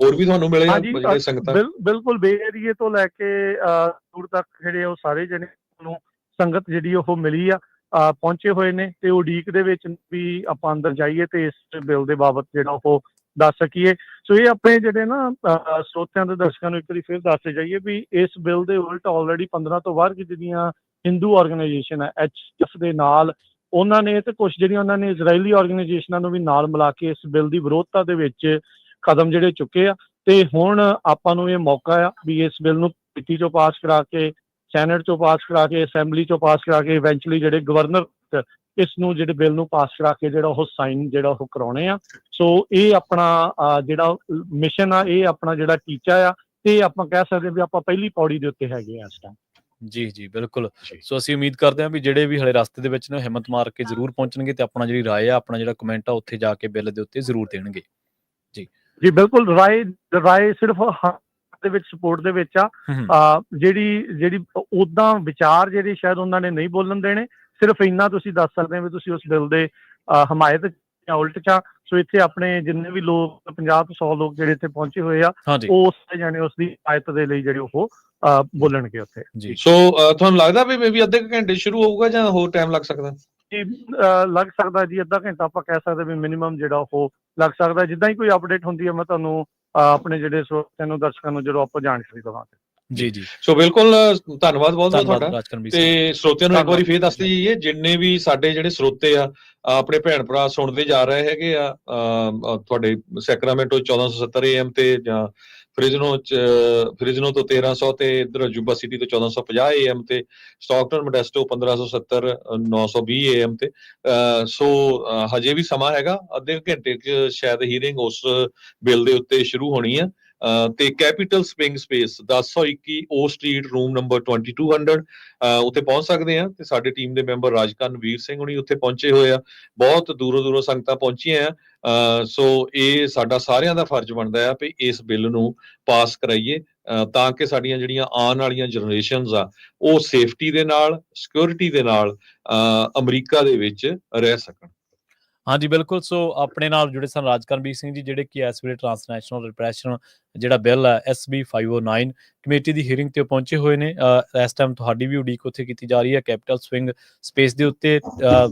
ਹੋਰ ਵੀ ਤੁਹਾਨੂੰ ਮਿਲੇ ਜਿਹੜੇ ਸੰਗਤਾਂ? ਬਿਲਕੁਲ ਬੇ ਏਰੀਏ ਤੋਂ ਲੈ ਕੇ ਦੂਰ ਤੱਕ ਜਿਹੜੇ ਉਹ ਸਾਰੇ ਜਿਹੜੇ ਨੂੰ ਸੰਗਤ ਜਿਹੜੀ ਉਹ ਮਿਲੀ ਆ, ਪਹੁੰਚੇ ਹੋਏ ਨੇ ਤੇ ਉਡੀਕ ਦੇ ਵਿੱਚ ਵੀ ਆਪਾਂ ਅੰਦਰ ਜਾਈਏ ਤੇ ਇਸ ਬਿੱਲ ਦੇ ਬਾਬਤ ਜਿਹੜਾ ਉਹ ਦੱਸ ਸਕੀਏ। ਸੋ ਇਹ ਆਪਣੇ ਜਿਹੜੇ ਨਾ ਸਰੋਤਿਆਂ ਦੇ ਦਰਸ਼ਕਾਂ ਨੂੰ ਇੱਕ ਵਾਰੀ ਫਿਰ ਦੱਸਦੇ ਜਾਈਏ ਵੀ ਇਸ ਬਿੱਲ ਦੇ ਉਲਟ ਆਲਰੇਡੀ 15 ਤੋਂ ਬਾਅਦ ਜਿਹੜੀਆਂ ਹਿੰਦੂ ਆਰਗੇਨਾਈਜੇਸ਼ਨ ਹੈ HF ਦੇ ਨਾਲ ਉਹਨਾਂ ਨੇ ਤੇ ਕੁਛ ਜਿਹੜੀਆਂ ਉਹਨਾਂ ਨੇ ਇਜ਼ਰਾਈਲੀ ਆਰਗੇਨਾਈਜੇਸ਼ਨਾਂ ਨੂੰ ਵੀ ਨਾਲ ਮਿਲਾ ਕੇ ਇਸ ਬਿੱਲ ਦੀ ਵਿਰੋਧਤਾ ਦੇ ਵਿੱਚ ਕਦਮ ਜਿਹੜੇ ਚੁੱਕੇ ਆ। ਤੇ ਹੁਣ ਆਪਾਂ ਨੂੰ ਇਹ ਮੌਕਾ ਆ ਵੀ ਇਸ ਬਿੱਲ ਨੂੰ ਕਮੇਟੀ ਚੋਂ ਪਾਸ ਕਰਾ ਕੇ, ਸੈਨੇਟ ਚੋਂ ਪਾਸ ਕਰਾ ਕੇ, ਅਸੈਂਬਲੀ ਚੋਂ ਪਾਸ ਕਰਾ ਕੇ, ਇਵੈਂਚੁਅਲੀ ਜਿਹੜੇ ਗਵਰਨਰ ਇਸ ਨੂੰ ਜਿਹੜੇ ਬਿੱਲ ਨੂੰ ਪਾਸ ਕਰਾ ਕੇ ਜਿਹੜਾ ਉਹ ਸਾਈਨ ਜਿਹੜਾ ਉਹ ਕਰਾਉਣੇ ਆ। ਸੋ ਇਹ ਆਪਣਾ ਜਿਹੜਾ ਮਿਸ਼ਨ ਆ, ਇਹ ਆਪਣਾ ਜਿਹੜਾ ਟੀਚਾ ਆ, ਤੇ ਆਪਾਂ ਕਹਿ ਸਕਦੇ ਵੀ ਆਪਾਂ ਪਹਿਲੀ ਪੌੜੀ ਦੇ ਉੱਤੇ ਹੈਗੇ ਆ ਇਸ ਟਾਈਮ। ਜੀ ਬਿਲਕੁਲ। ਸੋ ਅਸੀਂ ਉਮੀਦ ਕਰਦੇ ਹਾਂ ਵੀ ਜਿਹੜੇ ਵੀ ਹਲੇ ਰਸਤੇ ਦੇ ਵਿੱਚ ਨੇ ਹਿੰਮਤ ਮਾਰ ਕੇ ਜ਼ਰੂਰ ਪਹੁੰਚਣਗੇ ਤੇ ਆਪਣਾ ਜਿਹੜੀ ਰਾਏ ਆ, ਆਪਣਾ ਜਿਹੜਾ ਕਮੈਂਟ ਆ ਉੱਥੇ ਜਾ ਕੇ ਬਿੱਲ ਦੇ ਉੱਤੇ ਜ਼ਰੂਰ ਦੇਣਗੇ। ਜੀ ਬਿਲਕੁਲ। ਰਾਏ ਸਿਰਫ ਦੇ ਵਿੱਚ ਸਪੋਰਟ ਦੇ ਵਿੱਚ ਆ। ਜਿਹੜੀ ਉਦਾਂ ਵਿਚਾਰ ਜਿਹੜੇ ਸ਼ਾਇਦ ਉਹਨਾਂ ਨੇ ਨਹੀਂ ਬੋਲਣ ਦੇਣੇ। ਸਿਰਫ ਇੰਨਾ ਤੁਸੀਂ ਦੱਸ ਸਕਦੇ ਹੋ ਵੀ ਤੁਸੀਂ ਉਸ ਬਿੱਲ ਦੇ ਹਮਾਇਤ ਜਾਂ ਉਲਟ ਚ। ਸੋ ਇੱਥੇ ਆਪਣੇ ਜਿੰਨੇ ਵੀ ਲੋਕ 50 ਤੋਂ 100 ਲੋਕ ਜਿਹੜੇ ਇੱਥੇ ਪਹੁੰਚੇ ਹੋਏ ਆ, ਉਹ ਸਾਰੇ ਜਾਣੇ ਉਸ ਦੀ ਹਮਾਇਤ ਦੇ ਲਈ ਜਿਹੜੇ ਉਹ ਬੋਲਣਗੇ ਉੱਥੇ। ਸੋ ਤੁਹਾਨੂੰ ਲੱਗਦਾ ਵੀ ਅੱਧੇ ਘੰਟੇ ਸ਼ੁਰੂ ਹੋਊਗਾ ਜਾਂ ਹੋਰ ਟਾਈਮ ਲੱਗ ਸਕਦਾ? ਲੱਗ ਸਕਦਾ ਜੀ, ਅੱਧਾ ਘੰਟਾ ਆਪਾਂ ਕਹਿ ਸਕਦੇ ਵੀ ਮਿਨੀਮਮ ਜਿਹੜਾ ਉਹ ਲੱਗ ਸਕਦਾ। ਜਿੱਦਾਂ ਹੀ ਕੋਈ ਅਪਡੇਟ ਹੁੰਦੀ ਹੈ ਮੈਂ ਤੁਹਾਨੂੰ ਆਪਣੇ ਜਿਹੜੇ ਸਰੋਤਿਆਂ ਨੂੰ, ਦਰਸ਼ਕਾਂ ਨੂੰ ਜਦੋਂ ਆਪਾਂ ਜਾਣਕਾਰੀ ਦੇਵਾਂਗੇ। ਜੀ। ਸੋ ਬਿਲਕੁਲ ਧੰਨਵਾਦ ਬਹੁਤ ਤੁਹਾਡਾ। ਤੇ ਸਰੋਤਿਆਂ ਨੂੰ ਇੱਕ ਵਾਰੀ ਫੇਰ ਦੱਸਦੇ ਜਾਈਏ, ਜਿੰਨੇ ਵੀ ਸਾਡੇ ਜਿਹੜੇ ਸਰੋਤੇ ਆ, ਆਪਣੇ ਭੈਣ ਭਰਾ ਸੁਣਦੇ ਜਾ ਰਹੇ ਹੈਗੇ ਆ, ਤੁਹਾਡੇ ਸੈਕਰਾਮੈਂਟੋ 1470 AM ਤੇ, ਜਾਂ ਫ੍ਰਿਜ਼ਨੋ ਤੋਂ 1300 ਤੇ, ਇੱਧਰ ਜੁਬਾ ਸਿਟੀ ਤੋਂ 1450 AM ਤੇ, ਸਟਾਕਟਨ ਮੋਡੈਸਟੋ 1570 920 AM ਤੇ। ਸੋ ਹਜੇ ਵੀ ਸਮਾਂ ਹੈਗਾ, ਅੱਧੇ ਘੰਟੇ ਸ਼ਾਇਦ ਹੀਅਰਿੰਗ ਉਸ ਬਿੱਲ ਦੇ ਉੱਤੇ ਸ਼ੁਰੂ ਹੋਣੀ ਆ। ਤੇ ਕੈਪੀਟਲ ਸਪਿੰਗ ਸਪੇਸ 1021 ਓ ਸਟਰੀਟ, ਰੂਮ ਨੰਬਰ 2200 ਉੱਥੇ ਪਹੁੰਚ ਸਕਦੇ ਆ। ਤੇ ਸਾਡੇ ਟੀਮ ਦੇ ਮੈਂਬਰ ਰਾਜਕਨਵੀਰ ਸਿੰਘ ਹੁਣੀ ਉੱਥੇ ਪਹੁੰਚੇ ਹੋਏ ਆ। ਬਹੁਤ ਦੂਰੋਂ ਸੰਗਤਾਂ ਪਹੁੰਚੀਆਂ ਆ। ਸੋ ਇਹ ਸਾਡਾ ਸਾਰਿਆਂ ਦਾ ਫਰਜ਼ ਬਣਦਾ ਆ ਵੀ ਇਸ ਬਿੱਲ ਨੂੰ ਪਾਸ ਕਰਾਈਏ ਤਾਂ ਕਿ ਸਾਡੀਆਂ ਜਿਹੜੀਆਂ ਆਉਣ ਵਾਲੀਆਂ ਜਨਰੇਸ਼ਨਸ ਆ ਉਹ ਸੇਫਟੀ ਦੇ ਨਾਲ, ਸਿਕਿਉਰਿਟੀ ਦੇ ਨਾਲ ਅਮਰੀਕਾ ਦੇ ਵਿੱਚ ਰਹਿ ਸਕਣ। ਹਾਂਜੀ ਬਿਲਕੁਲ। ਸੋ ਆਪਣੇ ਨਾਲ ਜੁੜੇ ਸਨ ਰਾਜਕਰਮਵੀਰ ਸਿੰਘ ਜੀ, ਜਿਹੜੇ ਕਿ ਇਸ ਵੇਲੇ ਟਰਾਂਸਨੈਸ਼ਨਲ ਰਿਪਰੈਸ਼ਨ ਜਿਹੜਾ ਬਿੱਲ ਹੈ SB 509 ਕਮੇਟੀ ਦੀ ਹੀਅਰਿੰਗ ਤੇ ਪਹੁੰਚੇ ਹੋਏ ਨੇ। ਇਸ ਟਾਈਮ ਤੁਹਾਡੀ ਵੀ ਉਡੀਕ ਉੱਥੇ ਕੀਤੀ ਜਾ ਰਹੀ ਹੈ ਕੈਪੀਟਲ ਸਵਿੰਗ ਸਪੇਸ ਦੇ ਉੱਤੇ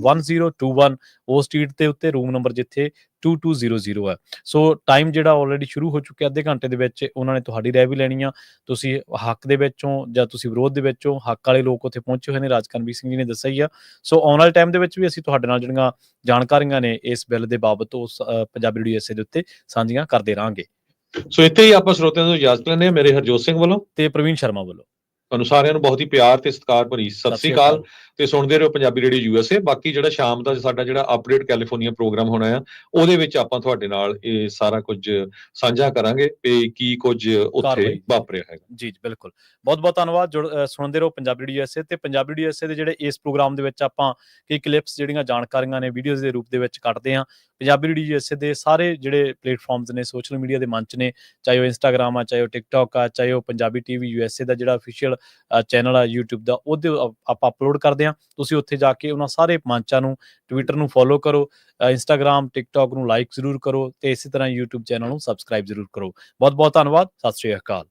1021 ਉਹ ਸਟਰੀਟ ਦੇ ਉੱਤੇ, ਰੂਮ ਨੰਬਰ ਜਿੱਥੇ 2200 ਹੈ। ਸੋ ਟਾਈਮ ਜਿਹੜਾ ਆਲਰੇਡੀ ਸ਼ੁਰੂ ਹੋ ਚੁੱਕਿਆ, ਅੱਧੇ ਘੰਟੇ ਦੇ ਵਿੱਚ ਉਹਨਾਂ ਨੇ ਤੁਹਾਡੀ ਰਾਏ ਵੀ ਲੈਣੀ ਆ। ਤੁਸੀਂ ਹੱਕ ਦੇ ਵਿੱਚੋਂ ਜਾਂ ਤੁਸੀਂ ਵਿਰੋਧ ਦੇ ਵਿੱਚੋਂ, ਹੱਕ ਵਾਲੇ ਲੋਕ ਉੱਥੇ ਪਹੁੰਚੇ ਹੋਏ ਨੇ, ਰਾਜਕਰਮਵੀਰ ਸਿੰਘ ਜੀ ਨੇ ਦੱਸਿਆ ਹੀ ਆ। ਸੋ ਆਉਣ ਵਾਲੇ ਟਾਈਮ ਦੇ ਵਿੱਚ ਵੀ ਅਸੀਂ ਤੁਹਾਡੇ ਨਾਲ ਜਿਹੜੀਆਂ ਜਾਣਕਾਰੀਆਂ ਨੇ ਇਸ ਬਿੱਲ ਦੇ ਬਾਬਤ ਉਸ ਪੰਜਾਬੀ ਰੇਡੀਓ USA ਦੇ ਉੱਤੇ ਸਾਂਝੀਆਂ ਕਰਦੇ ਰਹਾਂਗੇ। ਸੋ ਇੱਥੇ ਹੀ ਆਪਾਂ ਸਰੋਤਿਆਂ ਤੋਂ ਇਜਾਜ਼ਤ ਲੈਂਦੇ ਹਾਂ। ਮੇਰੇ ਹਰਜੋਤ ਸਿੰਘ ਵੱਲੋਂ ਤੇ ਪ੍ਰਵੀਨ ਸ਼ਰਮਾ ਵੱਲੋਂ ਤੁਹਾਨੂੰ ਸਾਰਿਆਂ ਨੂੰ ਬਹੁਤ ਹੀ ਪਿਆਰ ਤੇ ਸਤਿਕਾਰ ਭਰੀ ਸਤਿ ਸ੍ਰੀ ਅਕਾਲ ਤੇ ਸੁਣਦੇ ਰਹੋ ਪੰਜਾਬੀ ਰੇਡੀਓ USA। ਬਾਕੀ ਜਿਹੜਾ ਸ਼ਾਮ ਦਾ ਸਾਡਾ ਜਿਹੜਾ ਅਪਡੇਟ ਕੈਲੀਫੋਰਨੀਆ ਪ੍ਰੋਗਰਾਮ ਹੋਣਾ ਆ, ਉਹਦੇ ਵਿੱਚ ਆਪਾਂ ਤੁਹਾਡੇ ਨਾਲ ਇਹ ਸਾਰਾ ਕੁਝ ਸਾਂਝਾ ਕਰਾਂਗੇ ਕਿ ਕੀ ਕੁਝ ਉੱਥੇ ਵਾਪਰਿਆ ਹੈਗਾ। ਜੀ ਬਿਲਕੁਲ, ਬਹੁਤ ਬਹੁਤ ਧੰਨਵਾਦ। ਸੁਣਦੇ ਰਹੋ ਪੰਜਾਬੀ ਰੇਡੀਓ USA ਤੇ ਪੰਜਾਬੀ ਰੇਡੀਓ USA ਦੇ ਜਿਹੜੇ ਇਸ ਪ੍ਰੋਗਰਾਮ ਦੇ ਵਿੱਚ ਆਪਾਂ ਕਈ ਕਲਿੱਪਸ ਜਿਹੜੀਆਂ ਜਾਣਕਾਰੀਆਂ ਨੇ ਵੀਡੀਓਜ਼ ਦੇ ਰੂਪ ਦੇ ਵਿੱਚ ਕੱਢਦੇ ਹਾਂ। ਪੰਜਾਬੀ ਰੇਡੀਓ USA ਦੇ ਸਾਰੇ ਜਿਹੜੇ ਪਲੇਟਫਾਰਮਸ ਨੇ, ਸੋਸ਼ਲ ਮੀਡੀਆ ਦੇ ਮੰਚ ਨੇ, ਚਾਹੇ ਉਹ ਇੰਸਟਾਗ੍ਰਾਮ ਆ, ਚਾਹੇ ਉਹ ਟਿਕਟੌਕ ਆ, ਚਾਹੇ ਉਹ ਪੰਜਾਬੀ TV USA ਦਾ ਜਿਹੜਾ ਅਫੀਸ਼ੀਅਲ ਚੈਨਲ ਆ YouTube ਦਾ, ਉਹਦੇ ਆਪਾਂ ਅਪਲੋਡ ਕਰਦੇ ਹਾਂ। ਤੁਸੀਂ ਉੱਥੇ ਜਾ ਕੇ ਉਹਨਾਂ ਸਾਰੇ ਮੰਚਾਂ ਨੂੰ, ਟਵਿੱਟਰ ਨੂੰ ਫੋਲੋ ਕਰੋ, ਇੰਸਟਾਗ੍ਰਾਮ ਟਿਕਟੌਕ ਨੂੰ ਲਾਈਕ ਜ਼ਰੂਰ ਕਰੋ ਤੇ ਇਸੇ ਤਰ੍ਹਾਂ YouTube ਚੈਨਲ ਨੂੰ ਸਬਸਕ੍ਰਾਈਬ ਜ਼ਰੂਰ ਕਰੋ। ਬਹੁਤ ਬਹੁਤ ਧੰਨਵਾਦ। ਸਤਿ ਸ਼੍ਰੀ ਅਕਾਲ।